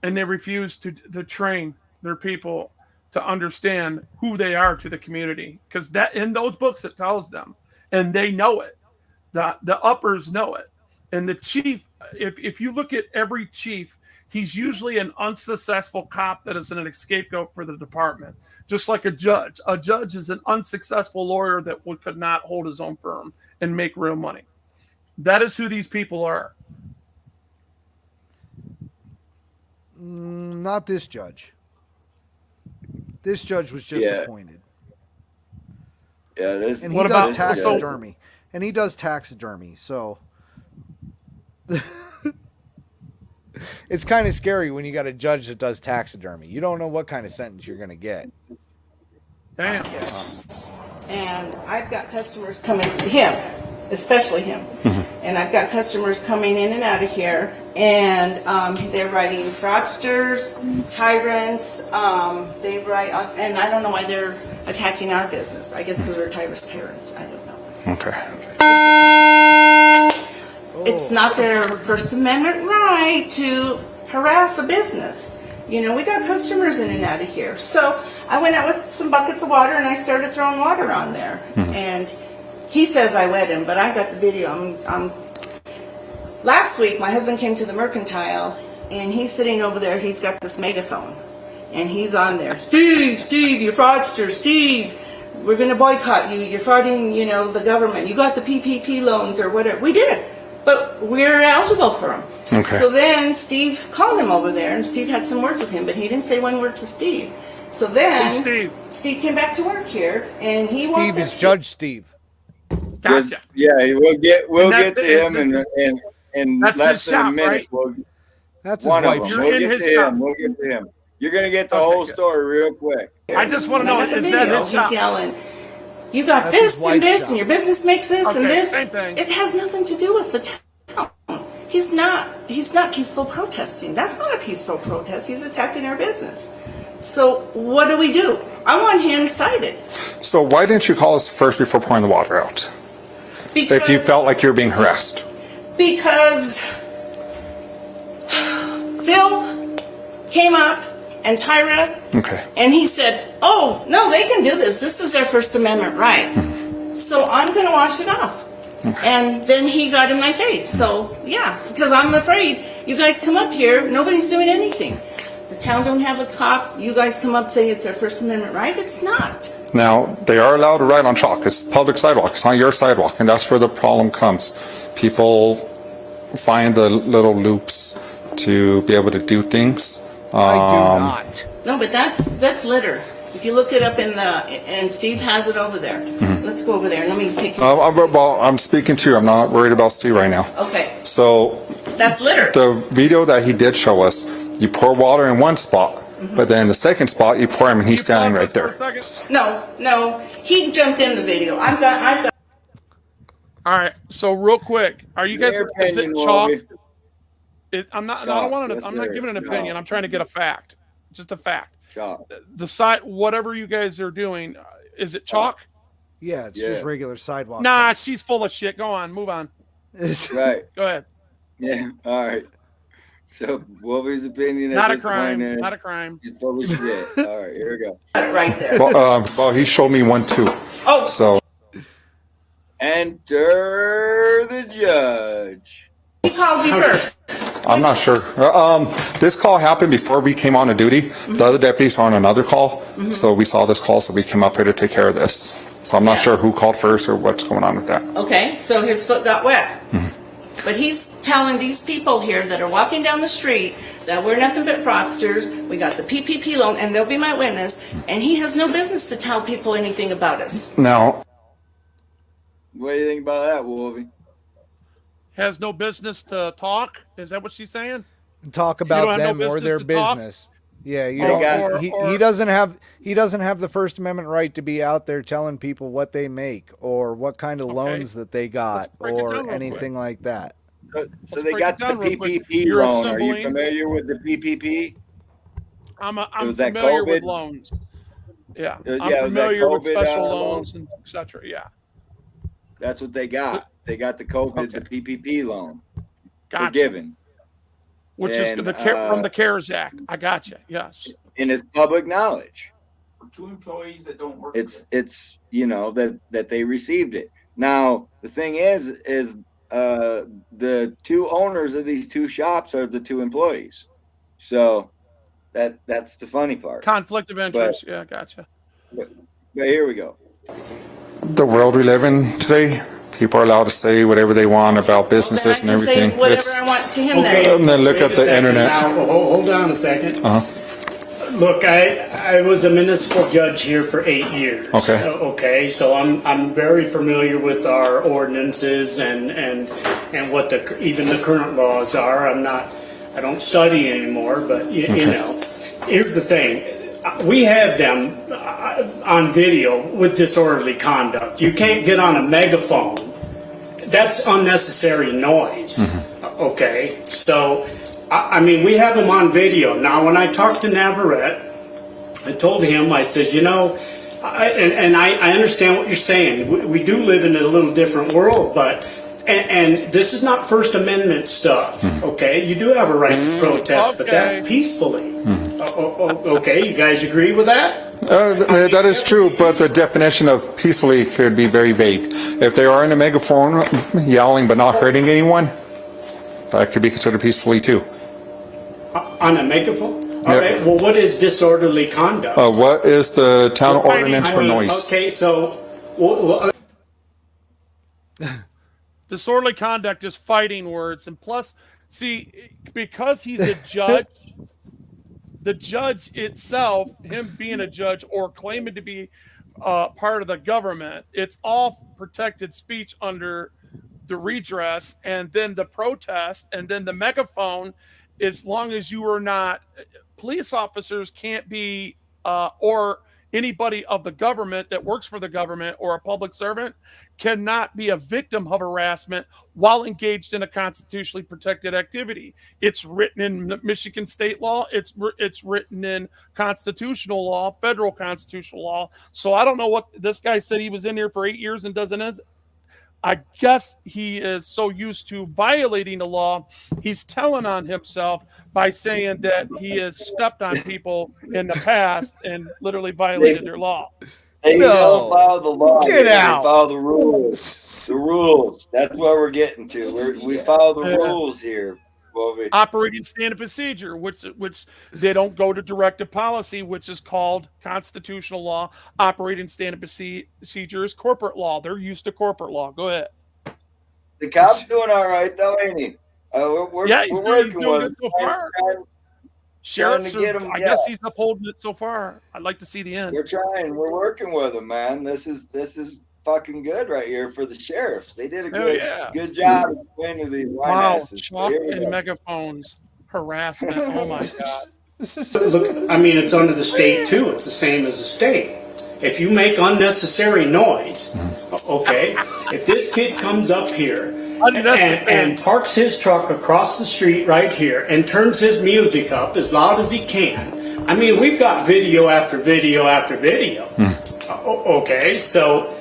and they refuse to train their people to understand who they are to the community, because that in those books it tells them, and they know it. The uppers know it. And the chief, if you look at every chief, he's usually an unsuccessful cop that is an scapegoat for the department. Just like a judge. A judge is an unsuccessful lawyer that could not hold his own firm and make real money. That is who these people are. Not this judge. This judge was just appointed. Yeah, this. And he does taxidermy. And he does taxidermy, so it's kind of scary when you got a judge that does taxidermy. You don't know what kind of sentence you're going to get. Damn. And I've got customers coming, him, especially him. And I've got customers coming in and out of here, and they're writing fraudsters, tyrants. They write, and I don't know why they're attacking our business. I guess because we're tyrants. I don't know. Okay. It's not their First Amendment right to harass a business. You know, we got customers in and out of here. So I went out with some buckets of water and I started throwing water on there. And he says I wet him, but I got the video. Last week, my husband came to the Mercantile and he's sitting over there. He's got this megaphone and he's on there. Steve, you fraudster, Steve. We're going to boycott you. You're frauding, the government. You got the PPP loans or whatever. We did. But we're eligible for them. Okay. So then Steve called him over there, and Steve had some words with him, but he didn't say one word to Steve. So then Steve came back to work here, and he Steve is Judge Steve. Gotcha. We'll get to him in that's less his than a shop, minute. right? That's his One of wife. them. We'll get to him. We'll get to him. You're gonna get the whole story real quick. I just want to know, is that his shop? He's yelling, you got That's his this wife's and this, shop. and your business makes this and Okay, this. same thing. It has nothing to do with the town. He's not peaceful protesting. That's not a peaceful protest. He's attacking our business. So what do? I want him cited. So why didn't you call us first before pouring the water out? If you felt like you were being harassed. Because Phil came up and Tyra, Okay. and he said, oh, no, they can do this. This is their First Amendment right. So I'm going to wash it off. And then he got in my face. So, yeah, because I'm afraid you guys come up here, nobody's doing anything. The town don't have a cop. You guys come up say it's their First Amendment right. It's not. Now, they are allowed to ride on chalk. It's public sidewalk. It's not your sidewalk. And that's where the problem comes. People find the little loops to be able to do things. I do not. No, but that's litter. If you look it up and Steve has it over there. Let's go over there. Let me take you. Well, I'm speaking to you. I'm not worried about Steve right now. Okay. So That's litter. the video that he did show us, you pour water in one spot, but then the second spot you pour him and he's standing right there. No. He jumped in the video. I've got. All right. So real quick, are you guys? Your Is it opinion, chalk? Wolvie. I'm not. Chalk. I don't want to. Yes, I'm not sir. giving an opinion. Chalk. I'm trying to get a fact. Just a fact. Chalk. The side, whatever you guys are doing, Is it chalk? Yeah, it's just regular sidewalk. Nah, she's full of shit. Go on, move on. Right. Go ahead. Yeah. All right. So Wolfie's opinion Not at a this point crime. is Not a crime. he's full of shit. All right, here we go. Right there. Well, he showed me one too. Oh. So enter the judge. He called you first. I'm not sure. This call happened before we came on to duty. The other deputies were on another call, so we saw this call, so we came up here to take care of this. So I'm not sure who called first or what's going on with that. Okay, so his foot got wet. But he's telling these people here that are walking down the street that we're nothing but fraudsters. We got the PPP loan, and they'll be my witness. And he has no business to tell people anything about us. Now, what do you think about that, Wolfie? Has no business to talk? Is that what she's saying? Talk about them or their business. Yeah, you don't. He doesn't have the First Amendment right to be out there telling people what they make or what kind of loans that they got or anything like that. So they got the PPP loan. Are you familiar with the PPP? I'm familiar with loans. Yeah, I'm familiar with special loans and etc. Yeah, that's what they got. They got the COVID, the PPP loan, forgiven. Which is from the CARES Act. I got you. Yes. And it's public knowledge. For 2 employees that don't work. It's that they received it. Now the thing is the 2 owners of these 2 shops are the 2 employees. So that's the funny part. Conflict of interest. Yeah, gotcha. But here we go. the world we live in today, people are allowed to say whatever they want about businesses and everything. Say whatever I want to him. Okay, and then look at the internet. Now, hold on a second. Look, I was a municipal judge here for 8 years. Okay. Okay, so I'm very familiar with our ordinances and what even the current laws are. I don't study anymore, but you know, here's the thing. We have them on video with disorderly conduct. You can't get on a megaphone. That's unnecessary noise. Okay, so I mean, we have them on video. Now, when I talked to Navarrete, I told him, I said, you know, I understand what you're saying. We do live in a little different world, but, and this is not First Amendment stuff, okay? You do have a right to protest, but that's peacefully. Okay, you guys agree with that? That is true, but the definition of peacefully could be very vague. If they are in a megaphone yelling but not hurting anyone, that could be considered peacefully too. On a megaphone? All right, well, what is disorderly conduct? What is the town ordinance for noise? Okay, so... Disorderly conduct is fighting words. And plus, see, because he's a judge, the judge itself, him being a judge or claiming to be part of the government, it's all protected speech under the redress, and then the protest, and then the megaphone. As long as you are not, police officers can't be, or anybody of the government that works for the government or a public servant cannot be a victim of harassment while engaged in a constitutionally protected activity. It's written in Michigan state law. It's written in constitutional law, federal constitutional law. So I don't know what this guy said. He was in here for 8 years and doesn't. I guess he is so used to violating the law, he's telling on himself by saying that he has stepped on people in the past and literally violated their law. They don't follow the law. Get out. They follow the rules. The rules. That's what we're getting to. We follow the rules here. Operating standard procedure, which they don't go to directive policy, which is called constitutional law. Operating standard procedure is corporate law. They're used to corporate law. Go ahead. The cop's doing all right, though, ain't he? He's doing good so far. Sheriff's, I guess he's upholding it so far. I'd like to see the end. We're trying. We're working with him, man. This is fucking good right here for the sheriffs. They did a good job explaining these lineasses. Wow, chalk and megaphones, harassment. Oh my God. Look, I mean, it's under the state too. It's the same as the state. If you make unnecessary noise, okay, if this kid comes up here and parks his truck across the street right here and turns his music up as loud as he can, I mean, we've got video after video after video. Okay, so,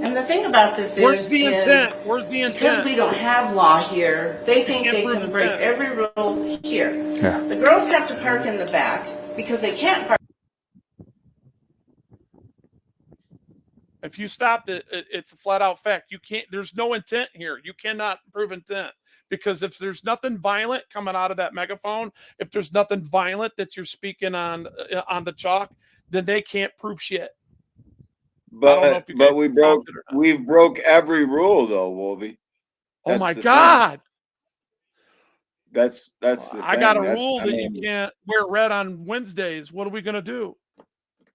And the thing about this Where's is, the intent? Where's the because intent? we don't have law here, they think can't they prove can break intent. every rule here. Yeah. The girls have to park in the back because they can't park. If you stopped it, it's a flat out fact. You can't. There's no intent here. You cannot prove intent because if there's nothing violent coming out of that megaphone, if there's nothing violent that you're speaking on the chalk, then they can't prove shit. I don't know if you guys stopped it or not. We broke every rule though, Wolvie. Oh my the thing. God! That's the I thing. got a rule that you can't wear red on Wednesdays. What are we gonna do?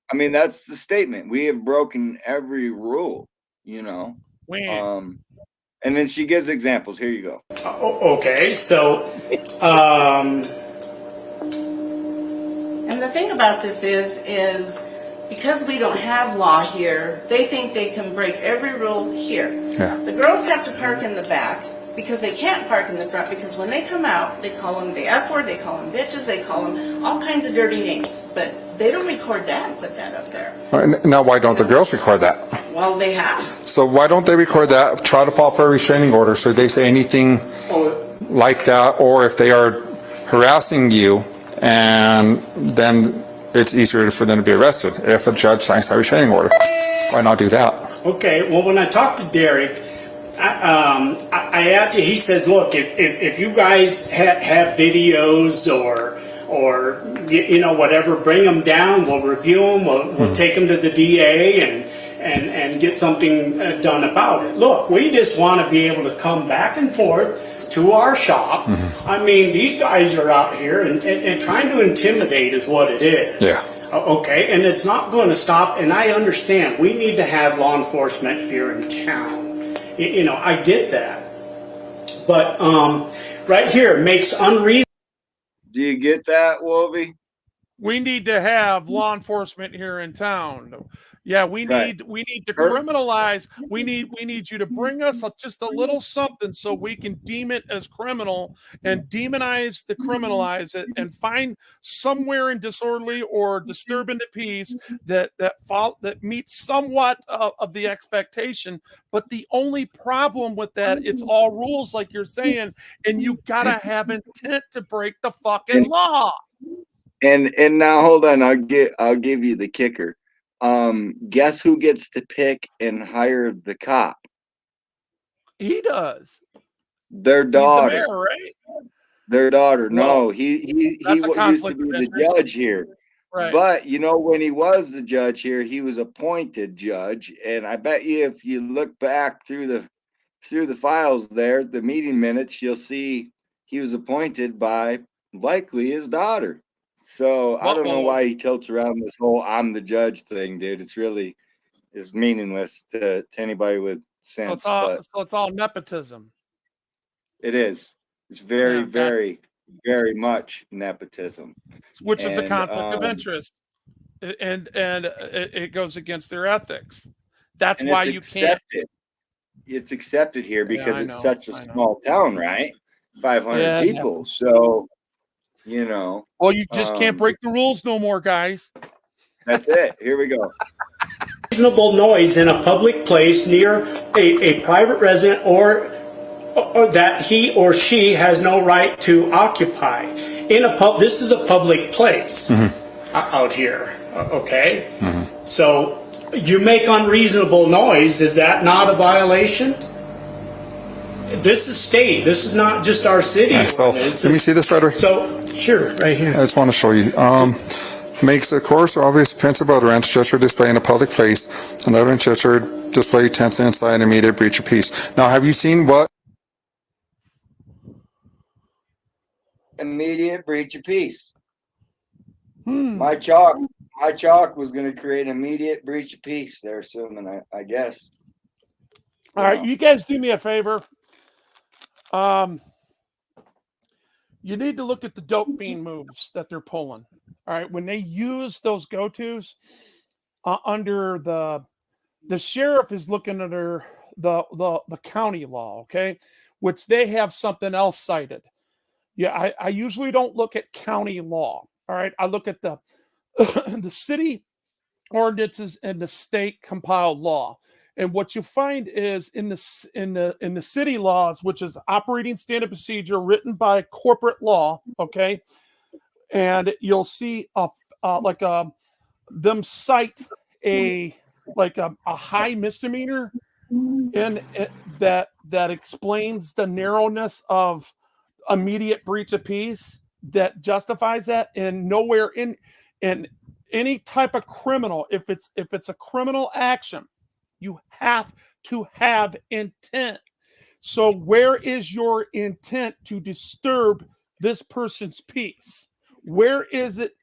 I mean, that's the statement. We have broken every rule, you know. When? And then she gives examples. Here you go. okay, so, And the thing about this is because we don't have law here, they think they can break every rule here. Yeah. The girls have to park in the back because they can't park in the front because when they come out, they call them the F word, they call them bitches, they call them all kinds of dirty names. But they don't record that and put that up there. Now, why don't the girls record that? Well, they have. So why don't they record that? Try to file for a restraining order so they say anything like that, or if they are harassing you, and then it's easier for them to be arrested if a judge signs that restraining order. Why not do that? okay, well, when I talked to Derek, he says, look, if you guys have videos or you know, whatever, bring them down, we'll review them, we'll take them to the DA and get something done about it. Look, we just want to be able to come back and forth to our shop. I mean, these guys are out here and trying to intimidate is what it is. Yeah. Okay, and it's not going to stop, and I understand we need to have law enforcement here in town. You know, I get that. But right here makes unreasonable. Do you get that, Wolvie? We need to have law enforcement here in town. Yeah, we need to criminalize. We need you to bring us just a little something so we can deem it as criminal and demonize the criminalize it and find somewhere in disorderly or disturbing the peace that meets somewhat of the expectation. But the only problem with that, it's all rules like you're saying, and you gotta have intent to break the fucking law. And now hold on, I'll give you the kicker. Guess who gets to pick and hire the cop? He does. Their daughter. He's the mayor, right? Their daughter. Well, No, he that's a used to conflict be of the interest. judge here. Right. But you know, when he was the judge here, he was appointed judge. And I bet you if you look back through the files there, the meeting minutes, you'll see he was appointed by likely his daughter. So I don't know why he tilts around this whole "I'm the judge" thing, dude. It's really is meaningless to anybody with sense. So it's all nepotism. It is. It's very, very, very much nepotism, which is a conflict of interest, and it goes against their ethics. That's why you can't. It's accepted here because it's such a small town, right? 500 people. So, you know. Well, you just can't break the rules no more, guys. That's it. Here we go. Reasonable noise in a public place near a private resident or that he or she has no right to occupy. This is a public place out here, okay? So you make unreasonable noise, is that not a violation? This is state, this is not just our city. So, let me see this right away. So, sure, right here. I just want to show you. Makes a course or obvious offense about rents just for display in a public place, and other just for display tents inside an immediate breach of peace. Now, have you seen what? Immediate breach of peace. My chalk was going to create immediate breach of peace. They're assuming, I guess. All right, you guys do me a favor. You need to look at the dope bean moves that they're pulling. All right, when they use those go-tos under the sheriff is looking under the county law, okay, which they have something else cited. Yeah, I usually don't look at county law. All right, I look at the the city ordinances and the state compiled law. And what you find is in the city laws, which is operating standard procedure written by corporate law, okay, and you'll see them cite a high misdemeanor in it that explains the narrowness of immediate breach of peace that justifies that, and nowhere in any type of criminal, if it's a criminal action, you have to have intent. So where is your intent to disturb this person's peace? Where is it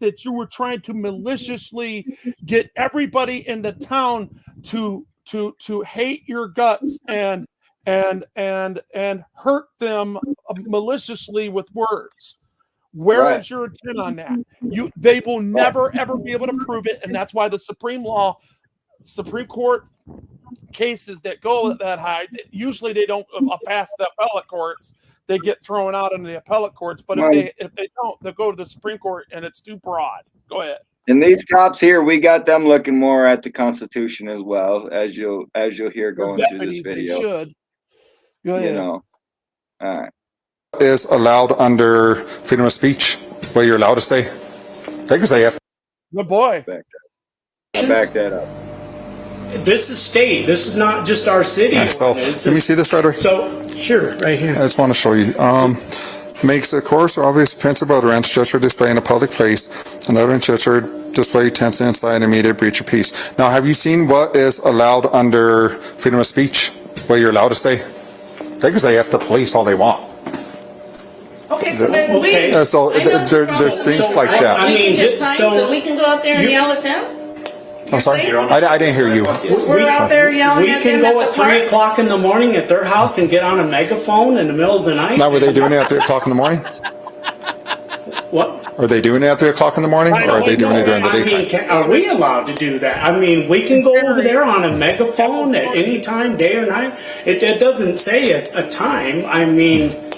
that you were trying to maliciously get everybody in the town to hate your guts and hurt them maliciously with words? Where is your intent on that? They will never ever be able to prove it, and that's why the Supreme Court cases that go that high, usually they don't pass the appellate courts. They get thrown out into the appellate courts. But if they don't, they'll go to the Supreme Court, and it's too broad. Go ahead. And these cops here, we got them looking more at the Constitution as well, as you'll hear going through this video. They should. Go ahead. You know. All right. Is allowed under freedom of speech, where you're allowed to say. They can say F. Good boy. Back that up. This is state. This is not just our city. Yeah, so, let me see this right away. So, sure, right here. I just want to show you. Makes a course or obvious principle of rents just for display in a public place, another just for display tents inside immediate breach of peace. Now, have you seen what is allowed under freedom of speech, where you're allowed to say? They can say F the police all they want. Okay, so then there's things like that. I mean, get signs so we can go out there and yell at them? I'm sorry? I didn't hear you. We're out there yelling at them. We can go at 3 o'clock in the morning at their house and get on a megaphone in the middle of the night. Now, were they doing it at 3 o'clock in the morning? What? Are they doing it at 3 o'clock in the morning, or are they doing it during the daytime? Are we allowed to do that? I mean, we can go over there on a megaphone at any time, day or night. It doesn't say a time. I mean...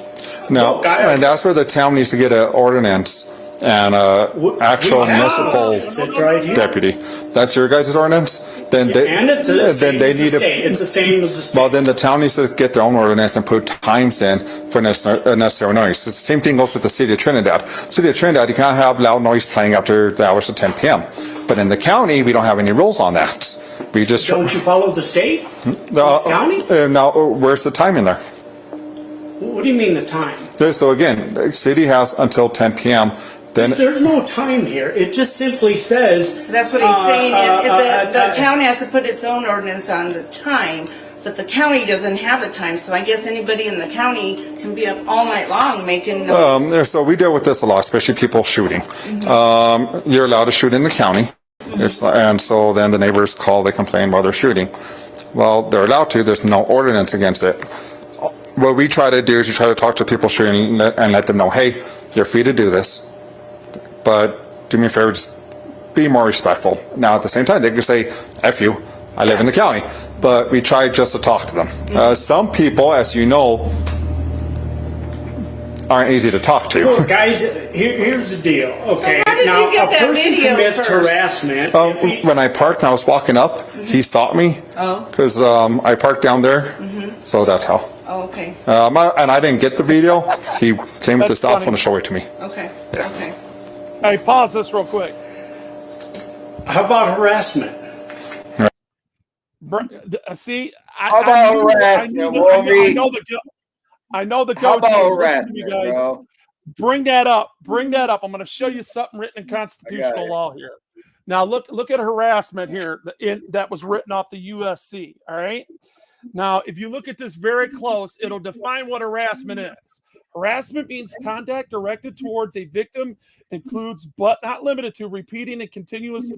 No, and that's where the town needs to get an ordinance and actual municipal deputy. That's your guys' ordinance? Then they need to. It's the same as the state. Well, then the town needs to get their own ordinance and put times in for necessary noise. The same thing goes with the city of Trinidad. City of Trinidad, you can't have loud noise playing after the hours of 10 p.m. But in the county, we don't have any rules on that. We just don't you follow the state? The county? Now, where's the time in there? What do you mean the time? So again, the city has until 10 p.m. Then there's no time here. It just simply says. That's what he's saying. The town has to put its own ordinance on the time, but the county doesn't have a time. So I guess anybody in the county can be up all night long making noise. So we deal with this a lot, especially people shooting. Mm-hmm. You're allowed to shoot in the county, and so then the neighbors call, they complain while they're shooting. Well, they're allowed to. There's no ordinance against it. What we try to do is we try to talk to people shooting and let them know, hey, you're free to do this, but do me a favor, just be more respectful. Now, at the same time, they can say, F you, I live in the county, but we try just to talk to them. Some people, as you know, aren't easy to talk to. Well, guys, here's the deal. Okay, so how did you get that video commits first? Harassment. When I parked and I was walking up, he stopped me because I parked down there, so that's how. Oh, okay. And I didn't get the video. He came with the cell phone to show it to me. Okay. Yeah. Okay. Hey, pause this real quick. How about harassment? See, how about harassment? I know the How about go-to. harassment, You guys. bro? Bring that up. Bring that up. I'm going to show you something written in constitutional law here. Now look at harassment here that was written off the USC. All right. Now, if you look at this very close, it'll define what harassment is. Harassment means conduct directed towards a victim, includes but not limited to repeating and continuous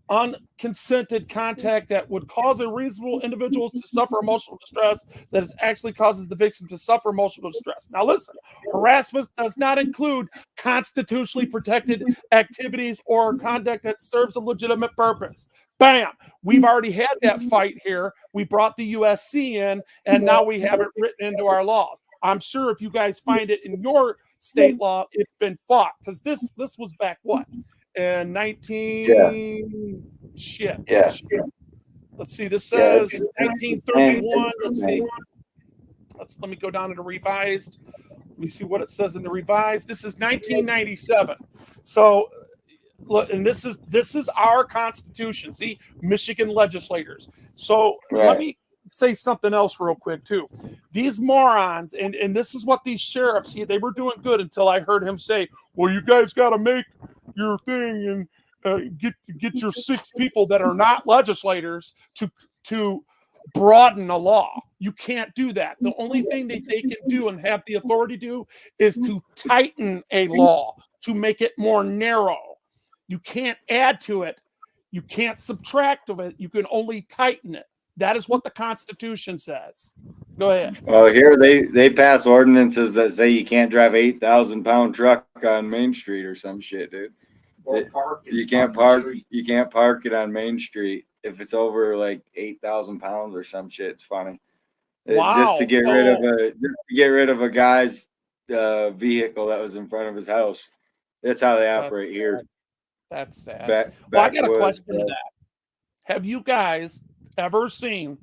unconsented contact that would cause a reasonable individual to suffer emotional distress that actually causes the victim to suffer emotional distress. Now listen, harassment does not include constitutionally protected activities or conduct that serves a legitimate purpose. Bam! We've already had that fight here. We brought the USC in, and now we have it written into our laws. I'm sure if you guys find it in your state law. It's been fought because this was back what in 19 shit. Yeah. Let's see. This Yeah, says 1931. Let's see. Let me go down to the revised. Let me see what it says in the revised. This is 1997. So look, and this is our Constitution. See, Michigan legislators. So let me say something else real quick too. These morons, and this is what these sheriffs, they were doing good until I heard him say, well, you guys got to make your thing and get your 6 people that are not legislators to broaden a law. You can't do that. The only thing that they can do and have the authority to do is to tighten a law, to make it more narrow. You can't add to it. You can't subtract of it. You can only tighten it. That is what the Constitution says. Go ahead. Well, here they pass ordinances that say you can't drive 8,000-pound truck on Main Street or some shit, dude. You can't park it on Main Street if it's over like 8,000 pounds or some shit. It's funny. Wow. Just to get rid of a guy's vehicle that was in front of his house. That's how they operate here. That's sad. Well, I got a question to that. Have you guys ever seen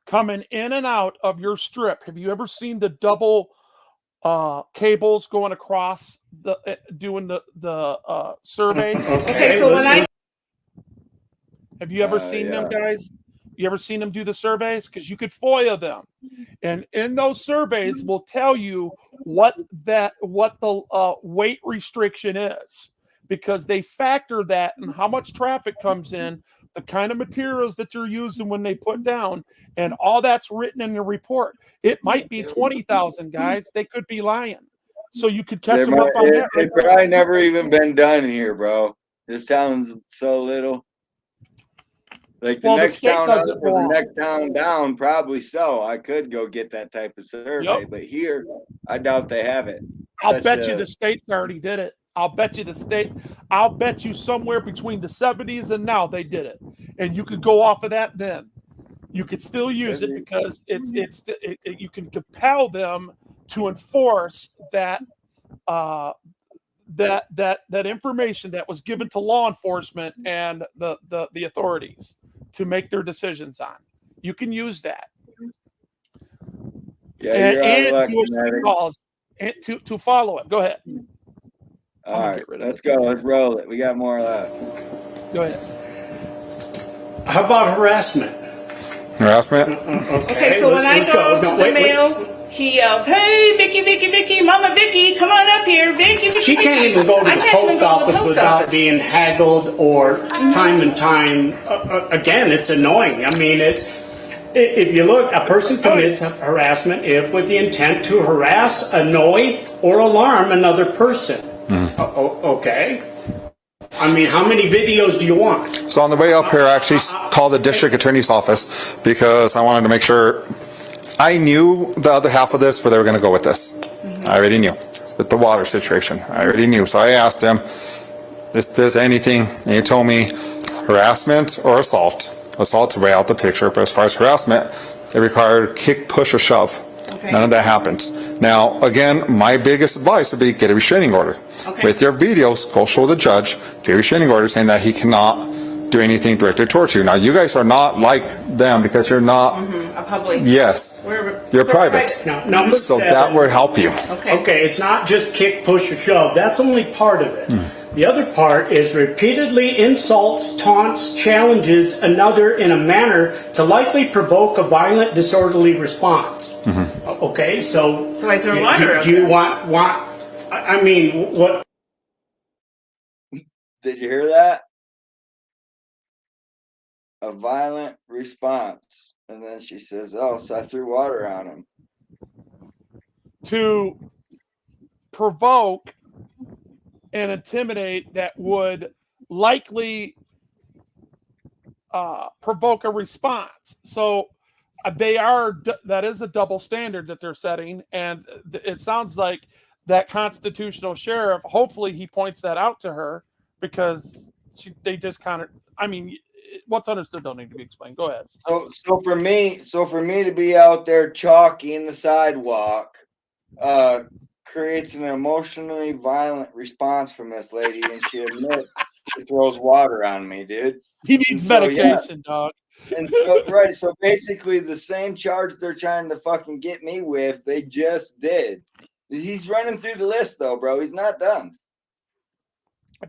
coming in and out of your strip? Have you ever seen the double cables going across doing the survey? Okay, so have you ever seen them, guys? You ever seen them do the surveys? Because you could FOIA them, and in those surveys will tell you what the weight restriction is, because they factor that and how much traffic comes in, the kind of materials that you're using when they put down, and all that's written in the report. It might be 20,000 guys. They could be lying. So you could catch them up on that. It's probably never even been done here, bro. This town's so little. Like the next town up or the next town down, probably so. I could go get that type of survey, but here, I doubt they have it. I'll bet you the states already did it. I'll bet you somewhere between the 70s and now they did it. And you could go off of that then. You could still use it because you can compel them to enforce that that information that was given to law enforcement and the authorities to make their decisions on. You can use that. Yeah, and to follow it. Go ahead. All right, let's go. Let's roll it. We got more left. Go ahead. How about harassment? Harassment? Okay, so when I go to the mail, he yells, "Hey, Vicky, Mama Vicky, come on up here, Vicky." She can't even go to the post office without being haggled or time and time. Again, it's annoying. I mean, if you look, a person commits harassment if with the intent to harass, annoy, or alarm another person. Okay. I mean, how many videos do you want? So on the way up here, I actually called the district attorney's office because I wanted to make sure. I knew the other half of this, where they were going to go with this. I already knew. With the water situation, I already knew. So I asked them, if there's anything, and he told me harassment or assault. Assault's way out the picture, but as far as harassment, it required kick, push, or shove. Okay. None of that happens. Now, again, my biggest advice would be get a restraining order. Okay. With your videos, go show the judge, get a restraining order saying that he cannot do anything directed towards you. Now, you guys are not like them because you're not a public. Yes, you're private. Now, number so 7, that would help you. Okay, it's not just kick, push, or shove. That's only part of it. The other part is repeatedly insults, taunts, challenges another in a manner to likely provoke a violent, disorderly response. Okay, so I throw water. Do you want? I mean, what? Did you hear that? A violent response, and then she says, "Oh, so I threw water on him." To provoke and intimidate that would likely provoke a response. So that is a double standard that they're setting, and it sounds like that constitutional sheriff, hopefully he points that out to her, because they just kind of, I mean, what's understood don't need to be explained. Go ahead. So for me to be out there chalking the sidewalk, creates an emotionally violent response from this lady, and she admits she throws water on me, dude. He needs medication, dog. And so, right, so basically the same charge they're trying to fucking get me with, they just did. He's running through the list though, bro. He's not done.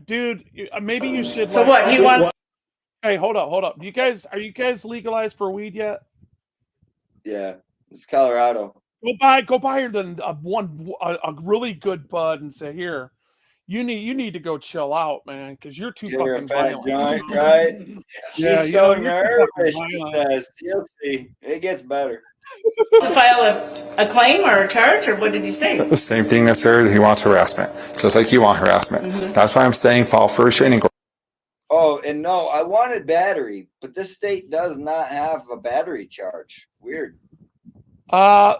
Dude, maybe you should. So what? He wants. Hey, hold up. Are you guys legalized for weed yet? Yeah, it's Colorado. Go buy her a really good bud and say, here, you need to go chill out, man, because you're too fucking violent. Joint, right? Yeah, She's so you're too fucking nervous. She says, "You'll see, it gets better." To file a claim or a charge, or what did he say? The same thing as her. He wants harassment, just like you want harassment. That's why I'm saying file for a restraining order. Oh, and no, I wanted battery, but this state does not have a battery charge. Weird.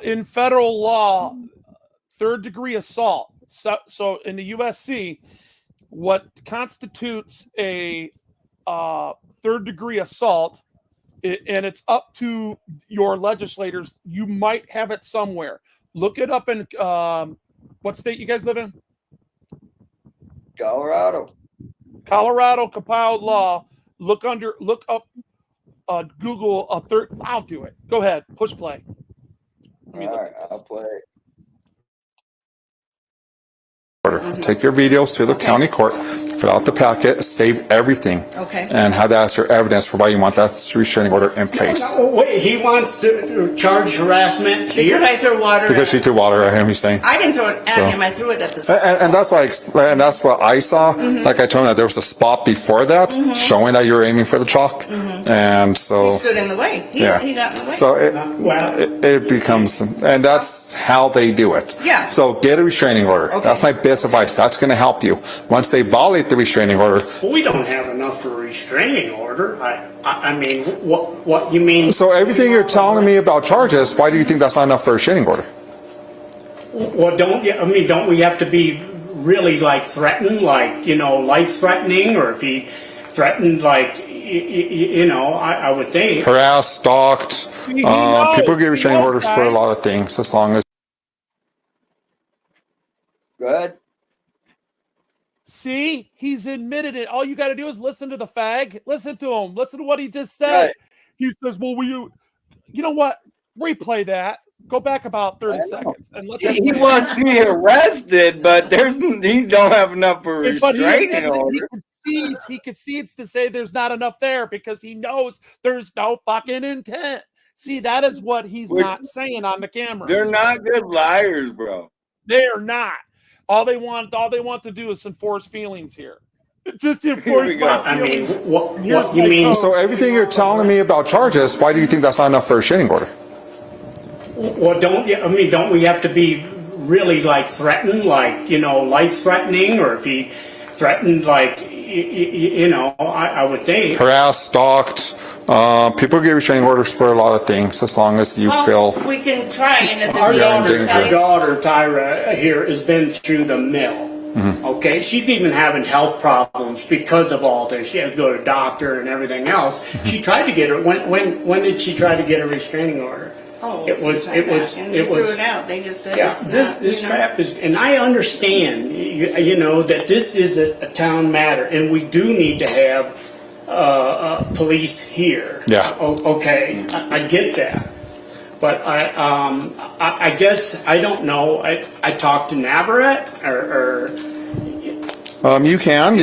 In federal law, third-degree assault. So in the USC, what constitutes a third-degree assault, and it's up to your legislators. You might have it somewhere. Look it up in what state you guys live in? Colorado. Colorado compiled law. Look up Google a third. I'll do it. Go ahead. Push play. All right, I'll play. Take your videos to the county court, fill out the packet, save everything, and have that as your evidence for why you want that restraining order in place. Wait, he wants to charge harassment here? Because I threw water. Because she threw water at him, he's saying. I didn't throw it at him. I threw it at the. And that's why, and that's what I saw. Like I told him that there was a spot before that showing that you were aiming for the chalk, and so He stood in the way. He got in the way. So it becomes, and that's how they do it. Yeah. So get a restraining order. That's my best advice. That's going to help you. Once they violate the restraining order. Well, we don't have enough for a restraining order. I mean, what you mean? So everything you're telling me about charges, why do you think that's not enough for a restraining order? Well, don't we have to be really like threatened, like, life threatening, or if he threatened, like, I would think. Harassed, stalked. People get restraining orders for a lot of things as long as. Go ahead. See, he's admitted it. All you got to do is listen to the fag. Listen to him. Listen to what he just said. Right. He says, "Well, you know what? Replay that. Go back about 30 seconds and let He wants me arrested, but he don't have enough for a But restraining order. he concedes to say there's not enough there because he knows there's no fucking intent. See, that is what he's not saying on the camera. They're not good liars, bro. They're not. All they want to do is enforce feelings here. Just enforce feelings. I mean, what you mean? So everything you're telling me about charges, why do you think that's not enough for a restraining order? Well, don't we have to be really like threatened, like, life threatening, or if he threatened, like, I would think. Harassed, stalked. People get restraining orders for a lot of things as long as you feel. We can try, and if Our the daughter Tyra here has been through the mill. Okay, she's even having health problems because of all this. She has to go to a doctor and everything else. She tried to get her. When did she try to get a restraining order? Oh, it was and they threw it out. They just said it's this not, crap is, and I understand, that this is a town matter, and we do need to have police here. Yeah. Okay, I get that, but I guess I don't know. I talked to Navarrete or. You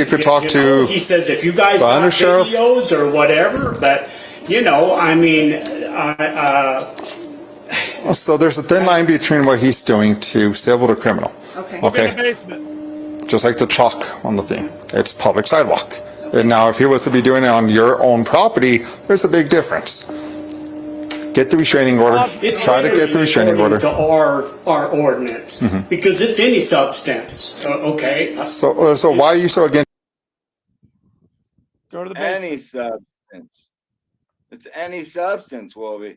could talk to. He says if you guys got videos or whatever, but I mean. So there's a thin line between what he's doing to civil to criminal. Okay. Look in the basement. Just like the chalk on the thing. It's public sidewalk. And now if he was to be doing it on your own property, there's a big difference. Get the restraining order. Try to get the restraining order. To our ordinance, because it's any substance. Okay. So why are you so against? Go to the basement. Any substance. It's any substance, Wolby.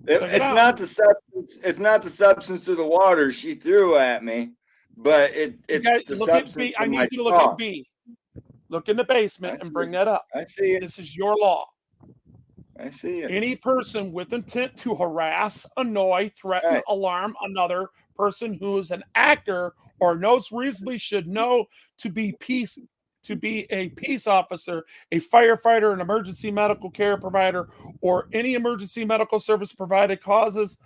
It's not the substance. It's not the substance of the water she threw at me, but it's the substance I of need my you to look tongue. at B. Look in the basement and bring that up. I see it. This is your law. I see it. Any person with intent to harass, annoy, threaten, alarm another person who is an actor or knows reasonably should know to be a peace officer, a firefighter, an emergency medical care provider, or any emergency medical service provider causes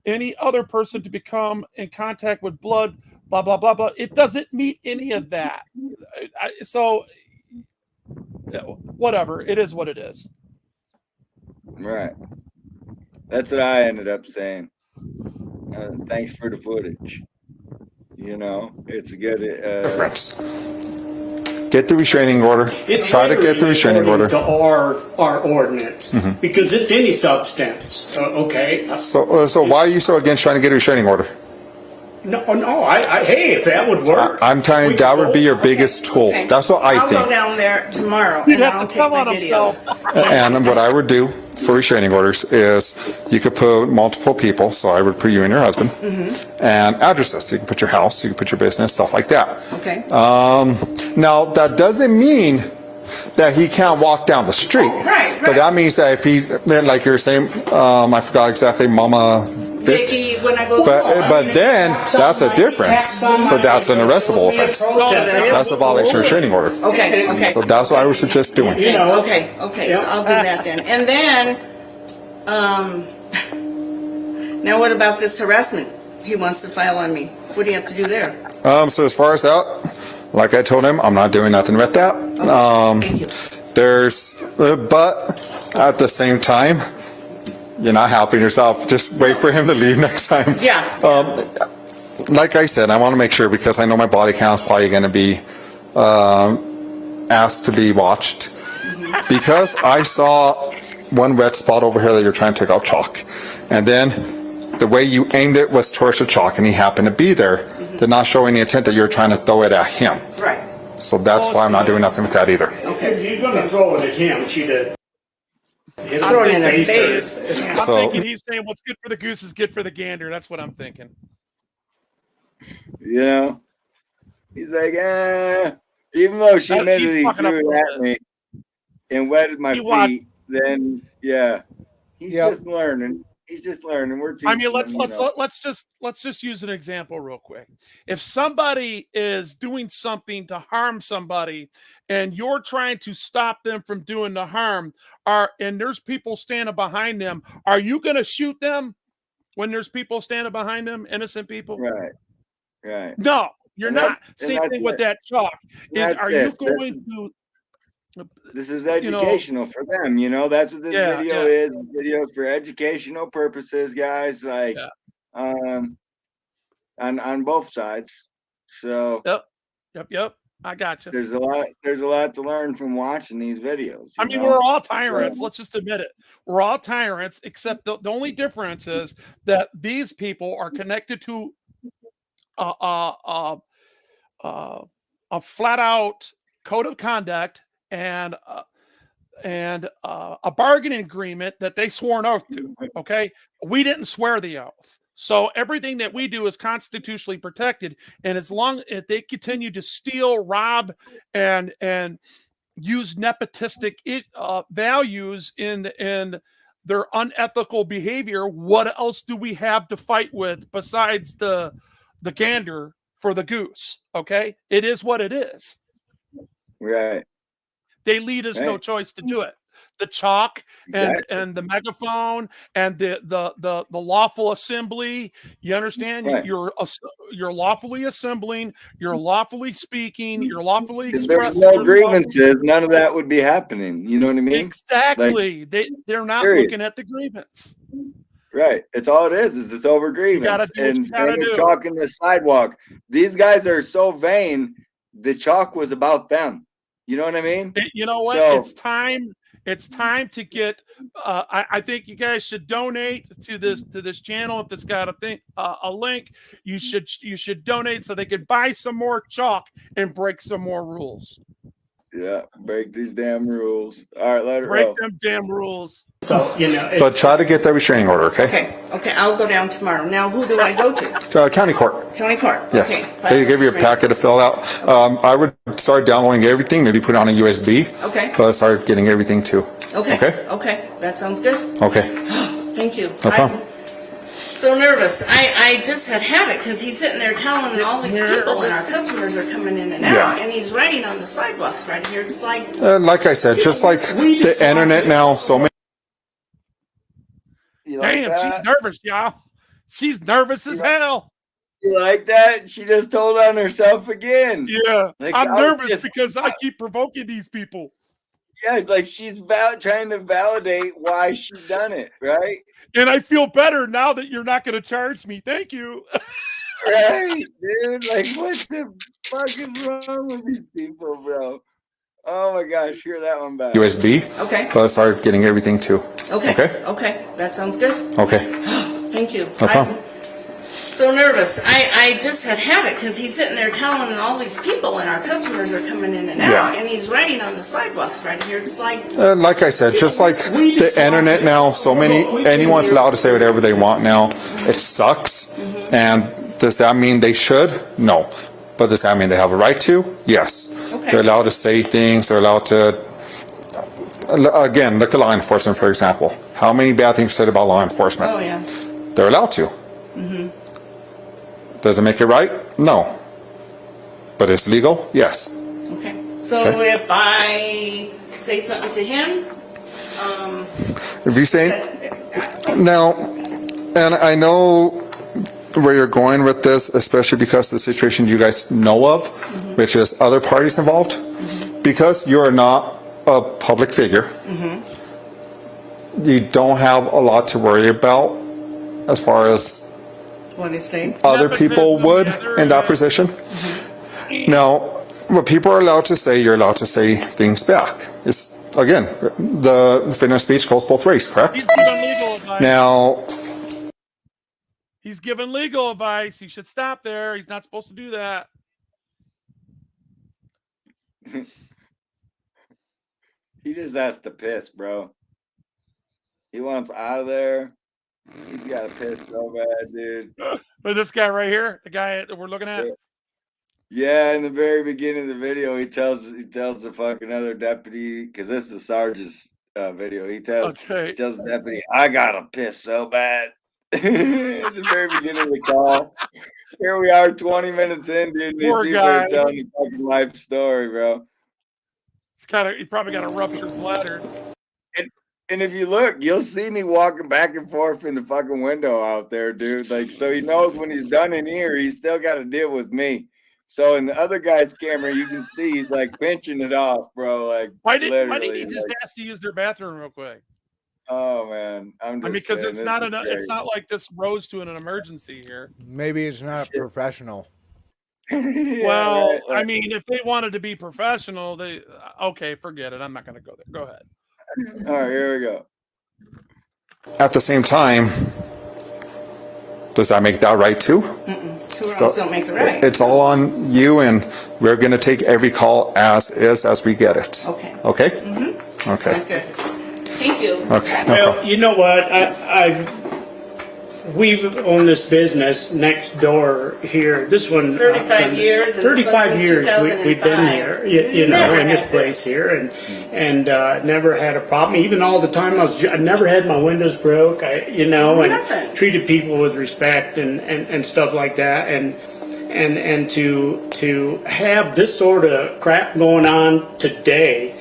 any other person to become in contact with blood, blah, blah, blah, blah. It doesn't meet any of that. So, whatever. It is what it is. Right. That's what I ended up saying. Thanks for the footage. You know, it's a good difference. Get the restraining order. It's Try to get the restraining order. to our ordinance because it's any substance. Okay. So why are you so against trying to get a restraining order? No. Hey, if that would work, I'm telling you, that would be your biggest tool. Okay. That's what I I'll think. go down there tomorrow and I'll take my videos. And what I would do for restraining orders is you could put multiple people, so I would put you and your husband, and addresses. You can put your house, you can put your business, stuff like that. Okay. Now, that doesn't mean that he can't walk down the street. Right. But that means that if he, like you're saying, I forgot exactly, Mama Vicky, when I go but then that's a difference. So that's an arrestable offense. That's a violation of restraining order. Okay. So that's what I would suggest doing. Okay. So I'll do that then. And then, now what about this harassment he wants to file on me? What do you have to do there? So as far as that, like I told him, I'm not doing nothing with that. Thank you. But at the same time, you're not helping yourself. Just wait for him to leave next time. Yeah. Like I said, I want to make sure, because I know my body count's probably going to be asked to be watched, because I saw one red spot over here that you're trying to take out chalk, and then the way you aimed it was towards the chalk, and he happened to be there. Did not show any intent that you're trying to throw it at him. Right. So that's why I'm not doing nothing with that either. if you're going to throw it at him, she'd have Throw it in their face. I'm thinking he's saying what's good for the goose is good for the gander. That's what I'm thinking. You know, he's like, even though she admitted he threw it at me and wetted my feet, then he's just learning. He's just learning. We're teaching. I mean, let's just use an example real quick. If somebody is doing something to harm somebody, and you're trying to stop them from doing the harm, and there's people standing behind them, are you going to shoot them when there's people standing behind them, innocent people? Right. No, you're not. Same thing with that chalk. Are you going to? This is educational for them, you know. That's what this video is. Videos for educational purposes, guys. Like, on both sides. So. Yep. I got you. There's a lot to learn from watching these videos. I mean, we're all tyrants. Let's just admit it. We're all tyrants, except the only difference is that these people are connected to a flat out code of conduct and a bargaining agreement that they swore an oath to. Okay, we didn't swear the oath. So everything that we do is constitutionally protected, and as long as they continue to steal, rob, and use nepotistic values in their unethical behavior, what else do we have to fight with besides the gander for the goose? Okay, it is what it is. Right. They lead us no choice to do it. The chalk and the megaphone and the lawful assembly. You understand? Right. You're lawfully assembling. You're lawfully speaking. You're lawfully expressing. If there's no grievances, none of that would be happening. You know what I mean? Exactly. Like, they're not looking at the grievance. Right. It's all it is it's over grievance. And chalk in the sidewalk. These guys are so vain. The chalk was about them. You know what I mean? You know what? So, it's time to get. I think you guys should donate to this channel. If it's got a link, you should donate so they could buy some more chalk and break some more rules. Yeah, break these damn rules. All right, let it break them damn rules. So but try to get that restraining order, okay? Okay. I'll go down tomorrow. Now, who do I go to? County court. County court. Yes. Okay. They give you a packet to fill out. I would start downloading everything. Maybe put it on a USB. Okay. But start getting everything too. Okay. That sounds good. Okay. Thank you. No problem. so nervous. I just had it because he's sitting there telling all these people, and our customers are coming in and out, and he's writing on the sidewalks right here. It's like I said, just like the internet now, so many. Damn, she's nervous, y'all. She's nervous as hell. You like that? She just told on herself again. Yeah, like, I'm nervous because I keep provoking these people. Yeah, like she's trying to validate why she's done it, right? And I feel better now that you're not going to charge me. Thank you. Right, dude. Like, what the fuck is wrong with these people, bro? Oh my gosh, hear that one back. USB. Okay. So let's start getting everything too. Okay. Okay. Okay. That sounds good. Okay. Thank you. No problem. So nervous. I just had it because he's sitting there telling all these people, and our customers are coming in and out, and he's writing on the sidewalks right here. It's like I said, just like the internet now, so many, anyone's allowed to say whatever they want now. It sucks. And does that mean they should? No. But does that mean they have a right to? Yes. Okay. They're allowed to say things. They're allowed to, again, look at law enforcement, for example. How many bad things said about law enforcement? Oh, yeah. They're allowed to. Does it make it right? No. But it's legal? Yes. Okay. So if I say something to him, If you say, now, and I know where you're going with this, especially because the situation you guys know of, which is other parties involved, because you're not a public figure, you don't have a lot to worry about as far as what do you say? other people would in that position. Now, what people are allowed to say, you're allowed to say things back. It's, again, the freedom of speech goes both ways, correct? He's giving legal advice. Now, he's giving legal advice. He should stop there. He's not supposed to do that. he just has to piss, bro. He wants out of there. He's got to piss so bad, dude. But this guy right here, the guy that we're looking at. Yeah, in the very beginning of the video, he tells the fucking other deputy, because this is the sergeant's video. He tells the deputy, "I gotta piss so bad." It's the very beginning of the call. Here we are, 20 minutes in, dude. These Poor people guy. are telling the fucking life story, bro. He probably got a ruptured bladder. And if you look, you'll see me walking back and forth in the fucking window out there, dude. Like, so he knows when he's done in here, he's still got to deal with me. So in the other guy's camera, you can see he's like pinching it off, bro. Like, why didn't he just ask to use their bathroom real quick? Oh man, because it's not like this rose to an emergency here. Maybe it's not professional. Well, right. I mean, if they wanted to be professional, okay, forget it. I'm not going to go there. Go ahead. All right, here we go. At the same time, does that make that right too? Two wrongs don't make it right. It's all on you, and we're going to take every call as is as we get it. Okay. Okay? Okay. Okay. Sounds good. Thank you. Okay. Well, you know what? We've owned this business next door here. This one, 35 years. 35 years we've been here, you know, in this place here, and never had a problem. Even all the time I never had my windows broke. And treated people with respect and stuff like that. And to have this sort of crap going on today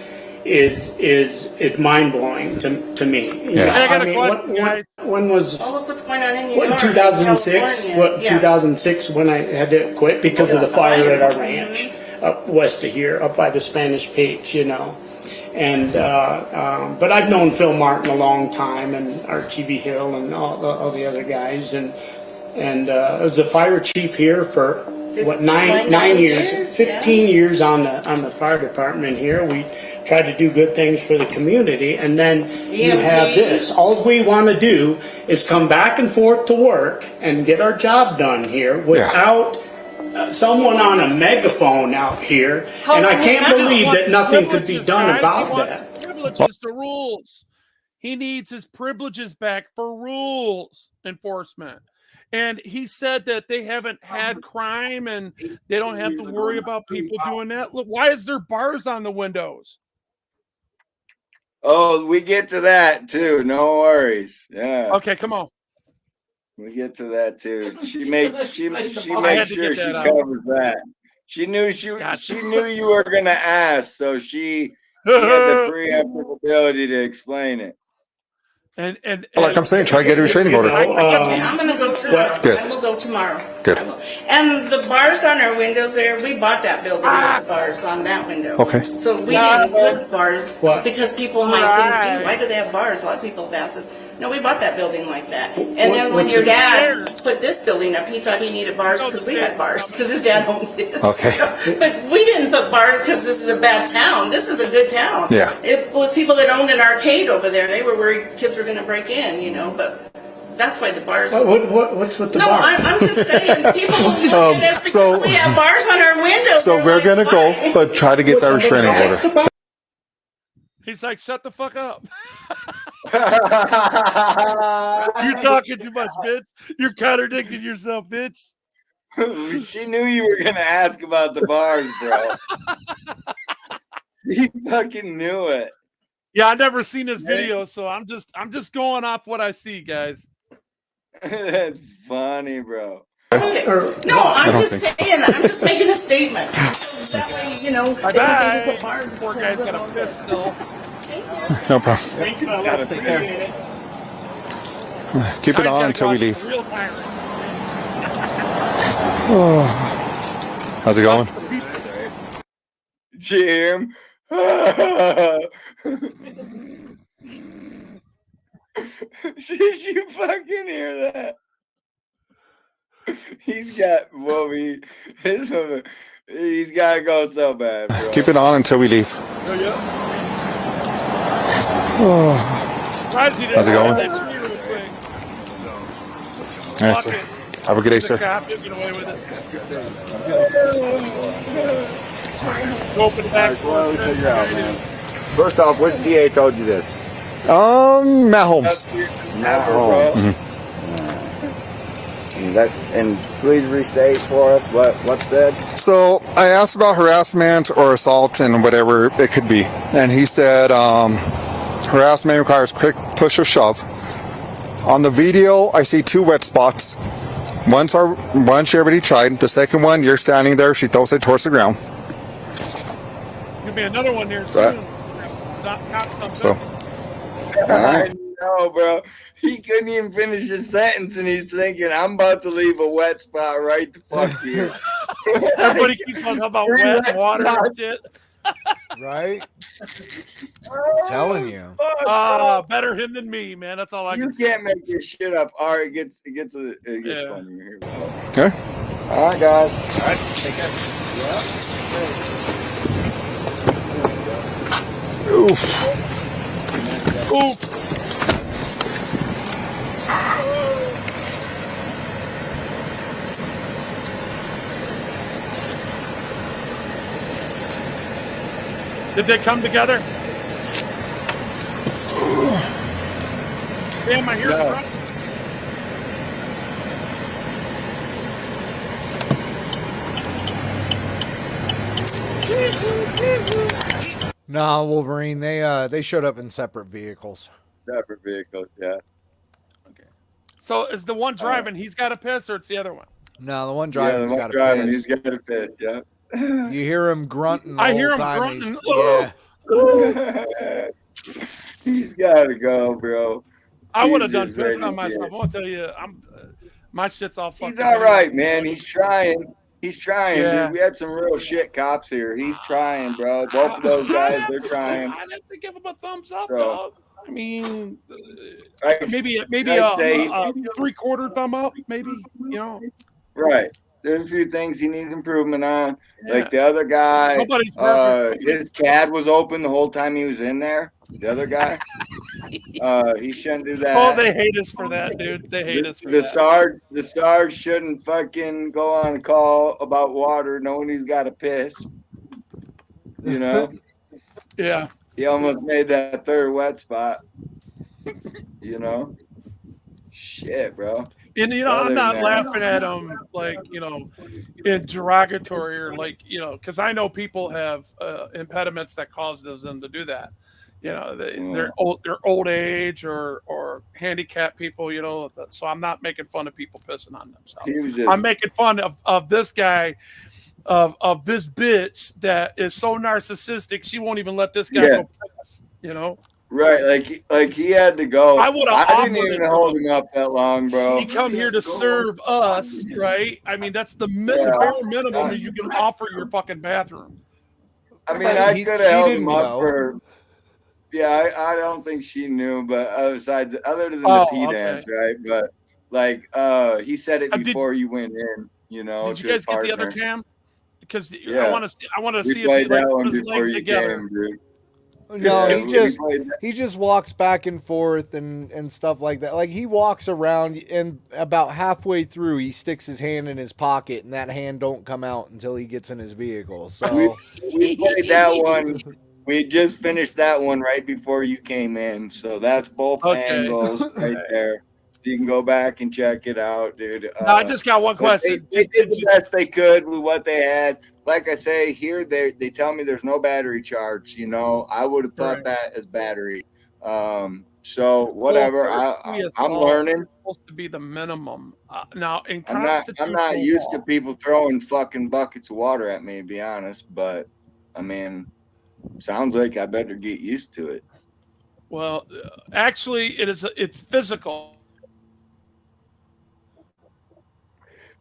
is mind blowing to me. Yeah. I got a question, guys. When was what's going on in New York? 2006? 2006 when I had to quit because of the fire at our ranch up west of here, up by the Spanish Peach, you know. And but I've known Phil Martin a long time, and Archie B. Hill, and all the other guys, and I was the fire chief here for nine years, 15 years on the fire department here. We tried to do good things for the community, and then you have this. All we want to do is come back and forth to work and get our job done here without someone on a megaphone out here. And I can't believe that nothing could be done about that. Privileges to rules. He needs his privileges back for rules enforcement. And he said that they haven't had crime and they don't have to worry about people doing that. Look, why is there bars on the windows? Oh, we get to that too. No worries. Yeah. Okay, come on. We get to that too. She makes sure she out. covers that. She knew you were gonna ask, so she had the preemptive ability to explain it. And Like I'm saying, try to get a restraining order. Okay, I'm gonna go tomorrow. Good. I will go tomorrow. Good. I will. And the bars on our windows there, we bought that building with the bars on that window. Okay. So we didn't put bars because people might think, gee, why do they have bars? A lot of people have asked us. No, we bought that building like that. And then when your dad put this building up, he thought he needed bars because we had bars because his dad owned this. Okay. But we didn't put bars because this is a bad town. This is a good town. Yeah. It was people that owned an arcade over there. They were worried kids were going to break in, you know, but that's why the bars. What's with the No, bar? I'm just saying, people will look at us because we have bars on our windows. So They're we're like, gonna go, why? but try to get that restraining order. He's like, shut the fuck up. You're talking too much, bitch. You're contradicting yourself, bitch. She knew you were gonna ask about the bars, bro. She fucking knew it. Yeah, I never seen this video, so I'm just going off what I see, guys. That's funny, bro. Okay. No, I'm just saying, I'm just making a statement. That way, you know, they can maybe put bars. Poor guy's got a piss still. No problem. Thank you, fellas. Take care. Keep it on until we leave. Oh. How's it going? Jim. Did you fucking hear that? He's got he's got to go so bad, bro. Keep it on until we leave. Oh. How's it going? Nice, sir. Have a good day, sir. First off, which DA told you this? Matt Holmes. Matt Holmes. And please restate for us what's said. So I asked about harassment or assault and whatever it could be, and he said harassment requires quick push or shove. On the video, I see 2 wet spots. One she already tried. The second one, you're standing there. She throws it towards the ground. Could be another one here soon. So. I know, bro. He couldn't even finish his sentence, and he's thinking, "I'm about to leave a wet spot right the fuck here." Everybody keeps talking about wet water and shit. Right? Telling you. Better him than me, man. That's all I can say. You can't make this shit up. All right, it gets funnier. Here we go. Okay. All right, guys. All right, take care. Yeah. Oof. Oof. Did they come together? Damn, I hear it. Nah, Wolverine. They showed up in separate vehicles. Separate vehicles, yeah. Okay. So is the one driving? He's got a piss, or it's the other one? No, the one driving's the one got a driving, piss. he's got a piss. Yeah. You hear him grunting. The I hear whole him time. grunting. Yeah. He's got to go, bro. I would have He's done just piss ready on to myself. get- I won't tell you. My shit's all fucked. He's all right, man. He's trying. He's trying, Yeah. dude. We had some real shit cops here. He's trying, bro. Both of those guys, they're trying. I have to give him a thumbs up, Bro. dog. I mean, maybe I'd a say- 3/4 thumb up, maybe. You know, Right. There's a few things he needs improvement on. Yeah. Like the other guy, Nobody's perfect. his CAD was open the whole time he was in there. The other guy, he shouldn't do that. oh, they hate us for that, dude. They hate us for that. The Sarge shouldn't fucking go on a call about water knowing he's got to piss. You know? Yeah. He almost made that third wet spot. You know? Shit, bro. And I'm Other not than that- laughing at them like, in derogatory or like, because I know people have impediments that causes them to do that. they're old age or handicapped people, so I'm not making fun of people pissing on themselves. I'm making fun of this guy, of this bitch that is so narcissistic she won't even let this guy go piss, Right, like he had to go. I would have I didn't offered even it to hold him. him up that long, bro. He come here to serve us, right? I mean, that's the bare minimum is you can offer your fucking bathroom. I mean, I could have held him up for. Yeah, I don't think she knew, but other than the pee dance, right? But like, he said it before you went in. Did you guys get the other cam? Because Yeah. I want to We see if played he like that put one his before legs you together. came, dude. No, Yeah, he just walks back and forth and stuff like that. Like he walks around and about halfway through he sticks his hand in his pocket and that hand don't come out until he gets in his vehicle. So we played that one. We just finished that one right before you came in. So that's both angles right there. So you can go back and check it out, dude. No, I just got one question. They did the best they could with what they had. Like I say, here they tell me there's no battery charge. I would have thought that as battery. So whatever. I'm learning. Supposed to be the minimum. Now in I'm not used to people throwing fucking buckets of water at me, to be honest. But I mean, sounds like I better get used to it. Well, actually, it's physical.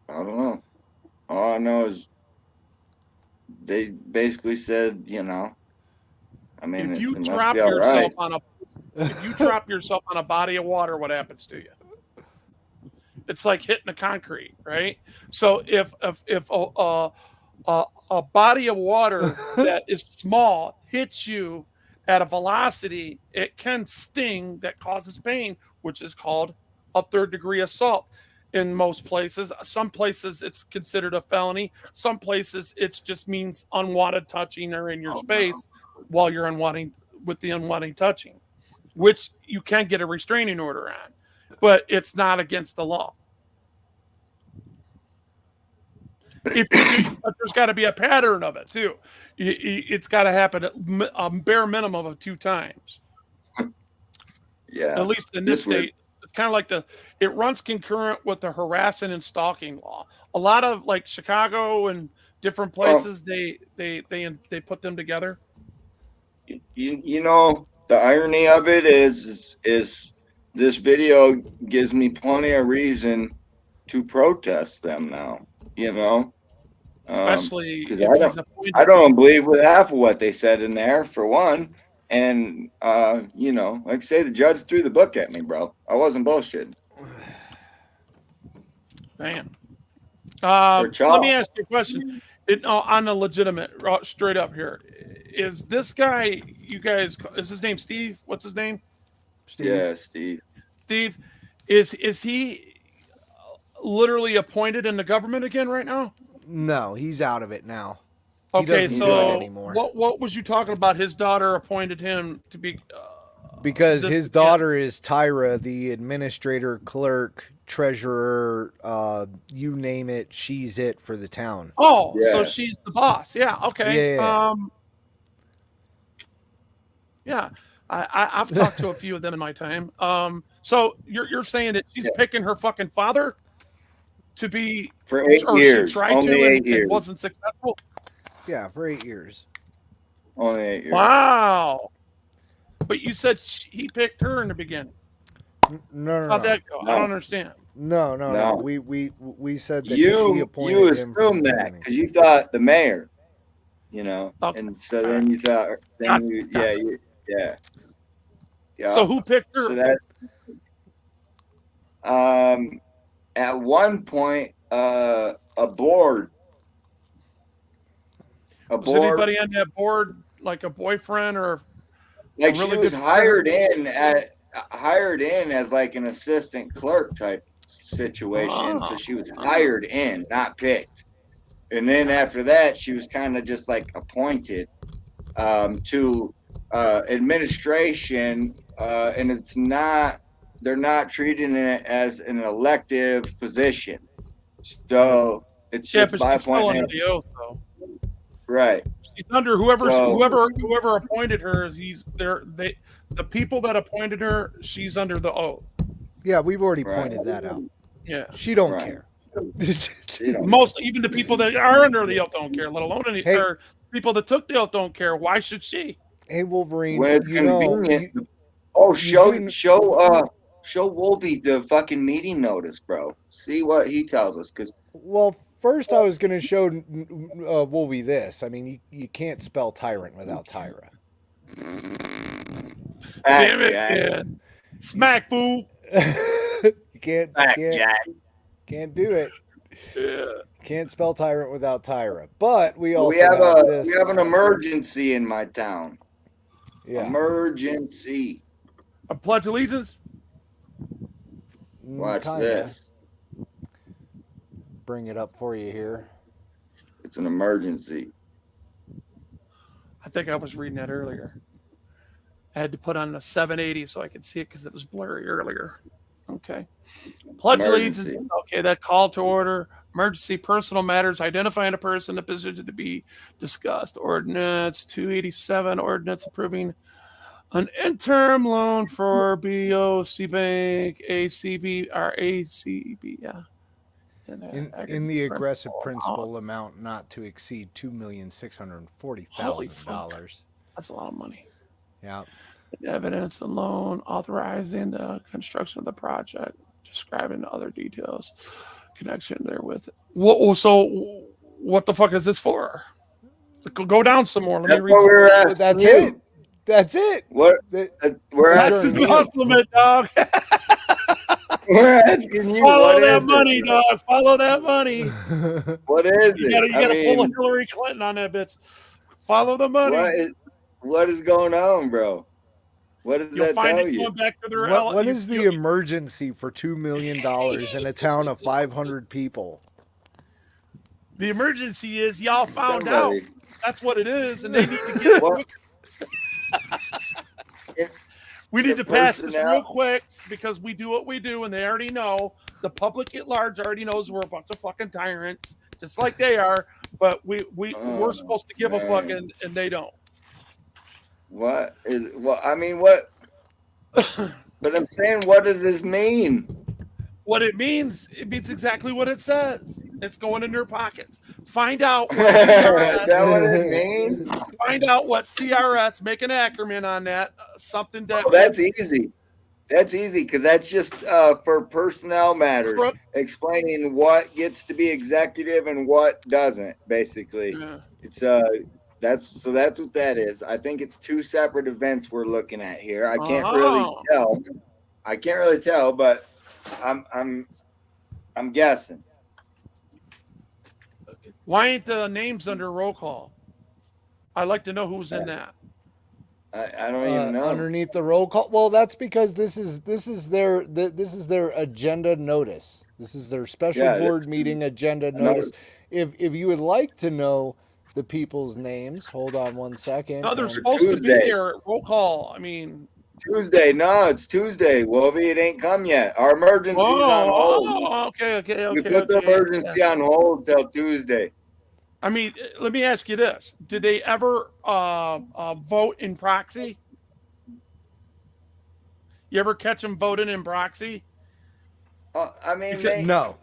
I don't know. All I know is they basically said, I mean, If you it drop must be all yourself right. on a body of water, what happens to you? It's like hitting the concrete, right? So if a body of water that is small hits you at a velocity, it can sting that causes pain, which is called a third-degree assault. In most places, some places it's considered a felony. Some places it just means unwanted touching or in your space while you're unwanting touching, which you can get a restraining order on, but it's not against the law. If you do, but there's got to be a pattern of it too. It's got to happen at a bare minimum of 2 times. Yeah. At least in this state, it's kind of like it runs concurrent with the harassing and stalking law. A lot of like Chicago and different places, they put them together. The irony of it is this video gives me plenty of reason to protest them now. Especially because if I don't believe with half of what they said in there, for one. And like I say, the judge threw the book at me, bro. I wasn't bullshitting. Man, let me ask you a question. On the legitimate, straight up here, is this guy? Is his name Steve? What's his name? Steve. Yeah, Steve. Steve, is he literally appointed in the government again right now? No, he's out of it now. Okay, doesn't do it anymore. What was you talking about? His daughter appointed him to be because his daughter is Tyra, the administrator, clerk, treasurer, you name it, she's it for the town. Oh, so she's the boss. Yeah. Okay. Yeah. Yeah. I've talked to a few of them in my time. So you're saying that she's picking her fucking father to be for 8 years. She tried Only to 8 years. And wasn't successful. Yeah, for 8 years. Only 8 years. Wow. But you said he picked her in the beginning. No. How'd that go? I don't understand. No. We said that she You appointed him. assumed that because you thought the mayor, and so then you thought, yeah. So who picked her? So that, at one point, a board. Was anybody on that board like a boyfriend or? Like she was hired in as like an assistant clerk type situation. So she was hired in, not picked. And then after that, she was kind of just like appointed to administration. And they're not treating it as an elective position. So it's just by appointment. Under the oath, though. Right. She's under whoever So- whoever appointed her. The people that appointed her. She's under the oath. Yeah, we've already pointed that out. Yeah. She don't Right. care. Most even the people that are under the oath don't care. Let alone any Hey. or people that took the oath don't care. Why should she? Hey, Wolverine, When it's you know, convenient. you Show Wolfie the fucking meeting notice, bro. See what he tells us, because well, first I was going to show Wolvie this. I mean, you can't spell tyrant without Tyra. Damn it, man. Smack fool. You can't do it. Yeah. Can't spell tyrant without Tyra. But we also we have this. we have an emergency in my town. Yeah. Emergency. A pledge allegiance. Watch Kinda. this. Bring it up for you here. It's an emergency. I think I was reading that earlier. I had to put on the 780 so I could see it because it was blurry earlier. Okay. Pledge Emergency. allegiance. Okay, that call to order. Emergency personal matters. Identifying a person in a position to be discussed. Ordinance 287. Ordinance approving an interim loan for BOC Bank, ACB, or ACB, yeah. In the aggressive principal amount not to exceed $2,640,000. That's a lot of money. Yeah. Evidence and loan authorizing the construction of the project, describing other details, connection therewith. So, what the fuck is this for? Go down some more. Let me read. What we were asking That's you. it. That's it. What we're That's asking the you. compliment, dog. We're asking you. Follow what that is money, it? dog. Follow that money. What is You it? gotta pull a Hillary Clinton on that bitch. Follow the money. What is going on, bro? What does You'll that find tell it you? going back to their What is the emergency for $2 million in a town of 500 people? The emergency is y'all found Somebody. out. That's what it is, and they need to get it quicker. We need to pass this real quick because we do what we do, and they already know. The public at large already knows we're a bunch of fucking tyrants, just like they are. But we're supposed to give a fuck, and they don't. What is? Well, I mean, what? But I'm saying, what does this mean? What it means exactly what it says. It's going in their pockets. Find out what CRS. Is that what it means? Find out what CRS. Make an acronym on that. Something that. Oh, that's easy. That's easy because that's just for personnel matters, explaining what gets to be executive and what doesn't. Basically, it's that's what that is. I think it's two separate events we're looking at here. I can't really tell. I can't really tell, but I'm guessing. Why ain't the names under roll call? I'd like to know who's in that. I don't even know. Underneath the roll call. Well, that's because this is their agenda notice. This is their special board meeting agenda notice. If you would like to know the people's names, hold on one second. No, they're supposed to be there at roll call. I mean, Tuesday. No, it's Tuesday, Wolvie. It ain't come yet. Our emergency's on hold. Okay. We put the emergency on hold till Tuesday. I mean, let me ask you this: did they ever vote in proxy? You ever catch them voting in proxy? I mean, no.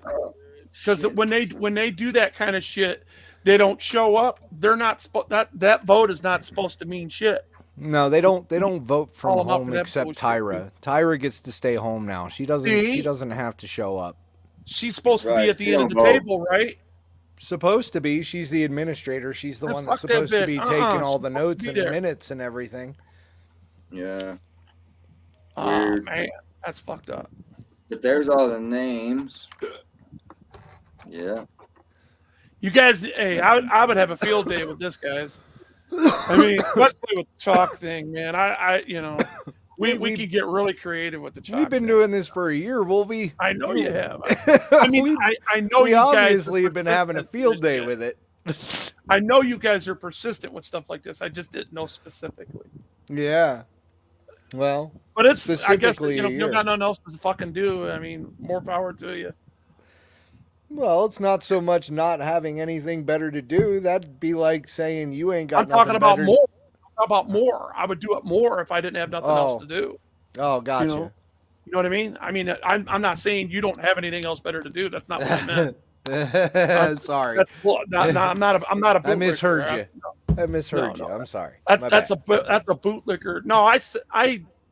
Because when they do that kind of shit, they don't show up. They're not that vote is not supposed to mean shit. No, they don't vote from Call 'em up home for that except bullshit. Tyra. Tyra gets to stay home now. She doesn't. See? She doesn't have to show up. She's supposed to be Right, at the she end of don't the vote. table, right? Supposed to be. She's the administrator. She's the Man, one that's fuck that supposed to bitch. be taking all the Supposed to notes be and there. minutes and everything. Yeah. Oh Weird. man, that's fucked up. But there's all the names. Yeah. You guys, hey, I would have a field day with this, guys. I mean, especially with the chalk thing, man. We could get really creative with the chalk. We've been doing this for a year, Wolvie. I know you have. I mean, I know we you guys obviously are have been having a persistent field day shit. with it. I know you guys are persistent with stuff like this. I just didn't know specifically. Yeah. Well, But I guess specifically you a don't year. got nothing else to fucking do. I mean, more power to you. Well, it's not so much not having anything better to do. That'd be like saying you ain't got I'm talking nothing about better. more. How about more? I would do it more if I didn't have nothing else to do. Oh, gotcha. You know what I mean? I mean, I'm not saying you don't have anything else better to do. That's not what I meant. Sorry. I'm not a bootlicker. I misheard you. I misheard you. I'm sorry. That's a bootlicker. No, I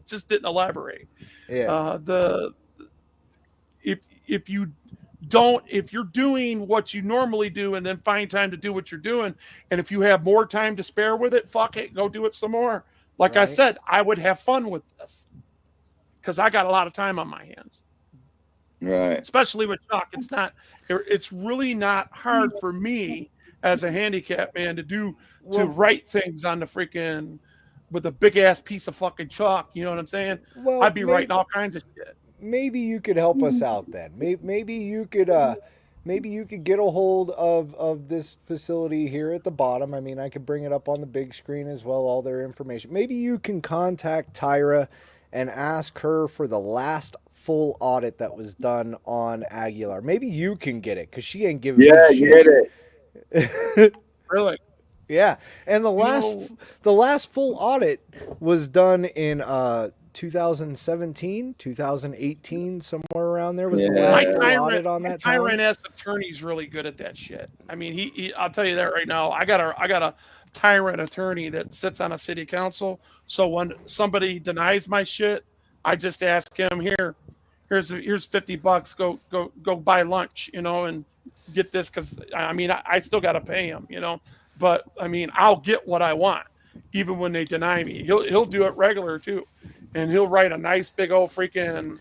just didn't elaborate. Yeah. If you're doing what you normally do and then find time to do what you're doing, and if you have more time to spare with it, fuck it, go do it some more. Like I said, I would have fun with this because I got a lot of time on my hands. Right. Especially with Chuck, it's really not hard for me as a handicapped man to write things on the freaking with a big ass piece of fucking chalk. You know what I'm saying? Well, I'd be writing all kinds of shit. Maybe you could help us out then. Maybe you could get a hold of this facility here at the bottom. I mean, I could bring it up on the big screen as well, all their information. Maybe you can contact Tyra and ask her for the last full audit that was done on Aguilar. Maybe you can get it because she ain't giving me shit. Get it. Really? Yeah. And the last full audit was done in 2017, 2018, somewhere around there was the last full audit on that time. Tyrant as attorney's really good at that shit. I mean, he I'll tell you that right now. I got a tyrant attorney that sits on a city council. So when somebody denies my shit, I just ask him, here's $50. Go buy lunch, and get this, because I mean I still got to pay him, but I mean I'll get what I want even when they deny me. He'll do it regular too, and he'll write a nice big old freaking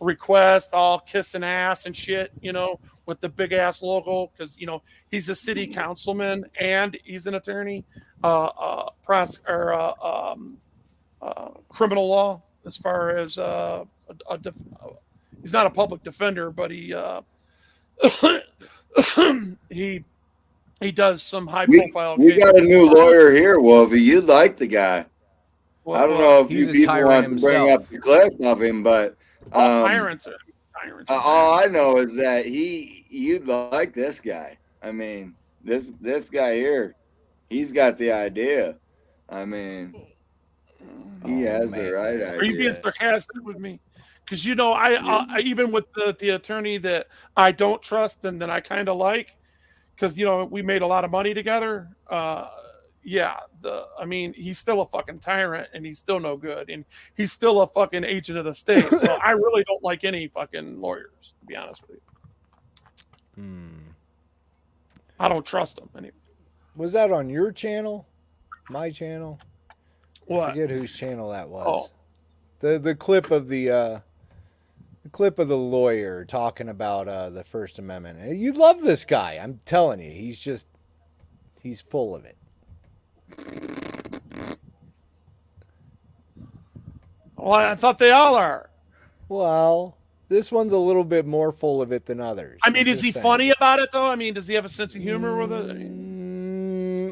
request, all kissing ass and shit, with the big ass logo, because he's a city councilman and he's an attorney, criminal law, as far as he's not a public defender, but he he does some high profile. We got a new lawyer here, Wolfie. You'd like the guy. I don't know if you people want to bring up the clip of him, but tyrants. All I know is that you'd like this guy. I mean, this guy here, he's got the idea. I mean, he has the right idea. Are you being sarcastic with me? Because I even with the attorney that I don't trust and that I kind of like, because we made a lot of money together. I mean, he's still a fucking tyrant and he's still no good, and he's still a fucking agent of the state. So I really don't like any fucking lawyers, to be honest with you. I don't trust them anyway. Was that on your channel? My channel? What? I forget whose channel that was. The clip of the lawyer talking about the First Amendment. You love this guy. I'm telling you, he's full of it. Well, I thought they all are. Well, this one's a little bit more full of it than others. I mean, is he funny about it though? I mean, does he have a sense of humor with it?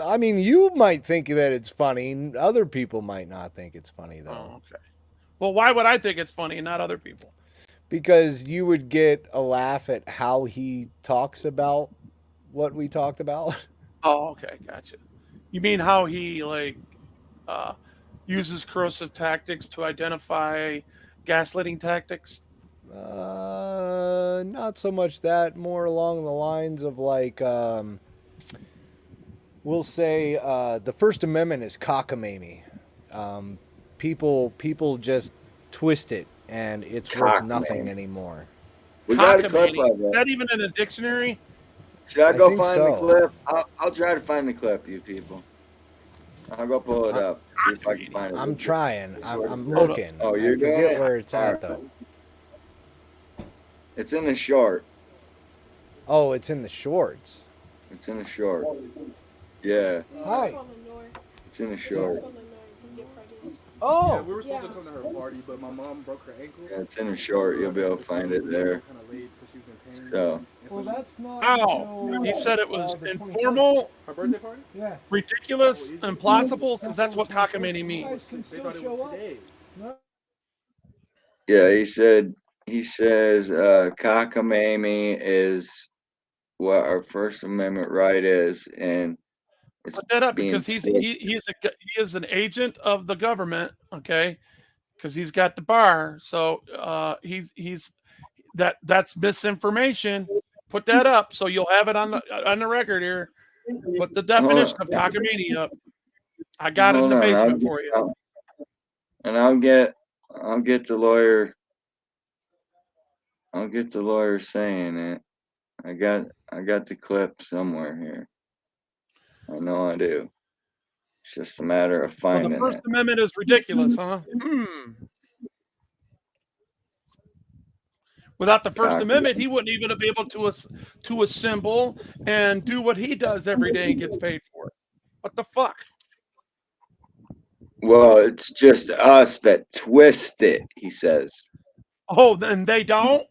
I mean, you might think that it's funny. Other people might not think it's funny though. Oh, okay. Well, why would I think it's funny and not other people? Because you would get a laugh at how he talks about what we talked about. Oh, okay, gotcha. You mean how he uses corrosive tactics to identify gaslighting tactics? Not so much that. More along the lines of we'll say the First Amendment is cockamamie. People just twist it, and it's worth nothing anymore. We got a clip of it. Is that even in a dictionary? Should I go find the clip? I'll try to find the clip, you people. I'll go pull it up. See if I can find it. I'm trying. I'm looking. Oh, you're doing it? I forget where it's at, though. It's in the short. Oh, it's in the shorts. It's in the short. Yeah. Hi. It's in the short. Oh. Yeah, we were supposed to come to her party, but my mom broke her ankle. Yeah, it's in the short. You'll be able to find it there. So. Well, that's not. Oh, he said it was informal, her birthday party? Yeah. ridiculous, and plausible, because that's what cockamamie means. Yeah, he says cockamamie is what our First Amendment right is, and it's Put that up being because he is an agent of the government. Okay, because he's got the bar. So he's that's misinformation. Put that up so you'll have it on the record here. Put the definition of cockamamie up. I got it in hold the on, basement for you. I'll get the lawyer. I'll get the lawyer saying it. I got the clip somewhere here. I know I do. It's just a matter of So the finding First it. Amendment is ridiculous, huh? Without the First Amendment, he wouldn't even be able to assemble and do what he does every day and gets paid for it. What the fuck? Well, it's just us that twist it, he says. Oh, then they don't?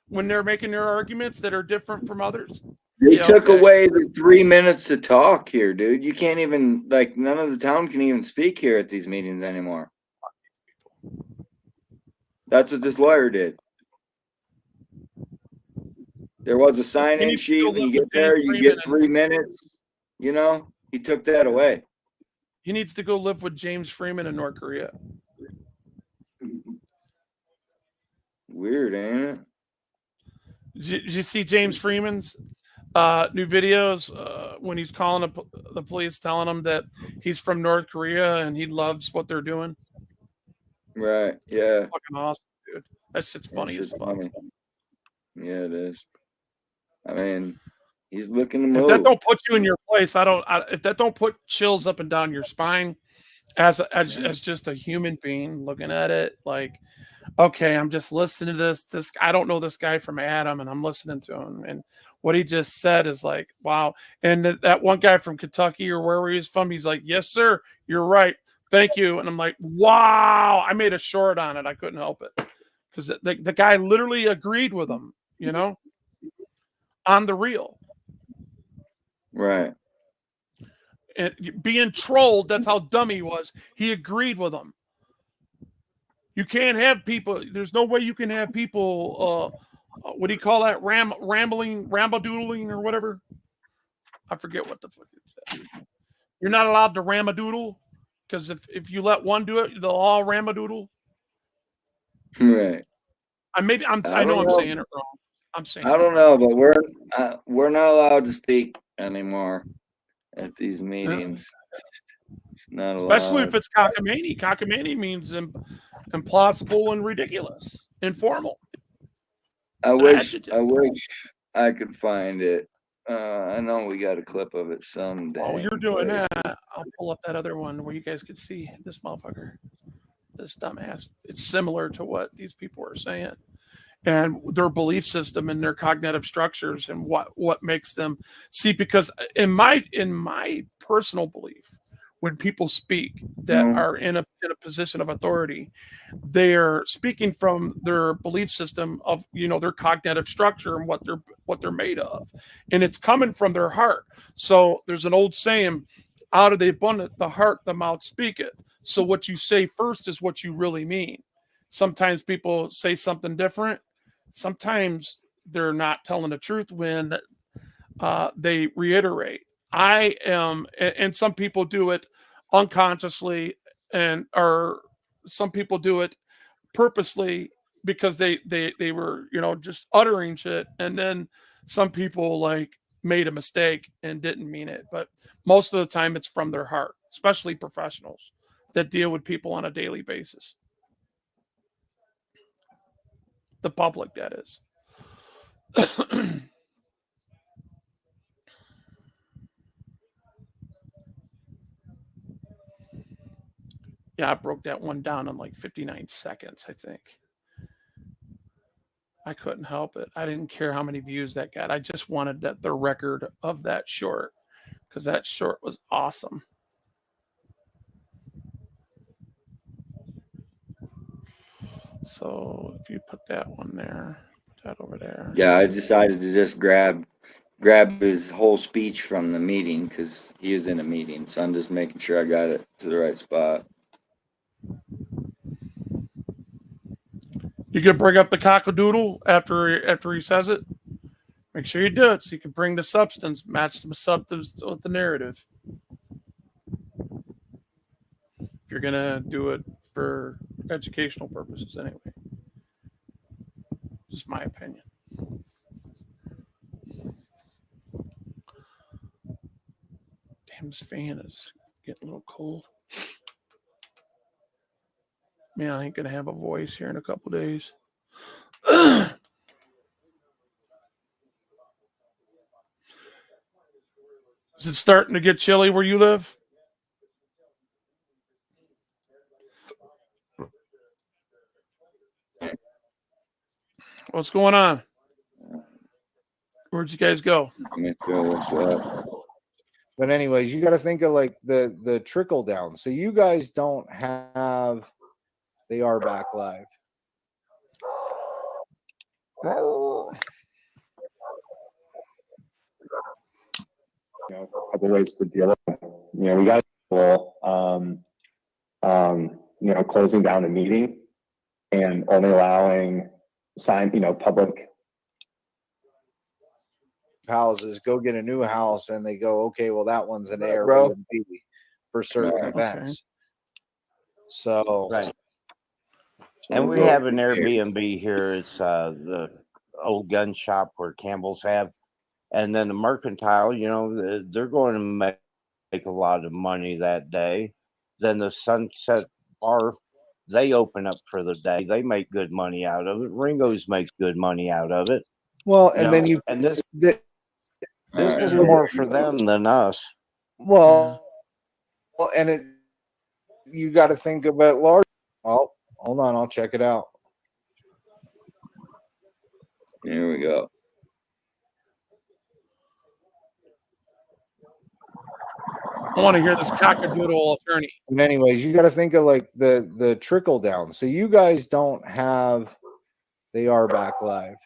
When they're making their arguments that are different from others? They Yeah, took okay. away the 3 minutes to talk here, dude. You can't even, like, none of the town can even speak here at these meetings anymore. That's what this lawyer did. There was a sign-in sheet. When you get there, you get 3 minutes. You know, he took that away. He needs to go live with James Freeman in North Korea. Weird, ain't it? Did you see James Freeman's new videos when he's calling the police, telling them that he's from North Korea and he loves what they're doing? Right, yeah. Fucking awesome, dude. That shit's funny as fuck. Funny. Yeah, it is. I mean, he's looking to move. If that don't put you in your place, if that don't put chills up and down your spine as just a human being looking at it, like, okay, I'm just listening to this. I don't know this guy from Adam, and I'm listening to him, and what he just said is like, wow. And that one guy from Kentucky or wherever he's from, he's like, yes, sir, you're right. Thank you. And I'm like, wow. I made a short on it. I couldn't help it because the guy literally agreed with him, you know, on the real. Right. And being trolled, that's how dumb he was. He agreed with him. You can't have people. There's no way you can have people. What do you call that? Ramble-doodling or whatever. I forget what the fuck it said. You're not allowed to ram-a-doodle because if you let one do it, they'll all ram-a-doodle. Right. I know I'm saying it wrong. I'm saying I don't know, but we're not allowed to speak anymore at these meetings. It's not allowed. Especially if it's cockamamie. Cockamamie means implausible and ridiculous, informal. I wish I could find it. I know we got a clip of it someday. Oh, you're doing that. I'll pull up that other one where you guys could see this motherfucker, this dumbass. It's similar to what these people are saying, and their belief system and their cognitive structures and what makes them see. Because in my personal belief, when people speak that are in a position of authority, they're speaking from their belief system of, you know, their cognitive structure and what they're made of, and it's coming from their heart. So there's an old saying, out of the abundance the heart the mouth speaketh. So what you say first is what you really mean. Sometimes people say something different. Sometimes they're not telling the truth when they reiterate. I am, and some people do it unconsciously, or some people do it purposely because they were, you know, just uttering shit, and then some people like made a mistake and didn't mean it. But most of the time, it's from their heart, especially professionals that deal with people on a daily basis. The public, that is. Yeah, I broke that one down in like 59 seconds, I think. I couldn't help it. I didn't care how many views that got. I just wanted the record of that short because that short was awesome. So if you put that one there, put that over there. Yeah, I decided to just grab his whole speech from the meeting because he was in a meeting. So I'm just making sure I got it to the right spot. You can bring up the cockadoodle after he says it. Make sure you do it so you can bring the substance, match the substance with the narrative. If you're going to do it for educational purposes anyway. Just my opinion. Damn, this fan is getting a little cold. Man, I ain't going to have a voice here in a couple days. Is it starting to get chilly where you live? What's going on? Where'd you guys go? But anyways, you got to think of like the trickle down. So you guys don't have. They are back live. A couple ways to deal with it. We got people, closing down a meeting and only allowing public houses. Go get a new house, and they go, okay, well that one's an Airbnb for certain events. So right. And we have an Airbnb here. It's the old gun shop where Campbell's have. And then the Mercantile, they're going to make a lot of money that day. Then the Sunset Bar, they open up for the day. They make good money out of it. Ringo's makes good money out of it. Well, this is more for them than us. Well, and you got to think of it large. Oh, hold on, I'll check it out. Here we go. I want to hear this cockadoodle attorney. And anyways, you got to think of like the trickle down. So you guys don't have. They are back live.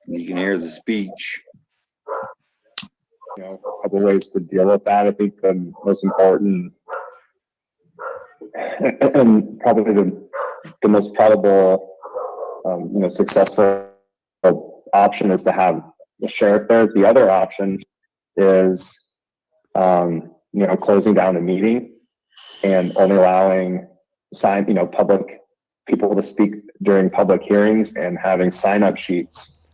You can hear the speech. A couple ways to deal with that. I think the most important and probably the most probable, successful option is to have the sheriff there. The other option is, closing down a meeting and only allowing public people to speak during public hearings and having sign-up sheets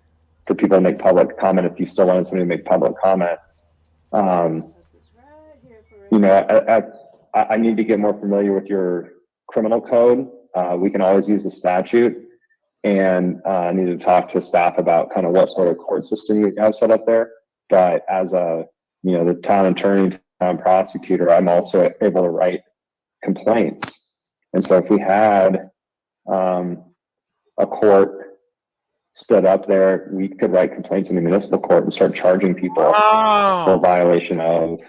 for people to make public comment if you still want somebody to make public comment. I need to get more familiar with your criminal code. We can always use the statute, and I need to talk to staff about kind of what sort of court system you have set up there. But as the town attorney, town prosecutor, I'm also able to write complaints. And so if we had a court stood up there, we could write complaints in the municipal court and start charging people for violation of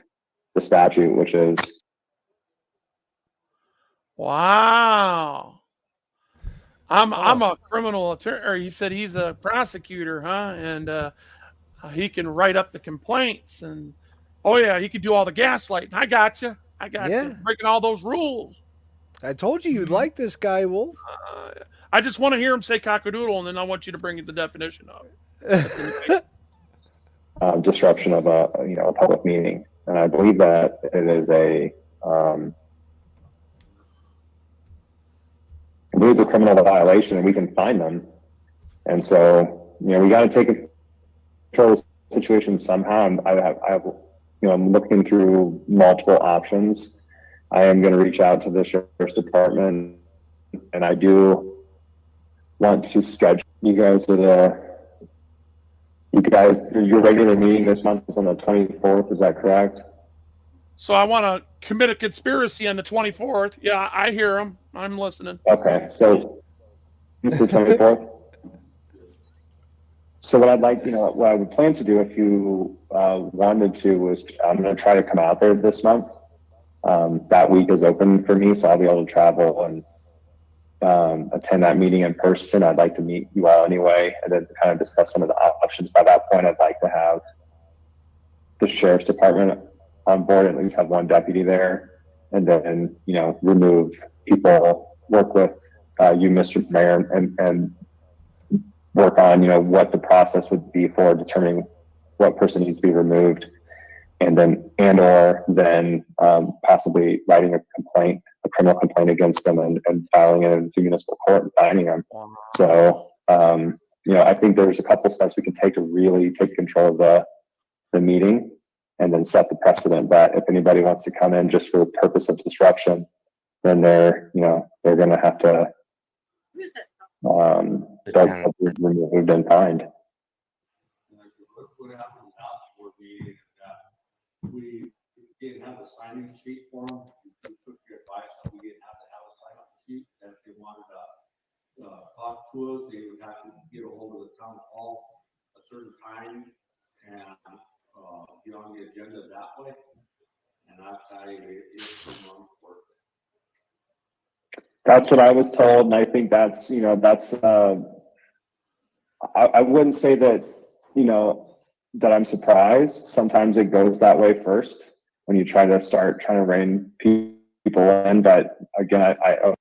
the statute, which is. Wow. I'm a criminal attorney, or he said he's a prosecutor, huh? And he can write up the complaints, and he could do all the gaslighting. I got you. Breaking all those rules. I told you you'd like this guy, Wolf. I just want to hear him say cockadoodle, and then I want you to bring the definition of it. Disruption of a public meeting, and I believe that it is a criminal violation, and we can fine them. And so we got to take control of the situation somehow. I'm looking through multiple options. I am going to reach out to the sheriff's department, and I do want to schedule you guys your regular meeting this month is on the 24th. Is that correct? So I want to commit a conspiracy on the 24th. Yeah, I hear him. I'm listening. Okay, so it's the 24th. So what I'd like, what I would plan to do if you wanted to was I'm going to try to come out there this month. That week is open for me, so I'll be able to travel and attend that meeting in person. I'd like to meet you all anyway, and then kind of discuss some of the options. By that point, I'd like to have the sheriff's department on board, at least have one deputy there, and then remove people, work with you, Mr. Mayor, and work on, what the process would be for determining what person needs to be removed, and or then possibly writing a criminal complaint against them and filing it into municipal court and finding them. Wow. So, I think there's a couple steps we can take to really take control of the meeting and then set the precedent that if anybody wants to come in just for the purpose of disruption, then they're going to have to they'll be removed and fined. We didn't have a sign-in sheet for them. We took your advice that we didn't have to have a sign-up sheet. That if they wanted to talk to us, they would have to get a hold of the town hall a certain time and get on the agenda that way. And I tell you, it's a month work. That's what I was told, and I think that's I wouldn't say that that I'm surprised. Sometimes it goes that way first when you try to rein people in. But again, I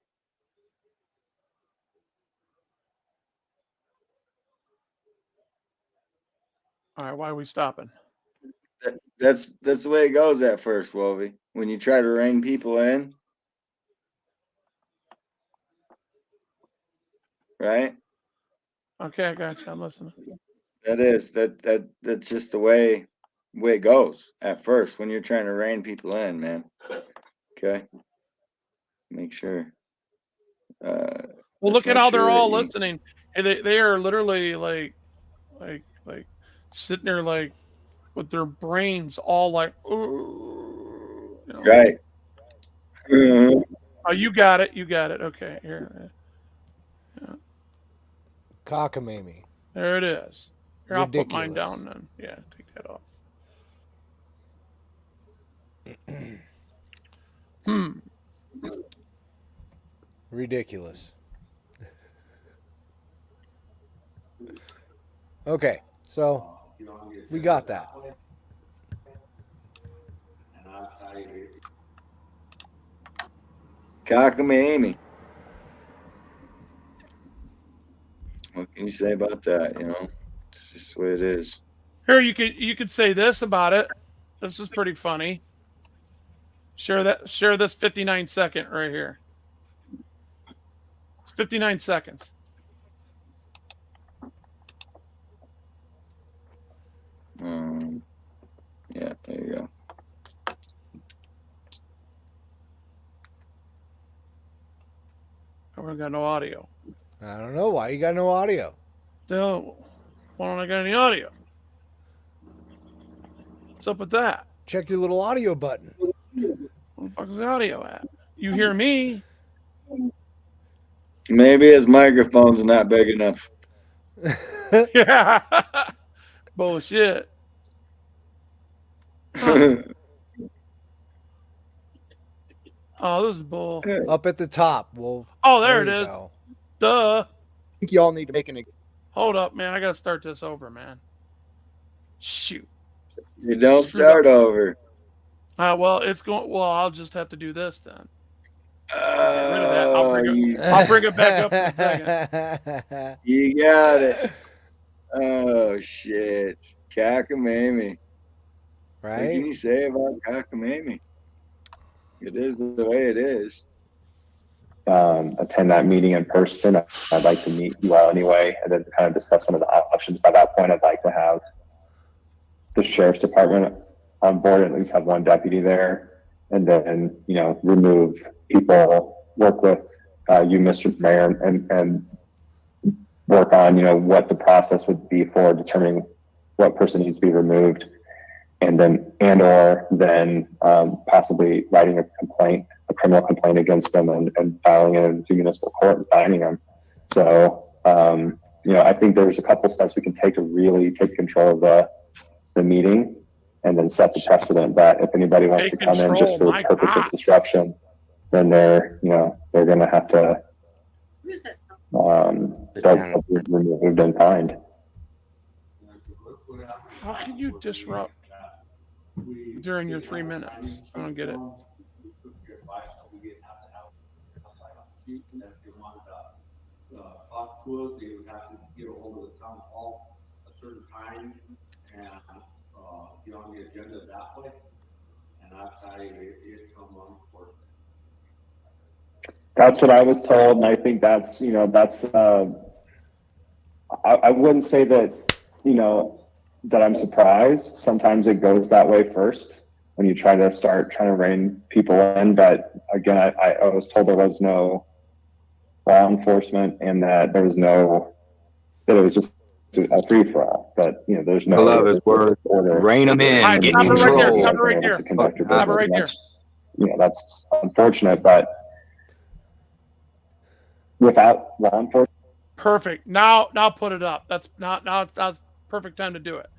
All right, why are we stopping? That's the way it goes at first, Wolvie. When you try to rein people in, right? Okay, I got you. I'm listening. That's just the way it goes at first when you're trying to rein people in, man. Okay, make sure. Well, look at how they're all listening. And they are literally like sitting there like with their brains all like, Right. Oh, you got it. You got it. Okay, here. Yeah. Cockamamie. There it is. Here, I'll put mine Ridiculous. down then. Yeah, take that off. Ridiculous. Okay, so we got that. Cockamamie. What can you say about that? It's just the way it is. Here, you could say this about it. This is pretty funny. Share this 59 second right here. It's 59 seconds. Yeah, there you go. We got no audio. I don't know why you got no audio. Still, why don't I got any audio? What's up with that? Check your little audio button. Where the fuck is the audio at? You hear me? Maybe his microphone's not big enough. Yeah. Bullshit. Huh. Oh, this is bull. Up at the top. Well, oh, there it is. Go. Duh. I think y'all need to make an. Hold up, man. I got to start this over, man. Shoot. You don't start over. Well, it's going. Well, I'll just have to do this then. Get rid of that. I'll bring it back up in a second. You got it. Oh shit, cockamamie. Right? What can you say about cockamamie? It is the way it is. Attend that meeting in person. I'd like to meet you all anyway, and then kind of discuss some of the options. By that point, I'd like to have the sheriff's department on board, at least have one deputy there, and then remove people, work with you, Mr. Mayor, and work on what the process would be for determining what person needs to be removed, and or then possibly writing a criminal complaint against them and filing it into municipal court and finding them. So I think there's a couple steps we can take to really take control of the meeting and then set the precedent that if anybody wants to come in just for the purpose of disruption, then they're going to have to they'll be removed and fined. How can you disrupt during your 3 minutes? I don't get it. talk to us, they would have to get a hold of the town hall a certain time and get on the agenda that way. And that's how it come on for. That's what I was told, and I think that's, you know, that's, I wouldn't say that, you know, that I'm surprised. Sometimes it goes that way first when you try to start trying to rein people in. But again, I was told there was no law enforcement and that there was no, that it was just a free for all. That, you know, there's no Beloved word. order. Rein them in. All right, Get stop it right there. control. Stop it right there. To conduct your Stop it business. right And there. that's, you know, that's unfortunate, but without law enforcement. Perfect. Now put it up. That's perfect time to do it.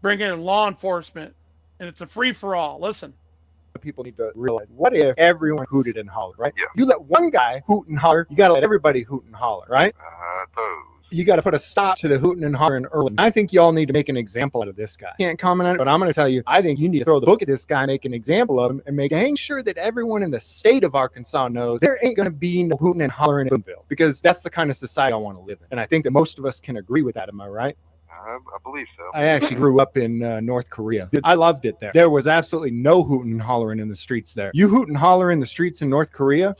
Bring in law enforcement, and it's a free for all. Listen. People need to realize, what if everyone hooted and hollered, right? Yeah. You let one guy hoot and holler, you got to let everybody hoot and holler, right? You got to put a stop to the hooting and hollering early. I think y'all need to make an example out of this guy. Can't comment on it, but I'm going to tell you, I think you need to throw the book at this guy, make an example of him, and make dang sure that everyone in the state of Arkansas knows there ain't going to be no hooting and hollering in Boonville, because that's the kind of society I want to live in. And I think that most of us can agree with that. Am I right? I believe so. I actually grew up in North Korea. I loved it there. There was absolutely no hooting and hollering in the streets there. You hoot and holler in the streets in North Korea,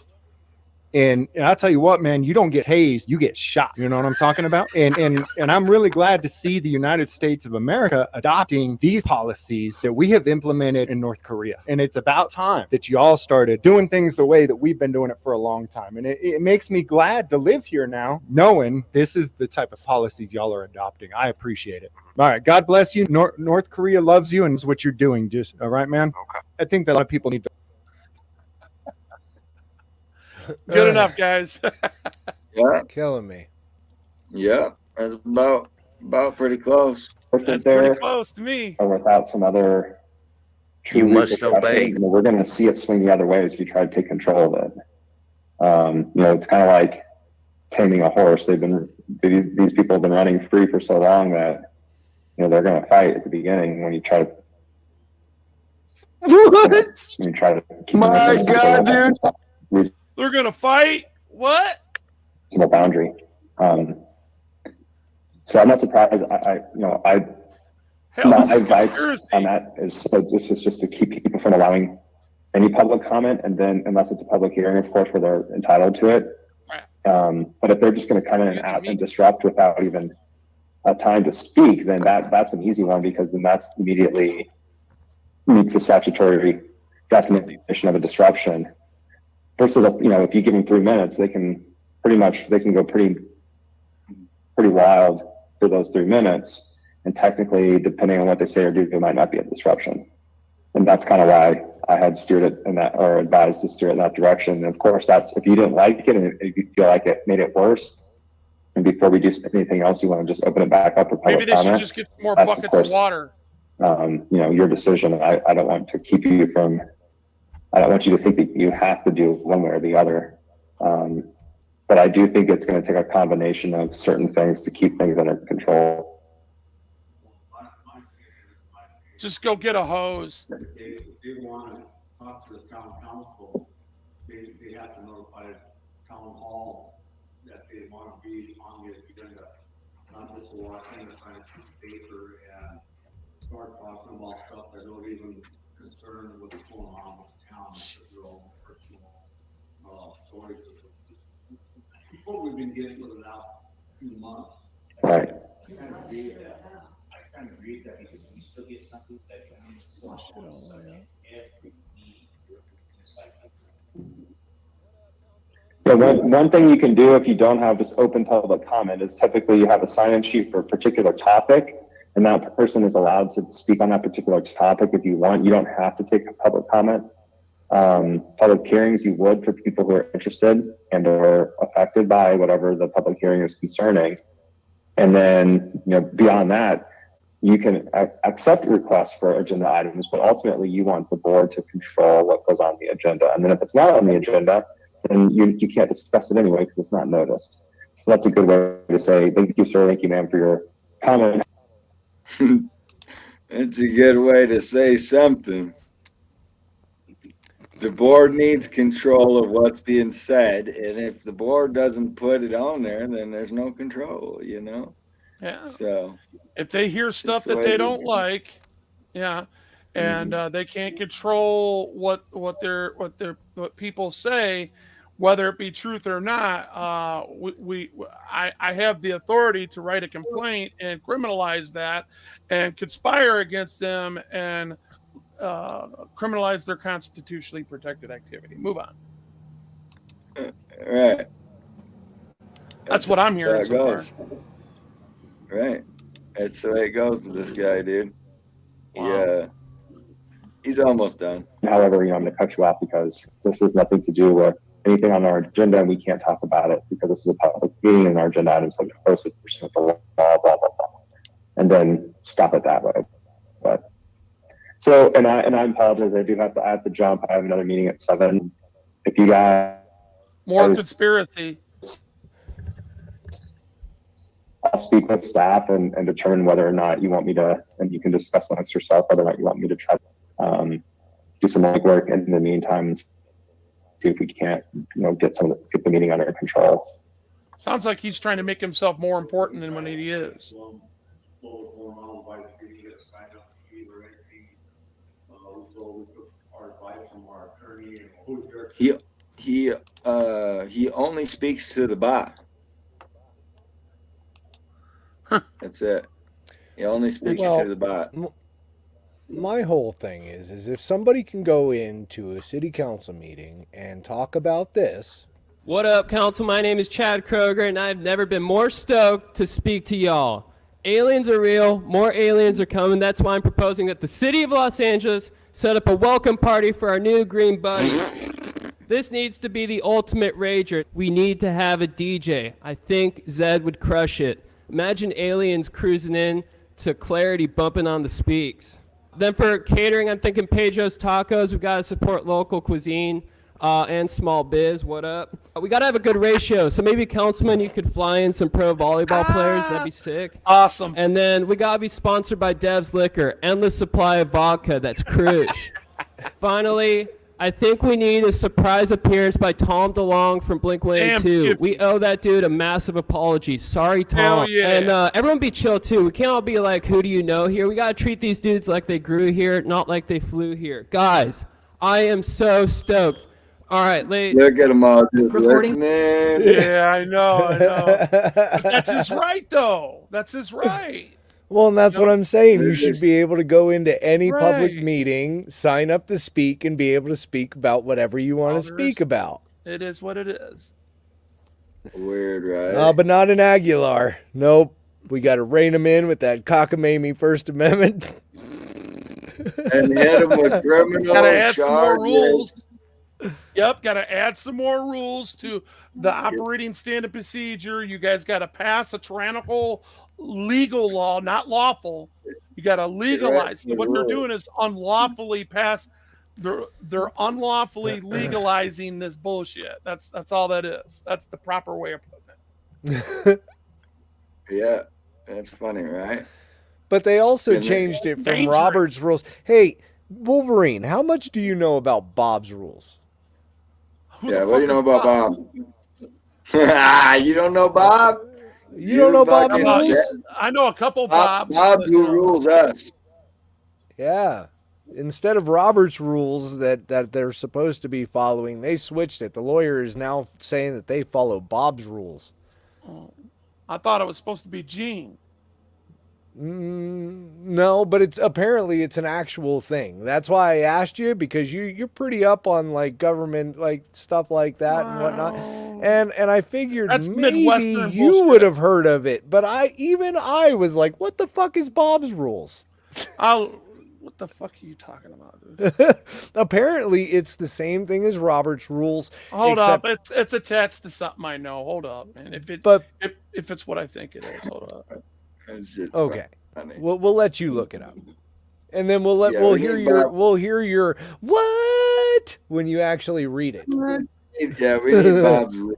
and I'll tell you what, man, you don't get tased, you get shot. You know what I'm talking about? And I'm really glad to see the United States of America adopting these policies that we have implemented in North Korea. And it's about time that you all started doing things the way that we've been doing it for a long time. And it makes me glad to live here now, knowing this is the type of policies y'all are adopting. I appreciate it. All right. God bless you. North Korea loves you, and it's what you're doing. Just all right, man. Okay. I think that a lot of people need to. Good enough, guys. Yeah. Killing me. Yeah. That's about pretty close. That's pretty close to me. Or without some other true You must repercussions, obey. you know, we're going to see it swing the other way as you try to take control of it. You know, it's kind of like taming a horse. These people have been running free for so long that, you know, they're going to fight at the beginning when you try to. What? When you try to keep My God, dude. They're going to fight? What? No boundary. So I'm not surprised. My advice on that is, so this is just to keep people from allowing any public comment, and then unless it's a public hearing, of course, where they're entitled to it. But if they're just going to come in and disrupt without even a time to speak, then that's an easy one, because then that's immediately meets the statutory definition of a disruption. Versus, you know, if you give them 3 minutes, they can go pretty wild for those 3 minutes. And technically, depending on what they say or do, it might not be a disruption. And that's kind of why I had steered it in that, or advised to steer it in that direction. And of course, that's if you didn't like it and if you feel like it made it worse. And before we do anything else, you want to just open it back up for public Maybe they comment. should just get some more buckets of water. You know, your decision. I don't want to keep you from. I don't want you to think that you have to do one way or the other. But I do think it's going to take a combination of certain things to keep things under control. Just go get a hose. If they want to talk to the town council, they have to notify town hall that they want to be on the agenda, not just walk in and sign a piece of paper and start talking about stuff that don't even concern what's going on with the town. It's their own personal stories. What we've been getting for the last few months. Right. I kind of read that. I kind of read that because we still get something that comes every meeting. Yeah, one thing you can do if you don't have just open public comment is typically you have a sign-in sheet for a particular topic, and that person is allowed to speak on that particular topic if you want. You don't have to take a public comment. Public hearings you would for people who are interested and are affected by whatever the public hearing is concerning. And then, you know, beyond that, you can accept requests for agenda items, but ultimately you want the board to control what goes on the agenda. And then if it's not on the agenda, then you can't discuss it anyway because it's not noticed. So that's a good way to say, thank you, sir, thank you, ma'am, for your comment. It's a good way to say something. The board needs control of what's being said, and if the board doesn't put it on there, then there's no control, you know? Yeah. So if they hear stuff the that way they it don't is. like, yeah, and they can't control what people say, whether it be truth or not. I have the authority to write a complaint and criminalize that, and conspire against them, and criminalize their constitutionally protected activity. Move on. Right. That's what I'm how hearing it so far. goes. Right. That's the way it goes with this guy, dude. Yeah. He's almost done. However, I'm going to cut you off because this has nothing to do with anything on our agenda, and we can't talk about it because this is a public meeting and our agenda items have been posted pursuant to law, blah, blah, blah, and then stop it that way. But so, and I apologize. I have to jump. I have another meeting at 7. If you guys more conspiracy, I'll speak with staff and determine whether or not you want me to, and you can discuss amongst yourself whether or not you want me to try to do some legwork in the meantime, see if we can't, get the meeting under control. sounds like he's trying to make himself more important than what he is. He only speaks to the bot. That's it. He only speaks to the bot. My whole thing is if somebody can go into a city council meeting and talk about this. What up, council? My name is Chad Kroger, and I've never been more stoked to speak to y'all. Aliens are real. More aliens are coming. That's why I'm proposing that the city of Los Angeles set up a welcome party for our new green buddies. This needs to be the ultimate rager. We need to have a DJ. I think Zed would crush it. Imagine aliens cruising in to Clarity bumping on the speaks. Then for catering, I'm thinking Pedro's Tacos. We got to support local cuisine and small biz. What up? We got to have a good ratio. So maybe, Councilman, you could fly in some pro volleyball players. That'd be sick. Awesome. And then we got to be sponsored by Dev's Liquor. Endless supply of vodka. That's cruise. Finally, I think we need a surprise appearance by Tom DeLonge from Blink-182. We owe that dude a massive apology. Sorry, Tom. Hell yeah. And everyone be chill, too. We can't all be like, who do you know here? We got to treat these dudes like they grew here, not like they flew here. Guys, I am so stoked. All right, Look at him all just recording. Yeah, I know. But that's his right, though. That's his right. Well, and that's what I'm saying. You should be able to go into any public Right. meeting, sign up to speak, and be able to speak about whatever you want to speak about. It is what it is. Weird, right? But not in Aguilar. Nope. We got to rein him in with that cockamamie First Amendment. And hit him with criminal Gotta add some more charges. rules. Yep, got to add some more rules to the operating standard procedure. You guys got to pass a tyrannical legal law, not lawful. You got to legalize. So what they're doing is unlawfully pass. They're unlawfully legalizing this bullshit. That's all that is. That's the proper way of putting it. Yeah, that's funny, right? But they also Spin it. changed it from Dangerous. Robert's rules. Hey, Wolverine, how much do you know about Bob's rules? Yeah, what do you know about Bob? You don't know Bob? You don't know Bob's fucking- rules? I know a couple Bobs. Bob but, who rules us. Yeah. Instead of Robert's rules that they're supposed to be following, they switched it. The lawyer is now saying that they follow Bob's rules. I thought it was supposed to be Gene. No, but it's an actual thing. That's why I asked you, because you're pretty up on like government like stuff like that and whatnot. And I figured That's maybe Midwestern you bullshit. would have heard of it, but I was like, what the fuck is Bob's rules? What the fuck are you talking about, dude? Apparently, it's the same thing as Robert's rules. Hold except- up, it's attached to something I know. Hold up, man. If it's what I think it is, hold up. Okay, we'll let you look it up, and then we'll we hear need your Bob. what when you actually read it. Yeah, we need Bob's rules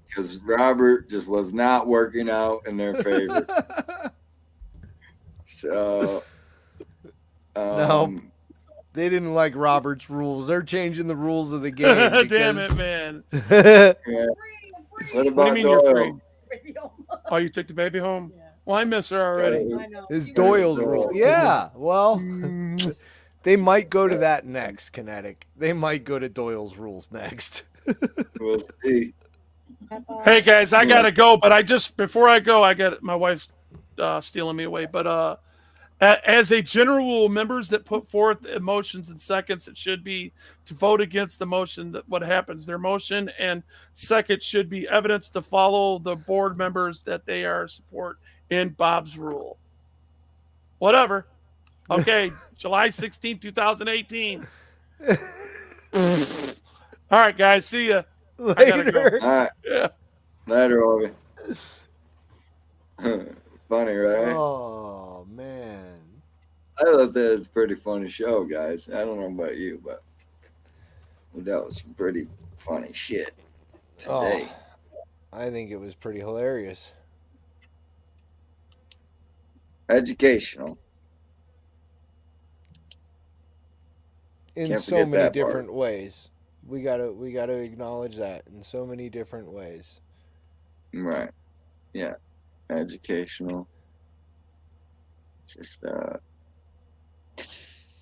because Robert just was not working out in their favor. So, No. They didn't like Robert's rules. They're changing the rules of the game. Damn because- it, man. Yeah. What What do about you mean you're free? Doyle? Oh, you took the baby home? Well, I miss her already. It's Doyle's rule. Yeah, well, Mm. they might go to that next, Kinetic. They might go to Doyle's rules next. We'll see. Hey guys, I gotta go, but before I go, I got my wife's stealing me away. But as a general rule, members that put forth motions in seconds, it should be to vote against the motion. That what happens, their motion and second should be evidence to follow the board members that they are support in Bob's rule. Whatever. Okay, July 16, 2018. All right, guys, see ya. I gotta go. Later. All right. Yeah. Later, Obi. Funny, right? Oh, man. I thought that was a pretty funny show, guys. I don't know about you, but that was some pretty funny shit today. I think it was pretty hilarious. Educational. In Can't so forget many that different ways. We gotta acknowledge that in so many different ways. Right. Yeah. Educational. Just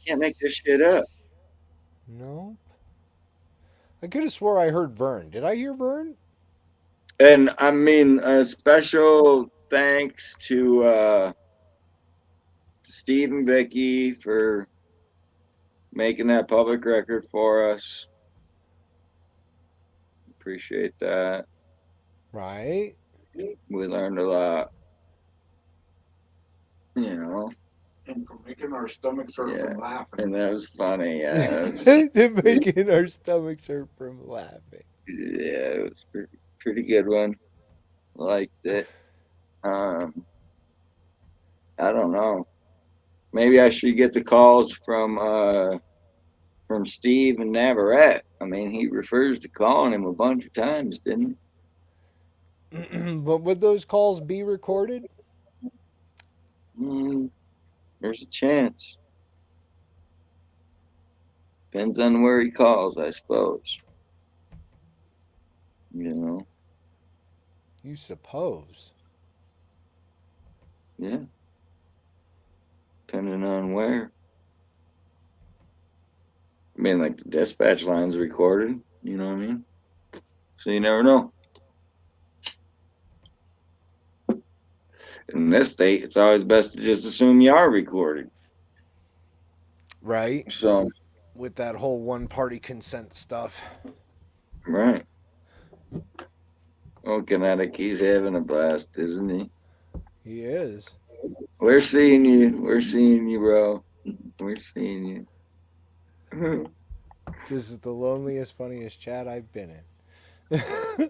can't make this shit up. No. I could have swore I heard Vern. Did I hear Vern? And I mean, a special thanks to Steve and Vicky for making that public record for us. Appreciate that. Right. We learned a lot. You know. And for making our stomachs hurt Yeah. from laughing. And that was funny. Yeah. That They're was, making our stomachs hurt from laughing. yeah, it was pretty good one. Liked it. I don't know. Maybe I should get the calls from Steve and Navarrete. I mean, he refers to calling him a bunch of times, didn't he? But would those calls be recorded? There's a chance. Depends on where he calls, I suppose. You know? You suppose. Yeah. Depending on where. I mean, like the dispatch line's recorded. You know what I mean? So you never know. In this state, it's always best to just assume you are recorded. Right. So, With that whole one-party consent stuff. right. Oh, Kinetic, he's having a blast, isn't he? He is. We're seeing you. We're seeing you, bro. We're seeing you. This is the loneliest, funniest chat I've been in.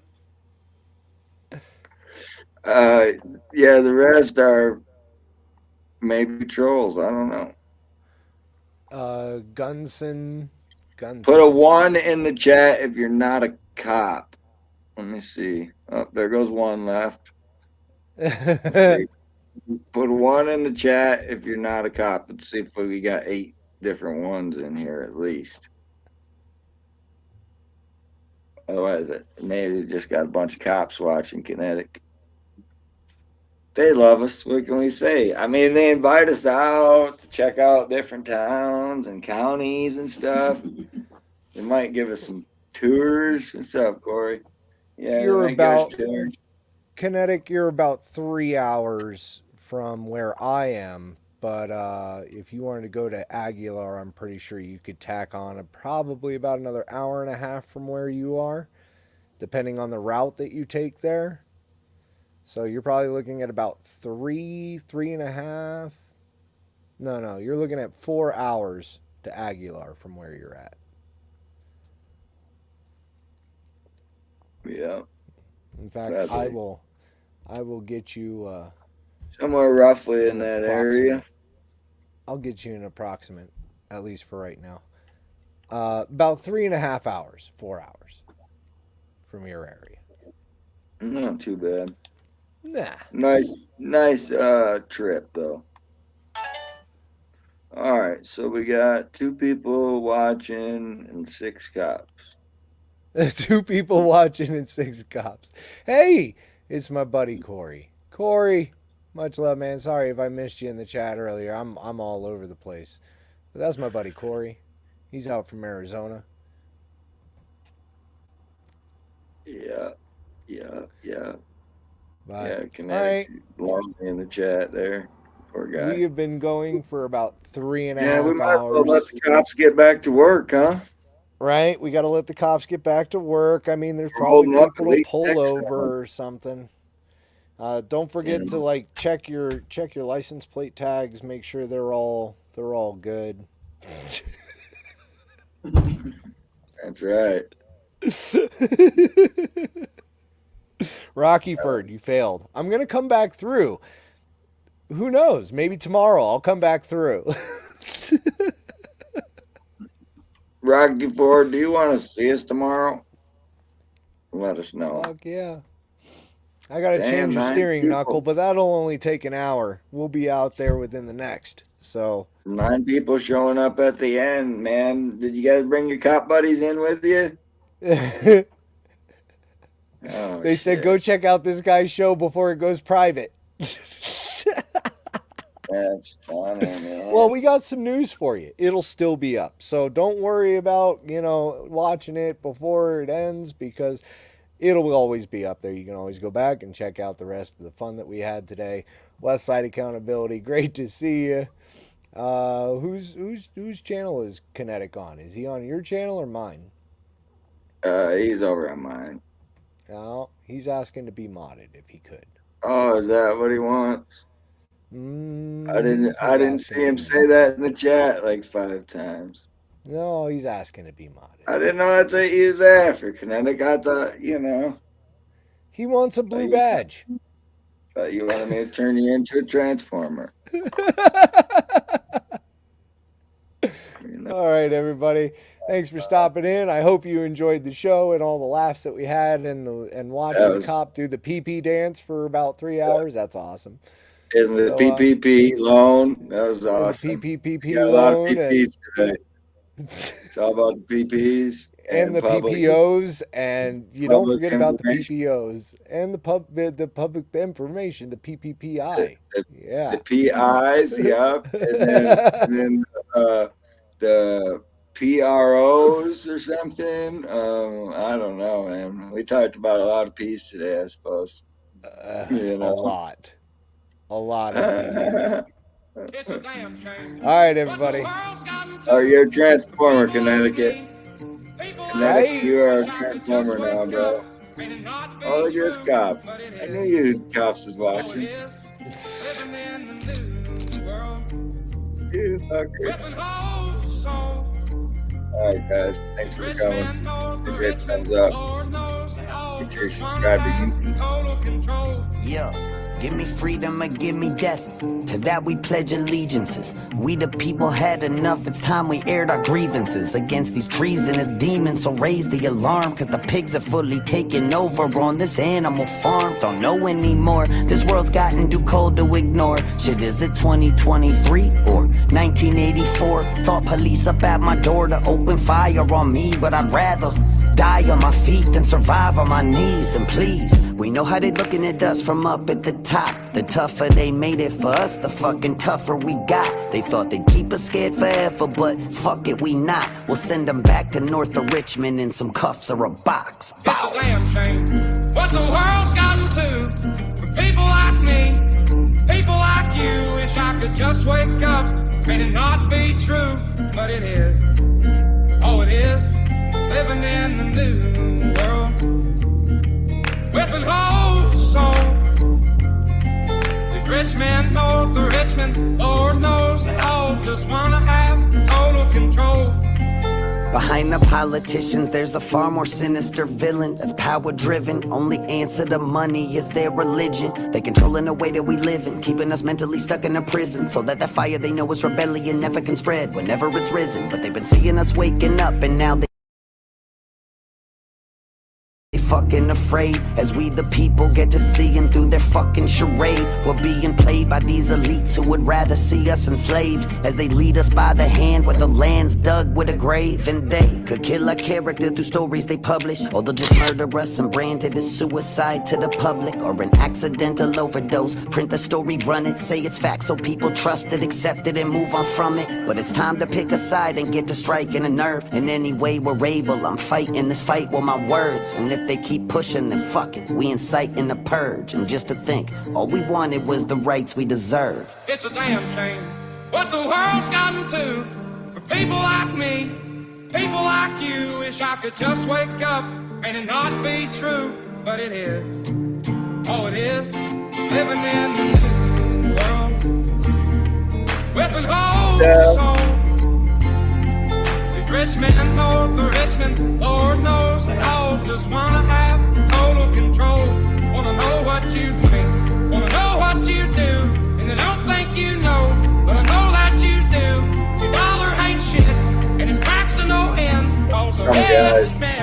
Yeah, the rest are maybe trolls. I don't know. Gunson. Put a 1 in the chat if you're not a cop. Let me see. Oh, there goes one left. Let's see. Put a 1 in the chat if you're not a cop. Let's see if we got 8 different ones in here at least. Otherwise, maybe we just got a bunch of cops watching Kinetic. They love us. What can we say? I mean, they invite us out to check out different towns and counties and stuff. They might give us some tours. What's up, Corey? Yeah, You're they might give us about tours. Kinetic. You're about 3 hours from where I am, but if you wanted to go to Aguilar, I'm pretty sure you could tack on probably about another hour and a half from where you are, depending on the route that you take there. So you're probably looking at about 3.5. No, you're looking at 4 hours to Aguilar from where you're at. Yeah. In fact, Probably. I will get you Somewhere roughly in that area. I'll get you an approximate, at least for right now. About 3.5 hours, 4 hours from your area. Not too bad. Nah. Nice trip though. All right, so we got 2 people watching and 6 cops. 2 people watching and 6 cops. Hey, it's my buddy Corey. Corey, much love, man. Sorry if I missed you in the chat earlier. I'm all over the place. But that's my buddy Corey. He's out from Arizona. Yeah. But, Yeah, Kinetic lonely in the chat there. Poor guy. we have been going for about 3.5 Yeah, we might as well hours. let the cops get back to work, huh? Right? We got to let the cops get back to work. I mean, there's We're probably holding up people at to least pull 6 over hours. or something. Don't forget to like check your license plate tags. Make sure they're all good. That's right. Rockyford, you failed. I'm gonna come back through. Who knows? Maybe tomorrow I'll come back through. Rocky Ford, do you want to see us tomorrow? Let us know. Fuck yeah. I gotta Damn, change your 9 steering people. knuckle, but that'll only take an hour. We'll be out there within the next. So 9 people showing up at the end, man. Did you guys bring your cop buddies in with you? Oh, they said go check out this guy's show before it goes private. That's funny, man. Well, we got some news for you. It'll still be up. So don't worry about, watching it before it ends because it'll always be up there. You can always go back and check out the rest of the fun that we had today. West Side Accountability, great to see you. Whose channel is Kinetic on? Is he on your channel or mine? He's over on mine. Oh, he's asking to be modded if he could. Oh, is that what he wants? I didn't see him say that in the chat like 5 times. No, he's asking to be modded. I didn't know that's what he was after, Kinetic. I thought, He wants a blue badge. Thought you wanted me to turn you into a transformer. All right, everybody. Thanks for stopping in. I hope you enjoyed the show and all the laughs that we had and watching the cop do the PP dance for about 3 hours. That's awesome. And the PPP loan, that was awesome. The PPP got loan. a lot of PPs today. It's all about the PPs. And the public, PPOs, and you don't public forget about the information. PPOs and the public information, the PPPI. Yeah. The PIs, yep. And then the PROs or something. I don't know, man. We talked about a lot of P's today, I suppose. A lot of P's. All right, everybody. Oh, you're a transformer, Connecticut. Connecticut, you are a transformer now, bro. Oh, look at this cop. I knew you cops was watching. You fucker. Alright, guys. Thanks for coming. Appreciate the thumbs up. Get your subscriber YouTube. Yeah. Give me freedom or give me death. To that we pledge allegiances. We the people had enough. It's time we aired our grievances against these treasonous demons. So raise the alarm, cause the pigs are fully taken over on this animal farm. Don't know anymore. This world's gotten too cold to ignore. Shit, is it 2023 or 1984? Thought police up at my door to open fire on me, but I'd rather die on my feet than survive on my knees. And please, we know how they looking at us from up at the top. The tougher they made it for us, the fucking tougher we got. They thought they'd keep us scared forever, but fuck it, we not. We'll send them back to north of Richmond in some cuffs or a box. It's a damn shame what the world's gotten to for people like me, people like you. Wish I could just wake up and it not be true, but it is. Oh, it is. Living in the new world with an whole soul. These rich men north of Richmond, Lord knows they all just wanna have total control. Behind the politicians, there's a far more sinister villain that's power driven. Only answer to money is their religion. They controlling the way that we live in, keeping us mentally stuck in a prison, so that the fire they know is rebellion never can spread whenever it's risen. But they've been seeing us waking up, and now they fucking afraid as we the people get to see them through their fucking charade. We're being played by these elites who would rather see us enslaved as they lead us by the hand where the land's dug with a grave. And they could kill our character through stories they publish, or they'll just murder us and brand it as suicide to the public, or an accidental overdose. Print the story, run it, say it's fact so people trust it, accept it and move on from it. But it's time to pick a side and get to striking a nerve. In any way we're able, I'm fighting this fight with my words. And if they keep pushing, then fuck it, we inciting a purge. And just to think, all we wanted was the rights we deserve. It's a damn shame what the world's gotten to for people like me, people like you. Wish I could just wake up and it not be true, but it is. Oh, it is. Living in the world with an old soul. These rich men north of Richmond, Lord knows they all just wanna have total control. Wanna know what you think, wanna know what you do, and they don't think you know, but I know that you do. $2 ain't shit, and it's cracks to no end. Cause a rich man